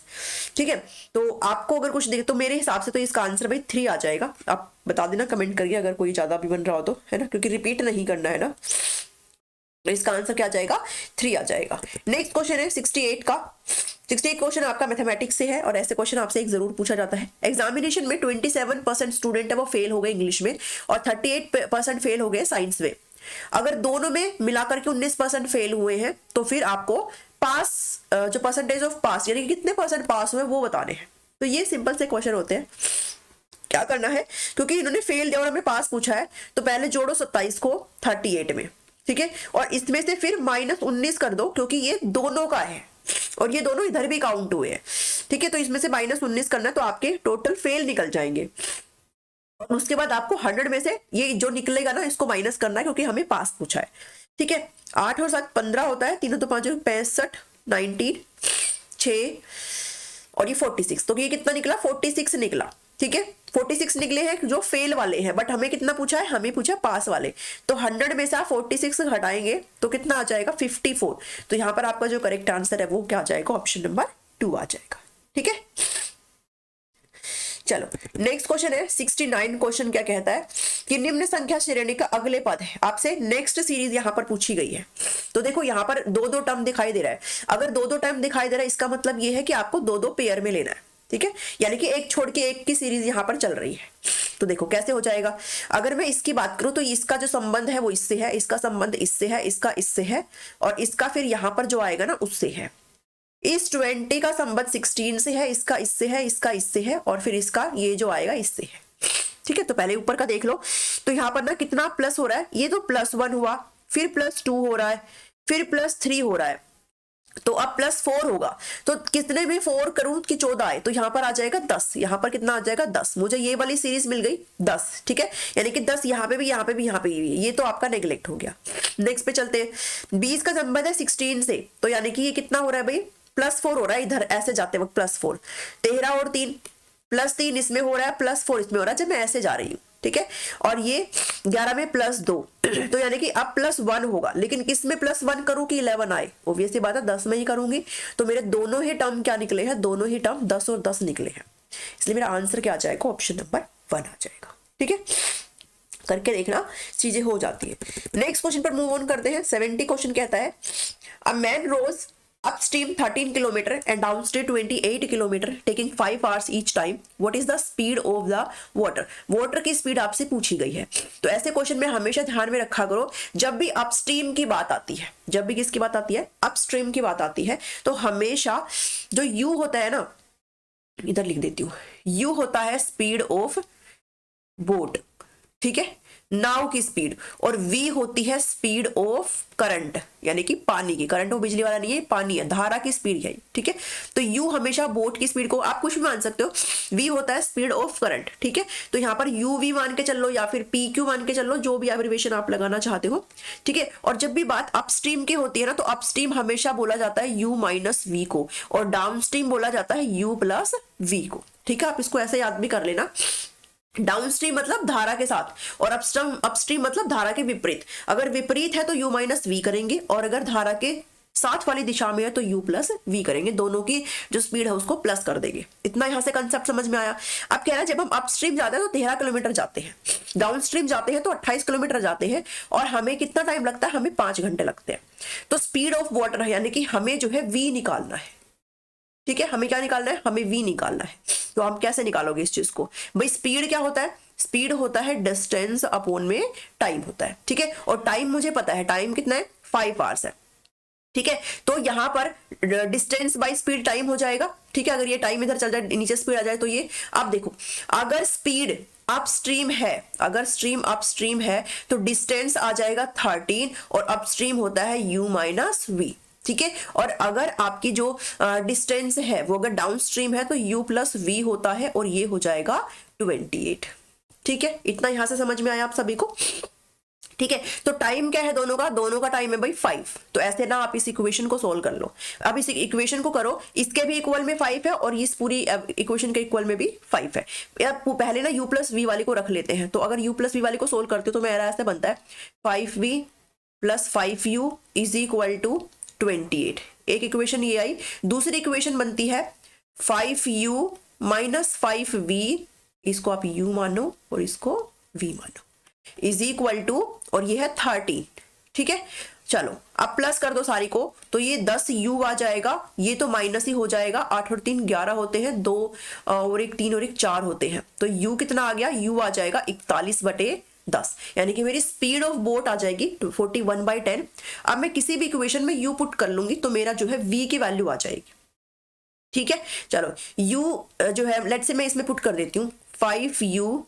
ठीक है। तो आपको अगर कुछ देख, तो मेरे हिसाब से तो इसका आंसर भाई 3 आ जाएगा। आप बता देना कमेंट करिए अगर कोई ज्यादा भी बन रहा हो तो, है ना, क्योंकि रिपीट नहीं करना है ना। तो इसका आंसर क्या आ जाएगा, 3 आ जाएगा। नेक्स्ट क्वेश्चन है 68 का। 68 क्वेश्चन आपका मैथमेटिक्स से है, और ऐसे क्वेश्चन आपसे एक जरूर पूछा जाता है। एग्जामिनेशन में 27% स्टूडेंट है वो फेल हो गए इंग्लिश में, और 38% फेल हो गए साइंस में। अगर दोनों में मिलाकर के 19% फेल हुए हैं, तो फिर आपको पास, जो परसेंटेज ऑफ पास, यानी कि कितने परसेंट पास हुए वो बताने हैं। तो ये सिंपल से क्वेश्चन होते हैं। क्या करना है, क्योंकि इन्होंने फेल दिया और हमें पास पूछा है, तो पहले जोड़ो 27 को 38 में, ठीक है। और इसमें से फिर -19 कर दो, क्योंकि ये दोनों का है और ये दोनों इधर भी काउंट हुए हैं, ठीक है। तो इसमें से -19 करना, तो आपके टोटल फेल निकल जाएंगे। और उसके बाद आपको 100 में से ये जो निकलेगा ना, इसको माइनस करना है, क्योंकि हमें पास पूछा है, ठीक है। 8 और 7 15 होता है, 3 तो 5 65, 19 6 और ये 46, तो ये कितना निकला, 46 निकला, ठीक है। 46 निकले हैं जो फेल वाले हैं, बट हमें कितना पूछा है, हमें पूछा पास वाले। तो 100 में से आप 46 घटाएंगे तो कितना आ जाएगा, 54। तो यहाँ पर आपका जो करेक्ट आंसर है वो क्या आ जाएगा, ऑप्शन नंबर 2 आ जाएगा, ठीक है। चलो नेक्स्ट क्वेश्चन है 69 क्वेश्चन क्या कहता है कि निम्न संख्या श्रेणी का अगले पद है। आपसे नेक्स्ट सीरीज यहाँ पर पूछी गई है। तो देखो यहाँ पर 2-2 टर्म दिखाई दे रहा है। अगर 2-2 टर्म दिखाई दे रहा है, इसका मतलब ये है कि आपको 2-2 पेयर में लेना है, ठीक है। यानी कि एक छोड़ के एक की सीरीज यहाँ पर चल रही है। तो देखो कैसे हो जाएगा। अगर मैं इसकी बात करूं तो इसका जो संबंध है वो इससे है, इसका संबंध इससे है, इसका इससे है, और इसका फिर यहाँ पर जो आएगा ना उससे है। इस 20 का संबंध 16 से है, इसका इससे है, इसका इससे है, और फिर इसका ये जो आएगा इससे है, ठीक है। तो पहले ऊपर का देख लो। तो यहाँ पर ना कितना प्लस हो रहा है, ये तो +1 हुआ, फिर +2 हो रहा है, फिर +3 हो रहा है, तो अब +4 होगा। तो कितने भी 4 करूं कि 14 आए, तो यहाँ पर आ जाएगा 10। यहाँ पर कितना आ जाएगा 10। मुझे ये वाली सीरीज मिल गई 10, ठीक है। यानी कि 10 यहाँ पे भी, यहाँ पे भी, यहाँ पे भी। ये तो आपका नेग्लेक्ट हो गया। नेक्स्ट पे चलते हैं। 20 का संबंध है 16 से, तो यानी कि ये कितना हो रहा है भाई, +4 हो रहा है इधर ऐसे जाते वक्त +4। 13 और 3 +3 इसमें हो रहा है, +4 इसमें हो रहा है जब मैं ऐसे जा रही हूँ, ठीक है। और ये 11 में +2 तो यानी कि अब +1 होगा। लेकिन किस में +1 करूं कि 11 आए, ऑब्वियसली बात है 10 में ही करूंगी। तो मेरे दोनों ही टर्म क्या निकले हैं, दोनों ही टर्म 10 और 10 निकले हैं। इसलिए मेरा आंसर क्या आ जाएगा, ऑप्शन नंबर 1 आ जाएगा, ठीक है। करके देखना, चीजें हो जाती है। नेक्स्ट क्वेश्चन पर मूव ऑन करते हैं। 70 क्वेश्चन कहता है a man rows upstream 13 kilometer and downstream 28 kilometer taking 5 hours each time. What is the speed of the water? Water की स्पीड आपसे पूछी गई है। तो ऐसे क्वेश्चन में हमेशा ध्यान में रखा करो, जब भी अपस्ट्रीम की बात आती है, जब भी किसकी बात आती है, अपस्ट्रीम की बात आती है, तो हमेशा जो यू होता है ना, इधर लिख देती हूँ, यू होता है स्पीड ऑफ बोट, ठीक है। नाव की स्पीड, और v होती है स्पीड ऑफ करंट, यानी कि पानी की। करंट वो बिजली वाला नहीं है, पानी है, धारा की स्पीड है, ठीक है। तो u हमेशा बोट की स्पीड को आप कुछ भी मान सकते हो, v होता है स्पीड ऑफ करंट, ठीक है। तो यहाँ पर uv मान के चल लो या फिर pq मान के चल लो, जो भी एब्रिविएशन आप लगाना चाहते हो, ठीक है। और जब भी बात अपस्ट्रीम की होती है ना, तो अपस्ट्रीम हमेशा बोला जाता है u माइनस v को, और डाउनस्ट्रीम बोला जाता है u प्लस v को, ठीक है। आप इसको ऐसे याद भी कर लेना। डाउनस्ट्रीम मतलब धारा के साथ, और अपस्ट्रीम मतलब धारा के विपरीत। अगर विपरीत है तो u माइनस वी करेंगे, और अगर धारा के साथ वाली दिशा में है तो u प्लस वी करेंगे, दोनों की जो स्पीड है उसको प्लस कर देंगे। इतना यहां से कंसेप्ट समझ में आया। अब कह रहा है जब हम अपस्ट्रीम जाते हैं तो 13 किलोमीटर जाते हैं, डाउनस्ट्रीम जाते हैं तो 28 किलोमीटर जाते हैं, और हमें कितना टाइम लगता है, हमें 5 घंटे लगते हैं। तो स्पीड ऑफ वाटर है, यानी कि हमें जो है v निकालना है, ठीक है। हमें क्या निकालना है, हमें v निकालना है। तो हम कैसे निकालोगे इस चीज को, भाई स्पीड क्या होता है, स्पीड होता है डिस्टेंस अपॉन में टाइम होता है, ठीक है। और टाइम मुझे पता है, टाइम कितना है, 5 आवर्स है, ठीक है। तो यहां पर डिस्टेंस बाय स्पीड टाइम हो जाएगा, ठीक है। अगर ये टाइम इधर चल जाए, नीचे स्पीड आ जाए, तो ये आप देखो, अगर स्पीड अपस्ट्रीम है, अगर स्ट्रीम अपस्ट्रीम है तो डिस्टेंस आ जाएगा 13, और अपस्ट्रीम होता है u माइनस वी, ठीक है। और अगर आपकी जो डिस्टेंस है वो अगर डाउनस्ट्रीम है तो u प्लस वी होता है, और ये हो जाएगा 28, ठीक है। इतना यहां से समझ में आया आप सभी को, ठीक है। तो टाइम क्या है दोनों का, दोनों का टाइम है भाई 5। तो ऐसे ना आप इस इक्वेशन को सोल्व कर लो। अब इस इक्वेशन को करो, इसके भी इक्वल में 5 है और इस पूरी इक्वेशन के इक्वल में भी 5 है। अब पहले ना u प्लस वी वाली को रख लेते हैं। तो अगर u प्लस वी वाली को सोल्व करते हो तो मेरा ऐसे बनता है 5v plus 5u is equal to 28। एक इक्वेशन ये आई। दूसरी इक्वेशन बनती है 5u माइनस 5v, इसको आप u मानो और इसको v मानो, इज इक्वल टू, और ये है 30, ठीक है। चलो अब प्लस कर दो सारी को, तो ये 10u आ जाएगा, ये तो माइनस ही हो जाएगा। 8 और 3 11 होते हैं, 2 और 1 3 और 1 4 होते हैं। तो u कितना आ गया, u आ जाएगा 41/10, यानी कि मेरी स्पीड ऑफ बोट आ जाएगी 41/10। अब मैं किसी भी इक्वेशन में u पुट कर लूंगी तो मेरा जो है v की वैल्यू आ जाएगी, ठीक है। चलो u जो है लेट्स से मैं इसमें पुट कर देती हूँ, 5u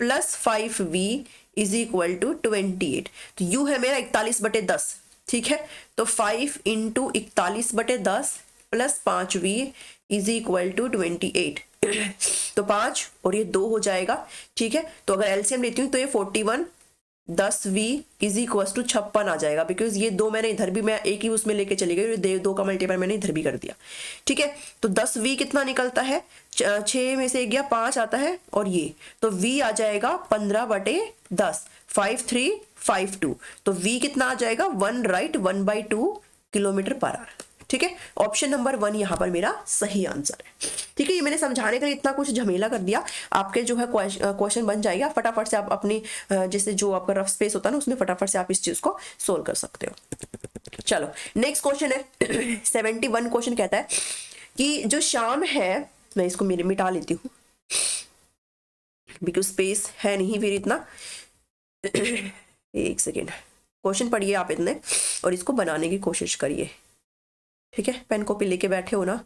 plus 5v is equal to 28। तो u है मेरा 41/10, ठीक है। तो 5 into 41/10 plus 5v is equal to 28। तो 5 और ये 2 हो जाएगा, ठीक है। तो अगर एलसीएम लेती हूँ तो ये 41 10v इज इक्वल टू 56 आ जाएगा, बिकॉज ये 2 मैंने इधर भी, मैं एक ही उसमें लेके चली गई, 2 का मल्टीप्लाई मैंने इधर भी कर दिया, ठीक है। तो 10v कितना निकलता है, 6 में से गया 5 आता है, और ये तो v आ जाएगा 15/10, 5352। तो v कितना आ जाएगा 1 राइट 1/2 किलोमीटर पर आवर, ठीक है। ऑप्शन नंबर 1 यहाँ पर मेरा सही आंसर है, ठीक है। ये मैंने समझाने के लिए इतना कुछ झमेला कर दिया, आपके जो है क्वेश्चन बन जाएगा फटाफट से। आप अपनी जैसे जो आपका रफ स्पेस होता है ना, उसमें फटाफट से आप इस चीज को सोल्व कर सकते हो। चलो नेक्स्ट क्वेश्चन है 71 क्वेश्चन कहता है कि जो शाम है, मैं इसको मेरे मिटा लेती हूँ बिकॉज स्पेस है नहीं फिर इतना। एक सेकेंड, क्वेश्चन पढ़िए आप इतने और इसको बनाने की कोशिश करिए, ठीक है। पेन कॉपी लेके बैठे हो ना।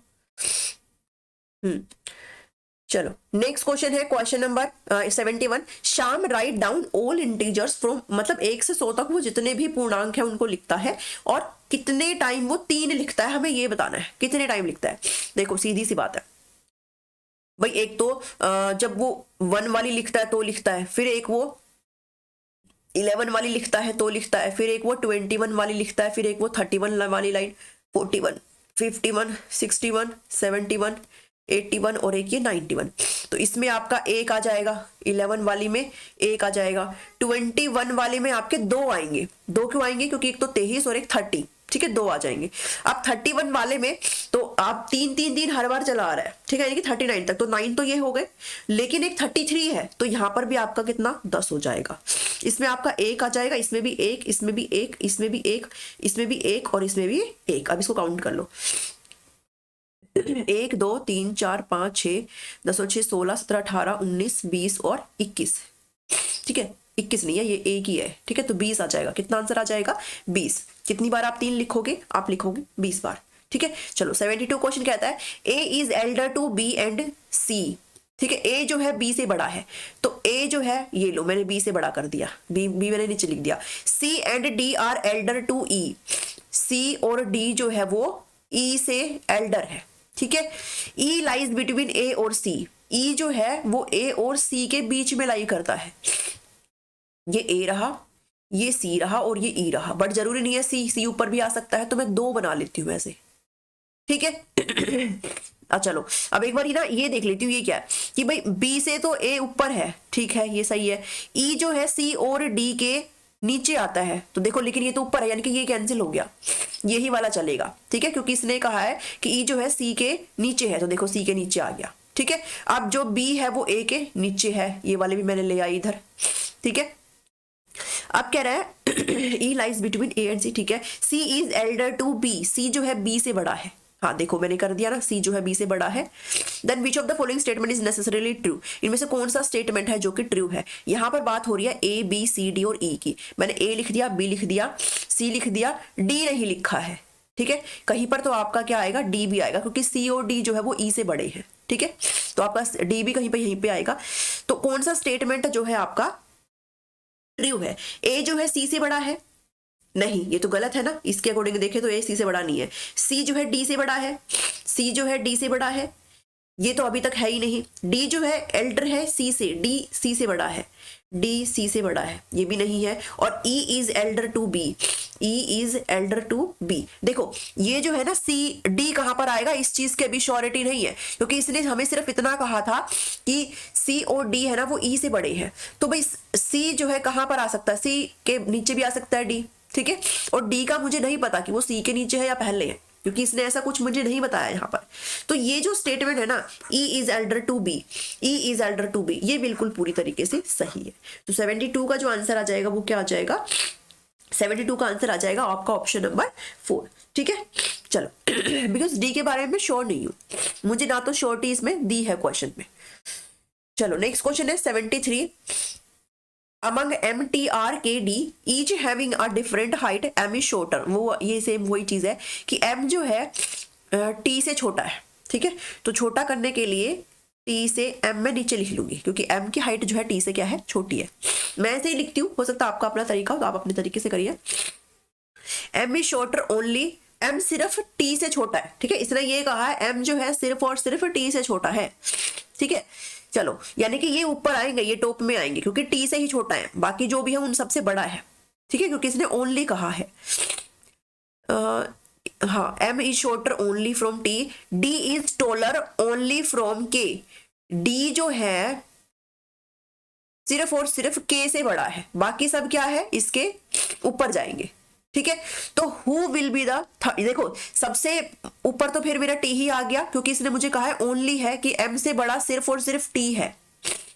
चलो नेक्स्ट क्वेश्चन है question number 71। Shyam write down all integers from, मतलब 1 से 100 तक वो जितने भी पूर्णांक है उनको लिखता है, और कितने टाइम वो 3 लिखता है, हमें ये बताना है कितने टाइम लिखता है। देखो सीधी सी बात है भाई, एक तो जब वो 1 वाली लिखता है तो लिखता है, फिर एक वो 11 वाली लिखता है तो लिखता है, फिर एक वो 21 वाली लिखता है, फिर एक वो 31 वाली लाइन, 41 51 61 71 81 और एक ये 91। तो इसमें आपका एक आ जाएगा, 11 वाली में एक आ जाएगा, 21 वाले में आपके 2 आएंगे। 2 क्यों आएंगे, क्योंकि एक तो 23 और एक 30, ठीक है, 2 आ जाएंगे। अब 31 वाले में तो आप 3 हर बार चला आ रहा है, ठीक है, यानी कि 39 तक, तो 9 तो ये हो गए, लेकिन एक 33 है तो यहाँ पर भी आपका कितना 10 हो जाएगा। इसमें आपका एक आ जाएगा, इसमें भी एक, इसमें भी एक, इसमें भी एक, इसमें भी एक और इसमें भी एक। अब इसको काउंट कर लो, 1 2 3 4 5 6 10 और 6 16 17 18 19 20 और 21, ठीक है। 21 नहीं है, ये एक ही है, ठीक है। तो 20 आ जाएगा। कितना आंसर आ जाएगा 20। कितनी बार आप 3 लिखोगे, आप लिखोगे 20 बार, ठीक है। चलो 72 क्वेश्चन कहता है A is elder to B and C, ठीक है, ए जो है बी से बड़ा है, तो ए जो है ये लो मैंने बी से बड़ा कर दिया, बी मैंने नीचे लिख दिया। C and D are elder to E, C और डी जो है वो ई से एल्डर है, ठीक है। ई लाइज बिटवीन ए और सी, ई जो है वो ए और सी के बीच में लाई करता है। ये ए रहा, ये सी रहा और ये ई रहा, बट जरूरी नहीं है सी ऊपर भी आ सकता है, तो मैं 2 बना लेती हूँ ऐसे, ठीक है। चलो अब एक बार ना ये देख लेती हूँ, ये क्या है कि भाई बी से तो ए ऊपर है, ठीक है, ये सही है। ई जो है सी और डी के नीचे आता है, तो देखो लेकिन ये तो ऊपर है, यानी कि ये कैंसिल हो गया, यही वाला चलेगा, ठीक है, क्योंकि इसने कहा है कि ई जो है सी के नीचे है, तो देखो सी के नीचे आ गया, ठीक है। अब जो बी है वो ए के नीचे है, ये वाले भी मैंने ले आई इधर, ठीक है। अब कह रहा है ई lies between A and C, ठीक है। सी इज एल्डर टू बी, सी जो है बी से बड़ा है, हाँ देखो मैंने कर दिया ना, सी जो है बी से बड़ा है। Then which of the following statement is necessarily true, इनमें से कौन सा स्टेटमेंट है जो कि ट्रू है। यहाँ पर बात हो रही है ए बी सी डी और ई की, मैंने ए लिख दिया, बी लिख दिया, सी लिख दिया, डी नहीं लिखा है, ठीक है। कहीं पर तो आपका क्या आएगा, डी भी आएगा, क्योंकि सी और डी जो है वो ई से बड़े हैं, ठीक है, तो आपका डी भी कहीं पर यहीं पे आएगा। तो कौन सा स्टेटमेंट जो है आपका ट्रू है। ए जो है सी से बड़ा है, नहीं ये तो गलत है ना, इसके अकॉर्डिंग देखें तो ए सी से बड़ा नहीं है। सी जो है डी से बड़ा है, सी जो है डी से बड़ा है, ये तो अभी तक है ही नहीं। डी जो है एल्डर है सी से, डी सी से बड़ा है, डी सी से बड़ा है, ये भी नहीं है। और E is elder to B, E is elder to B. देखो ये जो है ना सी डी कहां पर आएगा, इस चीज की अभी श्योरिटी नहीं है, क्योंकि इसने हमें सिर्फ इतना कहा था कि सी और डी है ना वो ई से बड़े हैं, तो भाई सी जो है कहां पर आ सकता है, सी के नीचे भी आ सकता है डी, ठीक है। और डी का मुझे नहीं पता कि वो सी के नीचे है या पहले है, क्योंकि इसने ऐसा कुछ मुझे नहीं बताया यहाँ पर। तो ये जो स्टेटमेंट है ना, E is elder to B, E is elder to B, ये बिल्कुल पूरी तरीके से सही है। तो 72 का जो आंसर आ जाएगा वो क्या आ जाएगा, 72 का आंसर आ जाएगा आपका ऑप्शन नंबर 4, ठीक है। चलो बिकॉज डी के बारे में श्योर नहीं हूँ, मुझे ना तो श्योरिटी इसमें दी है क्वेश्चन में। चलो नेक्स्ट क्वेश्चन है 73। Among M, T, R, K, D, each having a different height, M is shorter। वो ये सेम वही चीज है कि M जो है T से छोटा है, ठीक है। तो छोटा करने के लिए T से M में नीचे लिख लूंगी, क्योंकि M की हाइट जो है T से क्या है, छोटी है। मैं ऐसे ही लिखती हूँ, हो सकता है आपका अपना तरीका हो तो आप अपने तरीके से करिए। M is shorter only, M सिर्फ T से छोटा है, ठीक है। इसने ये कहा है M जो है सिर्फ और सिर्फ T से छोटा है, ठीक है। चलो यानी कि ये ऊपर आएंगे, ये टॉप में आएंगे, क्योंकि टी से ही छोटा है, बाकी जो भी है उन सबसे बड़ा है, ठीक है, क्योंकि इसने ओनली कहा है। हाँ, M is shorter only from T, D is taller only from K. D जो है सिर्फ और सिर्फ के से बड़ा है, बाकी सब क्या है इसके ऊपर जाएंगे, ठीक है। तो हु विल बी द, देखो सबसे ऊपर तो फिर मेरा टी ही आ गया, क्योंकि इसने मुझे कहा है ओनली है कि एम से बड़ा सिर्फ और सिर्फ टी है,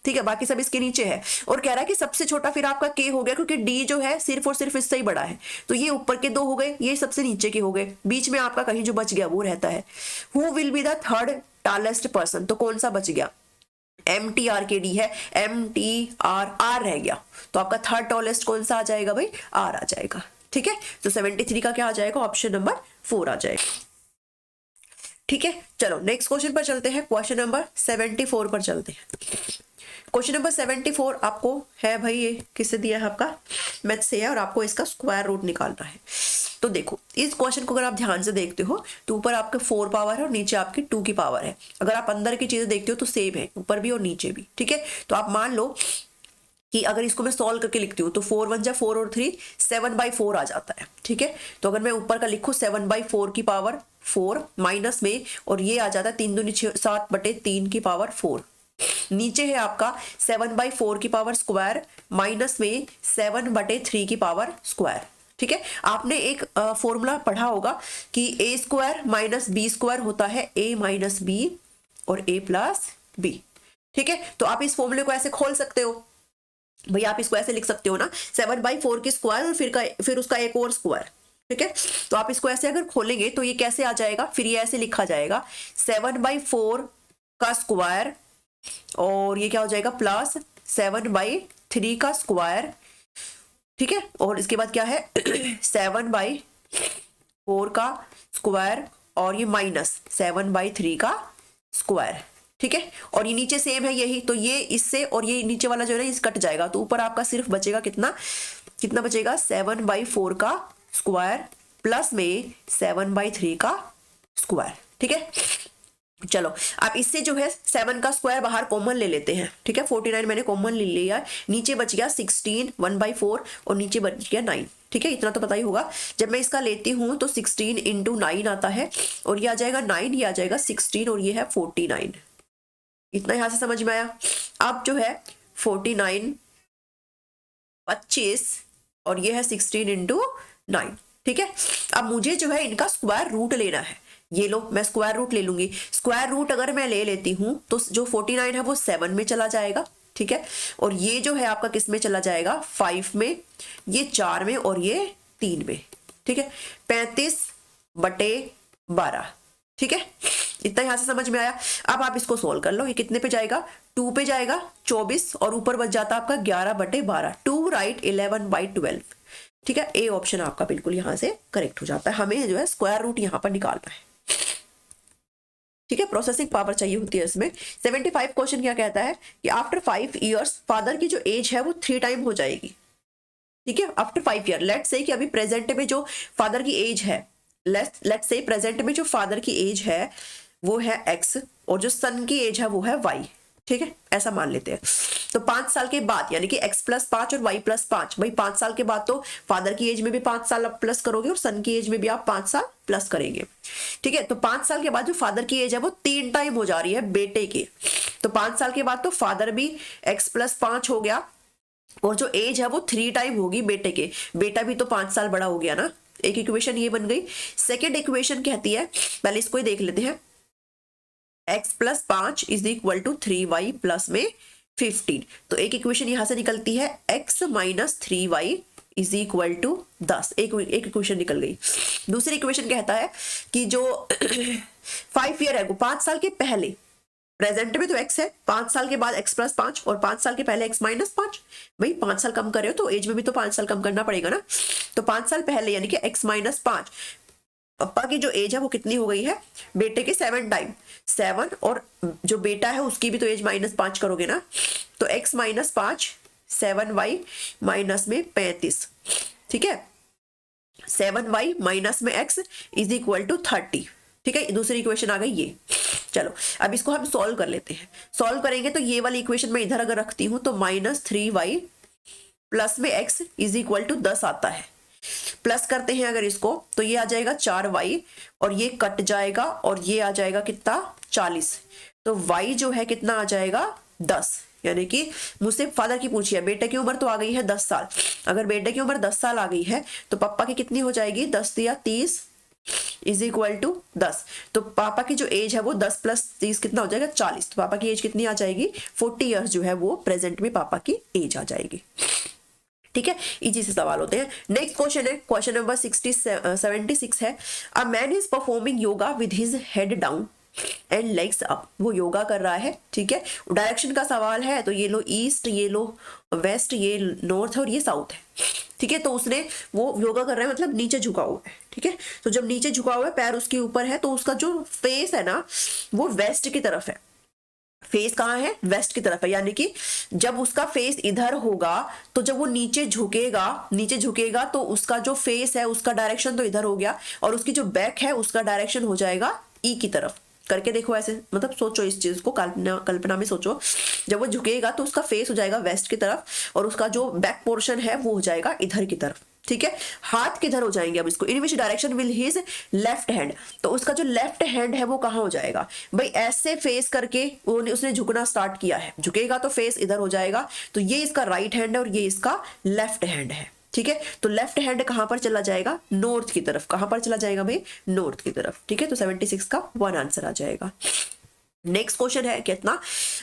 ठीक है, बाकी सब इसके नीचे है। और कह रहा है कि सबसे छोटा फिर आपका के हो गया, क्योंकि डी जो है सिर्फ और सिर्फ इससे ही बड़ा है, तो ये ऊपर के 2 हो गए, ये सबसे नीचे के हो गए, बीच में आपका कहीं जो बच गया वो रहता है। Who will be the third tallest person, तो कौन सा बच गया, एम टी आर के डी है, एम टी आर आर रह गया, तो आपका थर्ड टॉलेस्ट कौन सा आ जाएगा भाई, आर आ जाएगा, ठीक है। तो 73 का क्या आ जाएगा, ऑप्शन नंबर 4 आ जाएगा, ठीक है। चलो नेक्स्ट क्वेश्चन पर चलते हैं, क्वेश्चन नंबर 74 पर चलते हैं। क्वेश्चन नंबर 74 आपको है भाई, ये किससे दिया है, आपका मैथ से है, और आपको इसका स्क्वायर रूट निकालना है। तो देखो इस क्वेश्चन को अगर आप ध्यान से देखते हो तो ऊपर आपके 4 पावर है और नीचे आपकी 2 की पावर है। अगर आप अंदर की चीजें देखते हो तो सेम है, ऊपर भी और नीचे भी, ठीक है। तो आप मान लो कि अगर इसको मैं सॉल्व करके लिखती हूँ तो 4 1 जा 4 और 3 7/4 आ जाता है, ठीक है। तो अगर मैं ऊपर का लिखूँ 7/4 की पावर 4 माइनस में, और ये आ जाता है 3 दूनी 7/3 की पावर 4, नीचे है आपका 7/4 की पावर स्क्वायर माइनस में 7/3 की पावर स्क्वायर, ठीक है। आपने एक फॉर्मूला पढ़ा होगा कि ए स्क्वायर माइनस बी स्क्वायर होता है ए माइनस बी और ए प्लस बी, ठीक है। तो आप इस फॉर्मूले को ऐसे खोल सकते हो भैया, आप इसको ऐसे लिख सकते हो ना, 7/4 की स्क्वायर और फिर उसका एक और स्क्वायर, ठीक है। तो आप इसको ऐसे अगर खोलेंगे तो ये कैसे आ जाएगा, फिर ये ऐसे लिखा जाएगा 7/4 का स्क्वायर, और ये क्या हो जाएगा प्लस 7/3 का स्क्वायर, ठीक है। और इसके बाद क्या है 7/4 का स्क्वायर और ये माइनस 7/3 का स्क्वायर, ठीक है, और ये नीचे सेम है यही, तो ये इससे और ये नीचे वाला जो है ना इस कट जाएगा, तो ऊपर आपका सिर्फ बचेगा कितना, कितना बचेगा 7/4 का स्क्वायर प्लस में 7/3 का स्क्वायर। ठीक है, चलो आप इससे जो है 7 का स्क्वायर बाहर कॉमन ले लेते हैं। ठीक है, 49 मैंने कॉमन ले लिया, नीचे बच गया 16 1/4 और नीचे बच गया 9। ठीक है, इतना तो पता ही होगा। जब मैं इसका लेती हूं तो 16 × 9 आता है और ये आ जाएगा 9, ये आ जाएगा 16 और ये है 49। इतना यहां से समझ में आया। अब जो है 49 25 और ये है 16 × 9। ठीक है, अब मुझे जो है इनका स्क्वायर रूट लेना है। ये लो, मैं स्क्वायर रूट ले लूंगी। स्क्वायर रूट अगर मैं ले लेती हूं तो जो 49 है वो 7 में चला जाएगा। ठीक है, और ये जो है आपका किस में चला जाएगा, 5 में, ये 4 में और ये 3 में। ठीक है, 35/12। ठीक है, इतना यहां से समझ में आया। अब आप इसको सोल्व कर लो, ये कितने पे जाएगा, 2 पे जाएगा 24 और ऊपर बच जाता आपका 11/12। 2 राइट 11/12। ठीक है, ए ऑप्शन आपका बिल्कुल यहां से करेक्ट हो जाता है। हमें जो है स्क्वायर रूट यहां पर निकालना है। ठीक है, प्रोसेसिंग पावर चाहिए होती है इसमें। 75 क्वेश्चन क्या कहता है कि आफ्टर 5 ईयर्स फादर की जो एज है वो 3 टाइम हो जाएगी। ठीक है, आफ्टर 5 ईयर, लेट्स से कि अभी प्रेजेंट में जो फादर की एज है, लेट्स से प्रेजेंट में जो फादर की एज है वो है x और जो सन की एज है वो है y। ठीक है, ऐसा मान लेते हैं। तो 5 साल के बाद यानी कि x + 5 और y + 5, भाई 5 साल के बाद तो फादर की एज में भी 5 साल आप प्लस करोगे और सन की एज में भी आप 5 साल प्लस करेंगे। ठीक है, तो 5 साल के बाद जो फादर की एज है वो 3 टाइम हो जा रही है बेटे की। तो 5 साल के बाद तो फादर भी x + 5 हो गया और जो एज है वो 3 टाइम होगी बेटे के। बेटा भी तो 5 साल बड़ा हो गया ना। एक इक्वेशन ये बन गई। सेकेंड इक्वेशन कहती है, पहले इसको ही देख लेते हैं, x + 5 = 3y प्लस में 15। तो एक इक्वेशन यहां से निकलती है x - 3y = 10। एक इक्वेशन निकल गई। दूसरी इक्वेशन कहता है कि जो 5 ईयर है वो 5 साल के पहले, प्रेजेंट में तो x है, 5 साल के बाद x + 5 और 5 साल के पहले x - 5। भाई 5 साल कम कर रहे हो तो एज में भी तो 5 साल कम करना पड़ेगा ना। तो 5 साल पहले यानी कि x - 5, पापा की जो एज है वो कितनी हो गई है, बेटे के 7 टाइम 7 और जो बेटा है उसकी भी तो एज -5 करोगे ना। तो x - 5 7y माइनस में 35। ठीक है, 7y माइनस में x = 30। ठीक है, दूसरी इक्वेशन आ गई ये। चलो अब इसको हम सॉल्व कर लेते हैं। सॉल्व करेंगे तो ये वाली इक्वेशन में इधर अगर रखती हूं तो -3y प्लस में x = 10 आता है। प्लस करते हैं अगर इसको तो ये आ जाएगा 4y और ये कट जाएगा और ये आ जाएगा कितना 40। तो y जो है कितना आ जाएगा 10। यानी कि मुझसे फादर की पूछी है, बेटे की उम्र तो आ गई है 10 साल। अगर बेटे की उम्र 10 साल आ गई है तो पापा की कितनी हो जाएगी, 10 या 30 = 10। तो पापा की जो एज है वो 10 + 30 कितना हो जाएगा 40। तो पापा की एज कितनी आ जाएगी 40 ईयर्स जो है वो प्रेजेंट में पापा की एज आ जाएगी। ठीक है, इजी से सवाल होते हैं। नेक्स्ट क्वेश्चन है, क्वेश्चन नंबर 76 है। A man is performing yoga with his head down and legs up. वो योगा कर रहा है। ठीक है, डायरेक्शन का सवाल है तो ये लो ईस्ट, ये लो वेस्ट, ये नॉर्थ और ये साउथ है। ठीक है, तो उसने वो योगा कर रहा है मतलब नीचे झुका हुआ है। ठीक है, तो जब नीचे झुका हुआ है पैर उसके ऊपर है तो उसका जो फेस है ना वो वेस्ट की तरफ है। फेस कहाँ है, वेस्ट की तरफ है। यानी कि जब उसका फेस इधर होगा तो जब वो नीचे झुकेगा तो उसका जो फेस है उसका डायरेक्शन तो इधर हो गया और उसकी जो बैक है उसका डायरेक्शन हो जाएगा ई की तरफ। करके देखो ऐसे, मतलब सोचो इस चीज को, कल्पना में सोचो। जब वो झुकेगा तो उसका फेस हो जाएगा वेस्ट की तरफ और उसका जो बैक पोर्शन है वो हो जाएगा इधर की तरफ। ठीक है, हाथ किधर हो जाएंगे अब इसको, in which direction will his left hand. तो उसका जो लेफ्ट हैंड है वो कहाँ हो जाएगा, भाई ऐसे फेस करके उसने झुकना स्टार्ट किया है, झुकेगा तो फेस इधर हो जाएगा। तो ये इसका राइट हैंड है और ये इसका लेफ्ट हैंड है। ठीक है, तो लेफ्ट हैंड कहां पर चला जाएगा, नॉर्थ की तरफ। कहां पर चला जाएगा भाई, नॉर्थ की तरफ। ठीक है, तो 76 का 1 आंसर आ जाएगा। नेक्स्ट क्वेश्चन है कितना,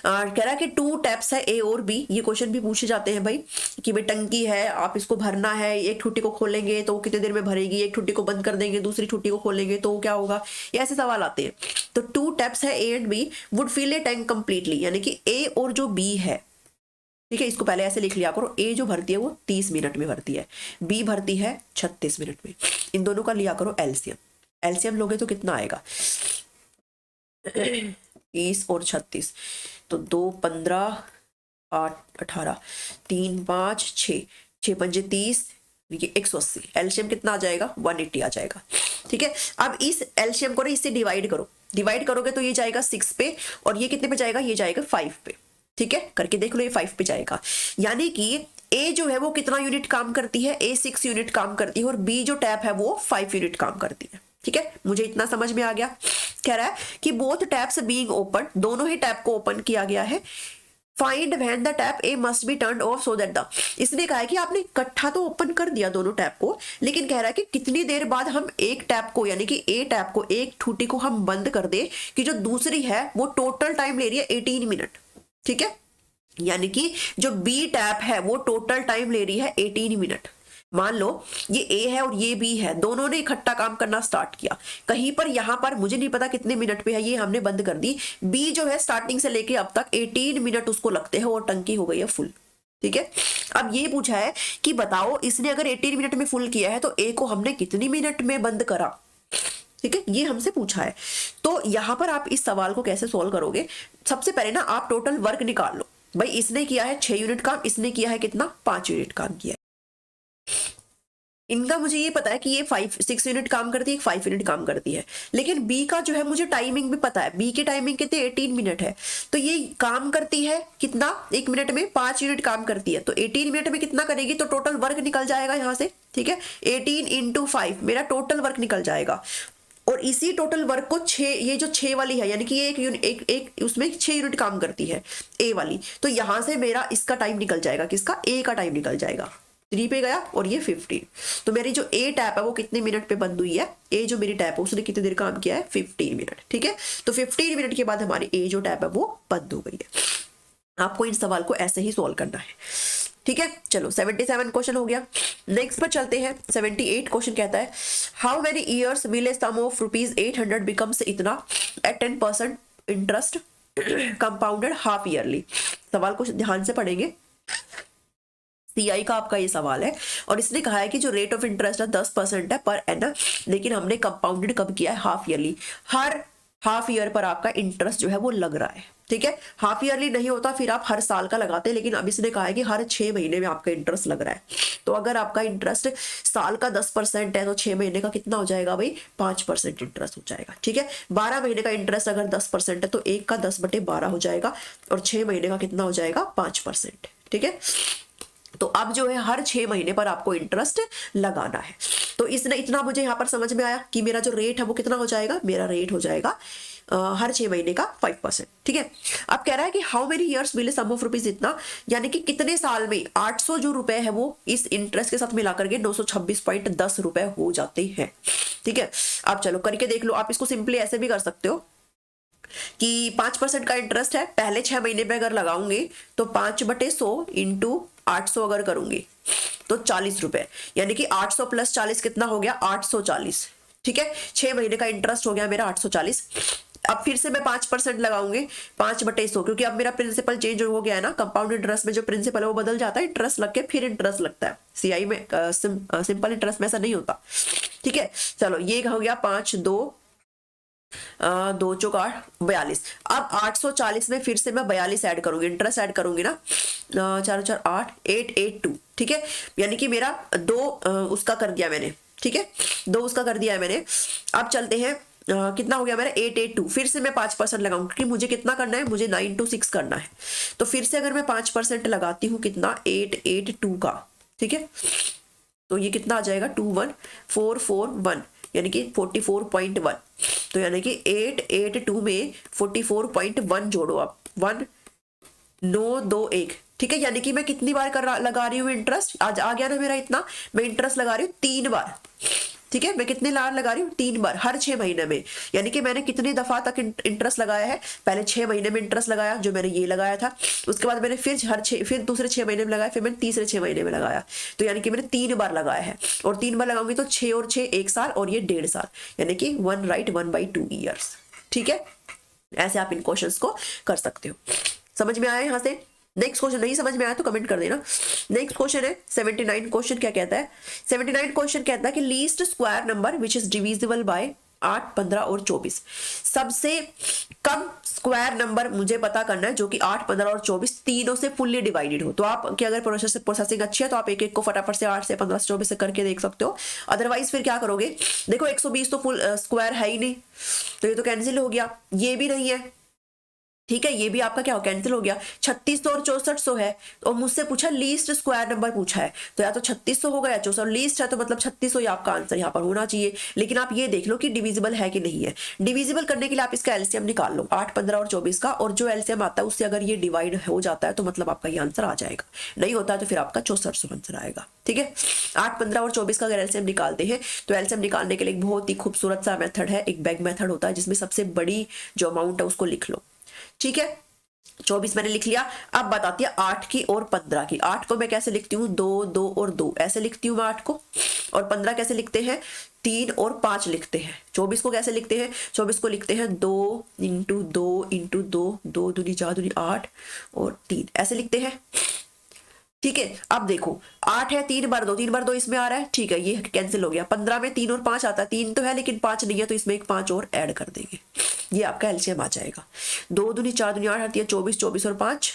कह रहा है कि 2 टैप्स है ए और बी। ये क्वेश्चन भी पूछे जाते हैं भाई कि भाई टंकी है, आप इसको भरना है, एक ठुट्टी को खोलेंगे तो वो कितने देर में भरेगी, एक ठुट्टी को बंद कर देंगे दूसरी ठुट्टी को खोलेंगे तो क्या होगा, ये ऐसे सवाल आते हैं। तो 2 टैप्स है A and B would fill a tank completely. यानी कि ए और जो बी है, ठीक है, इसको पहले ऐसे लिख लिया करो, ए जो भरती है वो 30 मिनट में भरती है, बी भरती है 36 मिनट में। इन दोनों का लिया करो एलसीएम। एलसीएम लोगे तो कितना आएगा, 30 और 36, तो 2 15 8 18, 3 5 6, 6 पंजे 30, ये 180। एलसीएम कितना आ जाएगा? 180 आ जाएगा। ठीक है, अब इस एलसीएम को इससे डिवाइड करो, डिवाइड करोगे तो ये जाएगा 6 पे, और ये कितने पे जाएगा? ये जाएगा 5 पे। ठीक है, करके देख लो, ये 5 पे जाएगा। यानी कि ए जो है वो कितना यूनिट काम करती है? ए 6 यूनिट काम करती है, और बी जो टैप है वो 5 यूनिट काम करती है। ठीक है, मुझे इतना समझ में आ गया। कह रहा है कि बोथ टैप्स बीइंग ओपन, दोनों ही टैप को ओपन किया गया है। Find when the tap A must be turned of so that the, इसने कहा है कि आपने इकट्ठा तो ओपन कर दिया दोनों टैप को, लेकिन कह रहा है कि कितनी देर बाद हम एक टैप को, यानी कि ए टैप को, एक ठूटी को हम बंद कर दे, कि जो दूसरी है वो टोटल टाइम ले रही है 18 मिनट। ठीक है, यानी कि जो बी टैप है वो टोटल टाइम ले रही है 18 मिनट। मान लो ये ए है और ये बी है, दोनों ने इकट्ठा काम करना स्टार्ट किया। कहीं पर यहां पर मुझे नहीं पता कितने मिनट पे है, ये हमने बंद कर दी। बी जो है स्टार्टिंग से लेके अब तक 18 मिनट उसको लगते हैं, और टंकी हो गई है फुल। ठीक है, अब ये पूछा है कि बताओ इसने अगर 18 मिनट में फुल किया है तो ए को हमने कितनी मिनट में बंद करा। ठीक है, ये हमसे पूछा है। तो यहां पर आप इस सवाल को कैसे सोल्व करोगे? सबसे पहले ना आप टोटल वर्क निकाल लो। भाई इसने किया है 6 यूनिट काम, इसने किया है कितना? 5 यूनिट काम किया है। इनका मुझे ये पता है कि ये 6 यूनिट काम करती है, 5 यूनिट काम करती है, लेकिन बी का जो है मुझे टाइमिंग भी पता है। बी की टाइमिंग कितनी? 18 मिनट है। तो ये काम करती है कितना? 1 मिनट में 5 यूनिट काम करती है, तो 18 मिनट में कितना करेगी? तो टोटल वर्क निकल जाएगा यहाँ से। ठीक है, 18 × 5 मेरा टोटल वर्क निकल जाएगा। और इसी टोटल वर्क को 6, ये जो 6 वाली है, यानी कि ये एक उसमें 6 यूनिट काम करती है ए वाली, तो यहां से मेरा इसका टाइम निकल जाएगा, किसका? ए का टाइम निकल जाएगा। 3 पे गया और ये 15, तो मेरी जो ए टैप है वो कितने मिनट पे बंद हुई है? ए जो मेरी टैप है उसने कितनी देर काम किया है? 15 मिनट। ठीक है, तो 15 मिनट के बाद हमारी ए जो टैप है वो बंद हो गई है। आपको इन सवाल को ऐसे ही सॉल्व करना है। ठीक है, चलो 77 क्वेश्चन हो गया। नेक्स्ट पर चलते हैं। 78 क्वेश्चन कहता है how many years will a sum of ₹800 becomes इतना at 10% interest compounded half yearly. सवाल को ध्यान से पढ़ेंगे। सीआई का आपका ये सवाल है, और इसने कहा है कि जो रेट ऑफ इंटरेस्ट है 10% है पर एनम, लेकिन हमने कंपाउंडेड कब किया है? Half yearly. हर हाफ ईयर पर आपका इंटरेस्ट जो है वो लग रहा है। ठीक है, हाफ ईयरली नहीं होता फिर आप हर साल का लगाते, लेकिन अब इसने कहा है कि हर 6 महीने में आपका इंटरेस्ट लग रहा है। तो अगर आपका इंटरेस्ट साल का 10% है तो 6 महीने का कितना हो जाएगा भाई? 5% इंटरेस्ट हो जाएगा। ठीक है, 12 महीने का इंटरेस्ट अगर 10% है तो 1 का 10/12 हो जाएगा, और 6 महीने का कितना हो जाएगा? 5%। ठीक है, तो अब जो है हर 6 महीने पर आपको इंटरेस्ट लगाना है। तो इसने इतना मुझे यहाँ पर समझ में आया कि मेरा जो रेट है वो कितना हो जाएगा? मेरा रेट हो जाएगा हर 6 महीने का 5%। ठीक है, अब कह रहा है कि how many years will sum of rupees इतना, यानी कि कितने साल में 800 जो रुपए है वो इस इंटरेस्ट के साथ मिलाकर के 926.10 रुपए हो जाते हैं। ठीक है, अब चलो करके देख लो। आप इसको सिंपली ऐसे भी कर सकते हो कि 5% का इंटरेस्ट है, पहले 6 महीने में अगर लगाऊंगी तो 5/100 × 800 अगर करूंगी तो 40 रुपए, यानी कि 800 + 40 कितना हो गया? 840। ठीक है, 6 महीने का इंटरेस्ट हो गया मेरा 840। अब फिर से मैं 5% लगाऊंगी, 5/100, क्योंकि अब मेरा प्रिंसिपल चेंज हो गया है ना। कंपाउंड इंटरेस्ट में जो प्रिंसिपल है वो बदल जाता है, इंटरेस्ट लग के फिर इंटरेस्ट लगता है। सीआई में सिंपल इंटरेस्ट में ऐसा नहीं होता। ठीक है, चलो ये हो गया 5 2 2 चौक 8 42। अब 840 में फिर से मैं 42 ऐड करूंगी, इंटरेस्ट ऐड करूंगी ना। 4 4 8 882। ठीक है, यानी कि मेरा 2 उसका कर दिया मैंने। ठीक है, 2 उसका कर दिया है मैंने। अब चलते हैं कितना हो गया मेरा? 882। फिर से मैं 5% लगाऊंगी, क्योंकि मुझे कितना करना है? मुझे 926 करना है। तो फिर से अगर मैं 5% लगाती हूँ, कितना? 882 का। ठीक है, तो ये कितना आ जाएगा? 21441, यानी कि 44.1। तो यानी कि 882 में 44.1 जोड़ो आप, 1921। ठीक है, यानी कि मैं कितनी बार लगा रही हूँ इंटरेस्ट? आज आ गया ना मेरा इतना। मैं इंटरेस्ट लगा रही हूँ 3 बार। ठीक है, मैं कितने बार लगा रही हूँ? 3 बार हर 6 महीने में। यानी कि मैंने कितनी दफा तक इंटरेस्ट लगाया है? पहले 6 महीने में इंटरेस्ट लगाया जो मैंने ये लगाया था, उसके बाद मैंने फिर दूसरे 6 महीने में लगाया, फिर मैंने तीसरे 6 महीने में लगाया। तो यानी कि मैंने 3 बार लगाया है, और 3 बार लगाऊंगी तो 6 और 6 1 साल, और ये 1.5 साल, यानी कि 1 राइट 1/2 ईयर्स। ठीक है, ऐसे आप इन क्वेश्चंस को कर सकते हो। समझ में आया यहाँ से? नेक्स्ट क्वेश्चन नहीं समझ में आया तो कमेंट कर देना। नेक्स्ट क्वेश्चन है 79 क्वेश्चन। क्या कहता है? 79 क्वेश्चन कहता है कि least square number which is divisible by 8, 15 और 24। सबसे कम स्क्वायर नंबर मुझे पता करना है जो कि 8, 15 और 24 तीनों से फुल्ली डिवाइडेड हो। तो आपकी अगर प्रोसेसिंग अच्छी है तो आप एक एक को फटाफट से 8 से 15 से 24 से करके देख सकते हो। अदरवाइज फिर क्या करोगे, देखो 120 तो फुल स्क्वायर है ही नहीं, तो ये तो कैंसिल हो गया, ये भी नहीं है, ठीक है, ये भी आपका क्या हो कैंसिल हो गया। 3600 और 6400 है, और मुझसे पूछा लीस्ट स्क्वायर नंबर पूछा है, तो या तो 3600 होगा या 6400, लीस्ट है तो मतलब 3600 ही आपका आंसर यहाँ पर होना चाहिए। लेकिन आप ये देख लो कि डिविजिबल है कि नहीं है। डिविजिबल करने के लिए आप इसका एलसीएम निकाल लो 8, 15 और 24 का, और जो एलसीएम आता है उससे अगर ये डिवाइड हो जाता है तो मतलब आपका ये आंसर आ जाएगा, नहीं होता है तो फिर आपका 6400 आंसर आएगा। ठीक है, 8, 15 और 24 का अगर एलसीएम निकालते हैं तो एलसीएम निकालने के लिए एक बहुत ही खूबसूरत सा मेथड है, एक बैग मेथड होता है जिसमें सबसे बड़ी जो अमाउंट है उसको लिख लो। ठीक है, 24 मैंने लिख लिया। अब बताती है 8 की और 15 की। 8 को मैं कैसे लिखती हूँ, 2, 2 और 2 ऐसे लिखती हूँ मैं 8 को। और 15 कैसे लिखते हैं, 3 और 5 लिखते हैं। 24 को कैसे लिखते हैं, 24 को लिखते हैं 2 इंटू 2 इंटू 2, 2 दूनी 4 दूनी 8 और 3 ऐसे लिखते हैं। ठीक है, अब देखो 8 है, 3 बार 2, 3 बार 2 इसमें आ रहा है, ठीक है ये कैंसिल हो गया। 15 में 3 और 5 आता है, 3 तो है लेकिन 5 नहीं है, तो इसमें एक 5 और ऐड कर देंगे, ये आपका एलसीएम आ जाएगा। 2 दूनी 4 दूनी 8 आती है 24, 24 और 5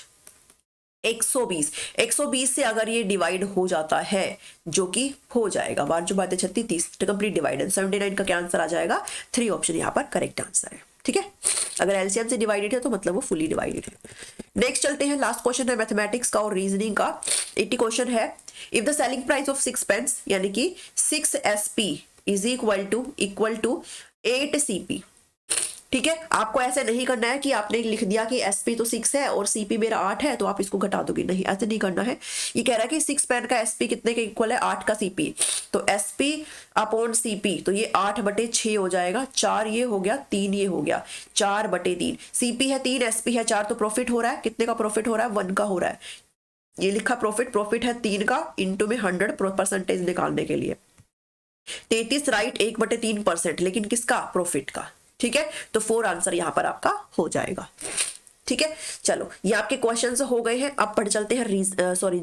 120। 120 से अगर ये डिवाइड हो जाता है, जो कि हो जाएगा, 5 बातें 36, 30 कंप्लीट डिवाइडेड, 79 का क्या आंसर आ जाएगा, 3 ऑप्शन यहाँ पर करेक्ट आंसर है। ठीक है, अगर एलसीएम से डिवाइडेड है तो मतलब वो फुली डिवाइडेड है। नेक्स्ट चलते हैं, लास्ट क्वेश्चन है मैथमेटिक्स का और रीजनिंग का। 80 क्वेश्चन है, if the selling price of 6 pens यानी कि 6 SP is equal to 8 CP। ठीक है, आपको ऐसे नहीं करना है कि आपने लिख दिया कि SP तो 6 है और CP मेरा 8 है तो आप इसको घटा दोगे, नहीं ऐसे नहीं करना है। ये कह रहा है कि 6 पेन का SP कितने के इक्वल है, 8 का CP, तो SP अपॉन CP, तो ये 8/6 हो जाएगा। 4 ये हो गया, 3 ये हो गया, 4/3। CP है 3, SP है 4, तो प्रॉफिट हो रहा है, कितने का प्रॉफिट हो रहा है, 1 का हो रहा है। ये लिखा प्रॉफिट है 3 का, इंटू में 100% निकालने के लिए 33 राइट, 1/3%, लेकिन किसका, प्रॉफिट का। ठीक है, तो 4 आंसर यहां पर आपका हो जाएगा। ठीक है, चलो ये आपके क्वेश्चंस हो गए हैं। अब पढ़ चलते हैं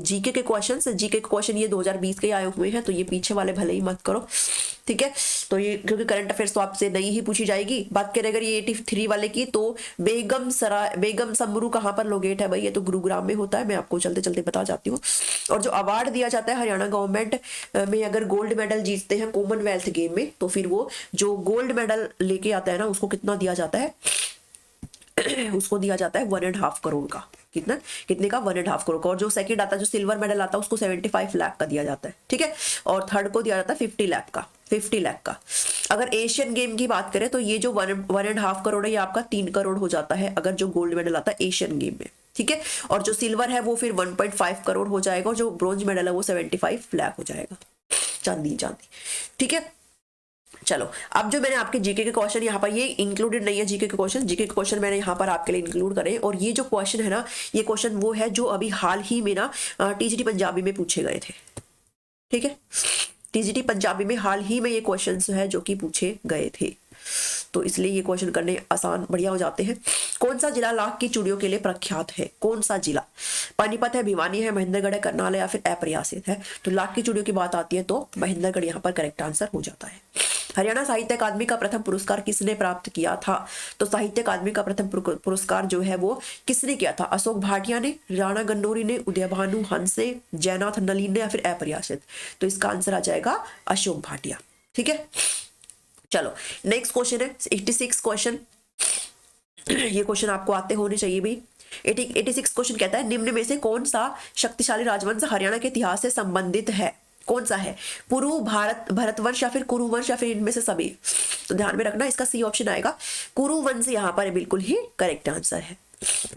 जीके के क्वेश्चंस। जीके के क्वेश्चन ये 2020 के आए हुए हैं, तो ये पीछे वाले भले ही मत करो। ठीक है, तो ये क्योंकि करंट अफेयर्स तो आपसे नहीं ही पूछी जाएगी। बात करें अगर ये 83 वाले की, तो बेगम समरू कहाँ पर लोकेट है भाई, ये तो गुरुग्राम में होता है, मैं आपको चलते चलते बता जाती हूँ। और जो अवार्ड दिया जाता है हरियाणा गवर्नमेंट में, अगर गोल्ड मेडल जीतते हैं कॉमनवेल्थ गेम में, तो फिर वो जो गोल्ड मेडल लेके आता है ना, उसको कितना दिया जाता है, उसको दिया जाता है 1.5 करोड़ का। कितने का, 1.5 करोड़ का। और जो सेकंड आता है, जो सिल्वर मेडल आता है, उसको 75 लाख का दिया जाता है। ठीक है, और थर्ड को दिया जाता है 50 लाख का, 50 लाख का। अगर एशियन गेम की बात करें तो ये जो 1.5 करोड़ है, ये आपका 3 करोड़ हो जाता है अगर जो गोल्ड मेडल आता है एशियन गेम में। ठीक है, और जो सिल्वर है वो फिर 1.5 करोड़ हो जाएगा, और जो ब्रॉन्ज मेडल है वो 75 लाख हो जाएगा, चांदी। ठीक है, चलो अब जो मैंने आपके जीके के क्वेश्चन यहाँ पर, ये इंक्लूडेड नहीं है जीके के क्वेश्चन मैंने यहाँ पर आपके लिए इंक्लूड करे। और ये जो क्वेश्चन है ना, ये क्वेश्चन वो है जो अभी हाल ही में ना टीजीटी पंजाबी में पूछे गए थे। ठीक है, टीजीटी पंजाबी में हाल ही में ये क्वेश्चन है जो कि पूछे गए थे, तो इसलिए ये क्वेश्चन करने आसान बढ़िया हो जाते हैं। कौन सा जिला लाख की चूड़ियों के लिए प्रख्यात है, कौन सा जिला, पानीपत है, भिवानी है, महेंद्रगढ़ है, करनाल है, या फिर अप्रयासित है। तो लाख की चूड़ियों की बात आती है तो महेंद्रगढ़ यहाँ पर करेक्ट आंसर हो जाता है। हरियाणा साहित्य अकादमी का प्रथम पुरस्कार किसने प्राप्त किया था, तो साहित्य अकादमी का प्रथम पुरस्कार जो है वो किसने किया था, अशोक भाटिया ने, राणा गन्नौरी ने, उदयभानु हंस ने, जयनाथ नलिन ने, या फिर अप्रयासित। तो इसका आंसर आ जाएगा अशोक भाटिया। ठीक है, चलो नेक्स्ट क्वेश्चन है 86 क्वेश्चन। ये क्वेश्चन आपको आते होने चाहिए भी। 86 क्वेश्चन कहता है, निम्न में से कौन सा शक्तिशाली राजवंश हरियाणा के इतिहास से संबंधित है, कौन सा है, पुरु, भरतवंश या फिर कुरुवंश, या फिर इनमें से सभी। तो ध्यान में रखना, इसका सी ऑप्शन आएगा, कुरुवंश यहाँ पर बिल्कुल ही करेक्ट आंसर है।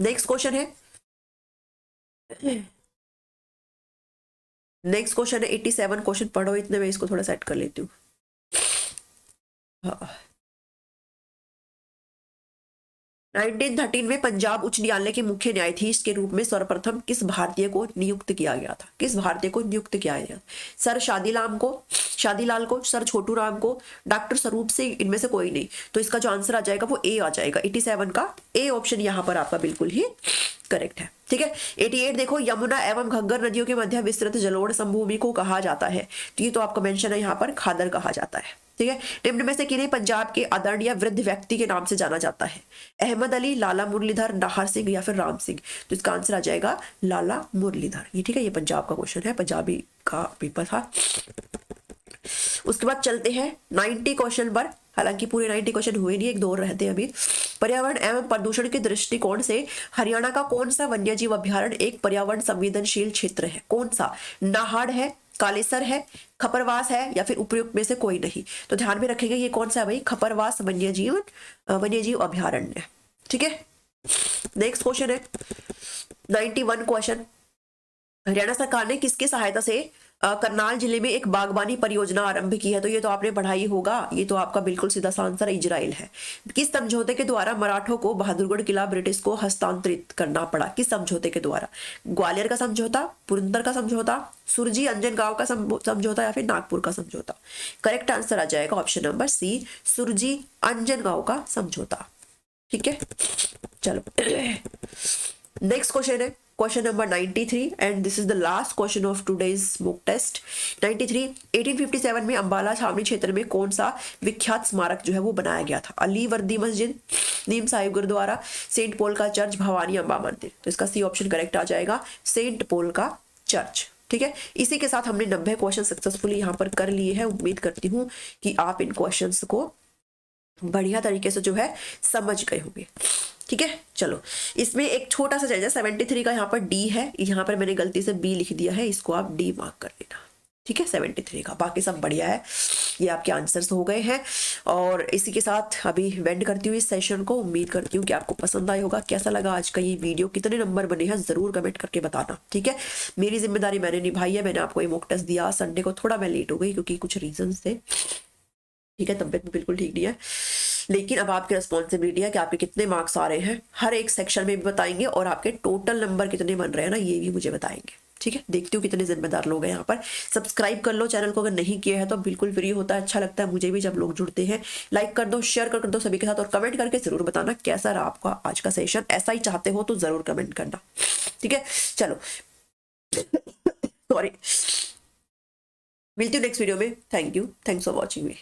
नेक्स्ट क्वेश्चन है 87 क्वेश्चन पढ़ो, इतने में इसको थोड़ा सेट कर लेती हूँ। 1913 में पंजाब उच्च न्यायालय के मुख्य न्यायाधीश के रूप में सर्वप्रथम किस भारतीय को नियुक्त किया गया था, किस भारतीय को नियुक्त किया गया, सर शादीलाल को, सर छोटू राम को, डॉक्टर स्वरूप सिंह, इनमें से कोई नहीं। तो इसका जो आंसर आ जाएगा वो ए आ जाएगा, 87 का ए ऑप्शन यहाँ पर आपका बिल्कुल ही करेक्ट है। ठीक है, 88 देखो, यमुना एवं घग्गर नदियों के मध्य विस्तृत जलोढ़ समभूमि को कहा जाता है, तो ये तो आपका मेंशन है यहाँ पर, खादर कहा जाता है। ठीक है, निम्न में से किन्हें पंजाब के आदरणीय वृद्ध व्यक्ति के नाम से जाना जाता है? अहमद अली, लाला मुरलीधर, नाहर सिंह या फिर राम सिंह? तो इसका आंसर आ जाएगा लाला मुरलीधर। ये ठीक है, ये पंजाब का क्वेश्चन है, पंजाबी का पेपर था। उसके बाद चलते हैं 90 क्वेश्चन पर, हालांकि पूरे 90 क्वेश्चन हुए नहीं, एक दो और रहते हैं अभी। पर्यावरण एवं प्रदूषण के दृष्टिकोण से हरियाणा का कौन सा वन्यजीव अभ्यारण्य एक पर्यावरण संवेदनशील क्षेत्र है? कौन सा? नाहड़ है, कालेसर है, खपरवास है या फिर उपयुक्त में से कोई नहीं? तो ध्यान में रखेंगे ये कौन सा है भाई? खपरवास वन्यजीव अभ्यारण्य। ठीक है, नेक्स्ट क्वेश्चन है 91 क्वेश्चन। हरियाणा सरकार ने किसकी सहायता से करनाल जिले में एक बागबानी परियोजना आरंभ की है? तो ये तो आपने पढ़ा ही होगा, ये तो आपका बिल्कुल सीधा सा आंसर इजराइल है। किस समझौते के द्वारा मराठों को बहादुरगढ़ किला ब्रिटिश को हस्तांतरित करना पड़ा? किस समझौते के द्वारा? ग्वालियर का समझौता, पुरंदर का समझौता, सुरजी अंजनगांव का समझौता या फिर नागपुर का समझौता? करेक्ट आंसर आ जाएगा option number C, Surji Anjangaon का समझौता। ठीक है, चलो नेक्स्ट क्वेश्चन है question number 93 and this is the last question of today's mock test. 93, 1857 में अंबाला छावनी क्षेत्र में कौन सा विख्यात स्मारक जो है वो बनाया गया था? अली वर्दी मस्जिद, नीम साहिब गुरुद्वारा, सेंट पॉल का चर्च, भवानी अम्बा मंदिर? तो इसका सी ऑप्शन करेक्ट आ जाएगा, सेंट पॉल का चर्च। ठीक है, इसी के साथ हमने 90 क्वेश्चन सक्सेसफुली यहाँ पर कर लिए हैं। उम्मीद करती हूँ कि आप इन क्वेश्चंस को बढ़िया तरीके से जो है समझ गए होंगे। ठीक है, चलो इसमें एक छोटा सा चल जाए, 73 का यहाँ पर डी है, यहाँ पर मैंने गलती से बी लिख दिया है, इसको आप डी मार्क कर लेना। ठीक है, 73 का, बाकी सब बढ़िया है। ये आपके आंसर्स हो गए हैं और इसी के साथ अभी वेंड करती हुई इस सेशन को। उम्मीद करती हूँ कि आपको पसंद आया होगा। कैसा लगा आज का ये वीडियो, कितने नंबर बने हैं जरूर कमेंट करके बताना। ठीक है, मेरी जिम्मेदारी मैंने निभाई है, मैंने आपको ये मॉक टेस्ट दिया। संडे को थोड़ा मैं लेट हो गई क्योंकि कुछ रीजन थे। ठीक है, तबियत भी बिल्कुल ठीक नहीं है, लेकिन अब आपकी रिस्पॉन्सिबिलिटी है कि आपके कितने मार्क्स आ रहे हैं, हर एक सेक्शन में भी बताएंगे और आपके टोटल नंबर कितने बन रहे हैं ना, ये भी मुझे बताएंगे। ठीक है, देखती हूँ कितने जिम्मेदार लोग हैं यहाँ पर। सब्सक्राइब कर लो चैनल को, अगर नहीं किया है तो बिल्कुल फ्री होता है, अच्छा लगता है मुझे भी जब लोग जुड़ते हैं। लाइक कर दो, शेयर कर दो सभी के साथ और कमेंट करके जरूर बताना कैसा रहा आपका आज का सेशन। ऐसा ही चाहते हो तो जरूर कमेंट करना। ठीक है, चलो सॉरी, मिलती हूँ नेक्स्ट वीडियो में। Thank you, thanks for watching me.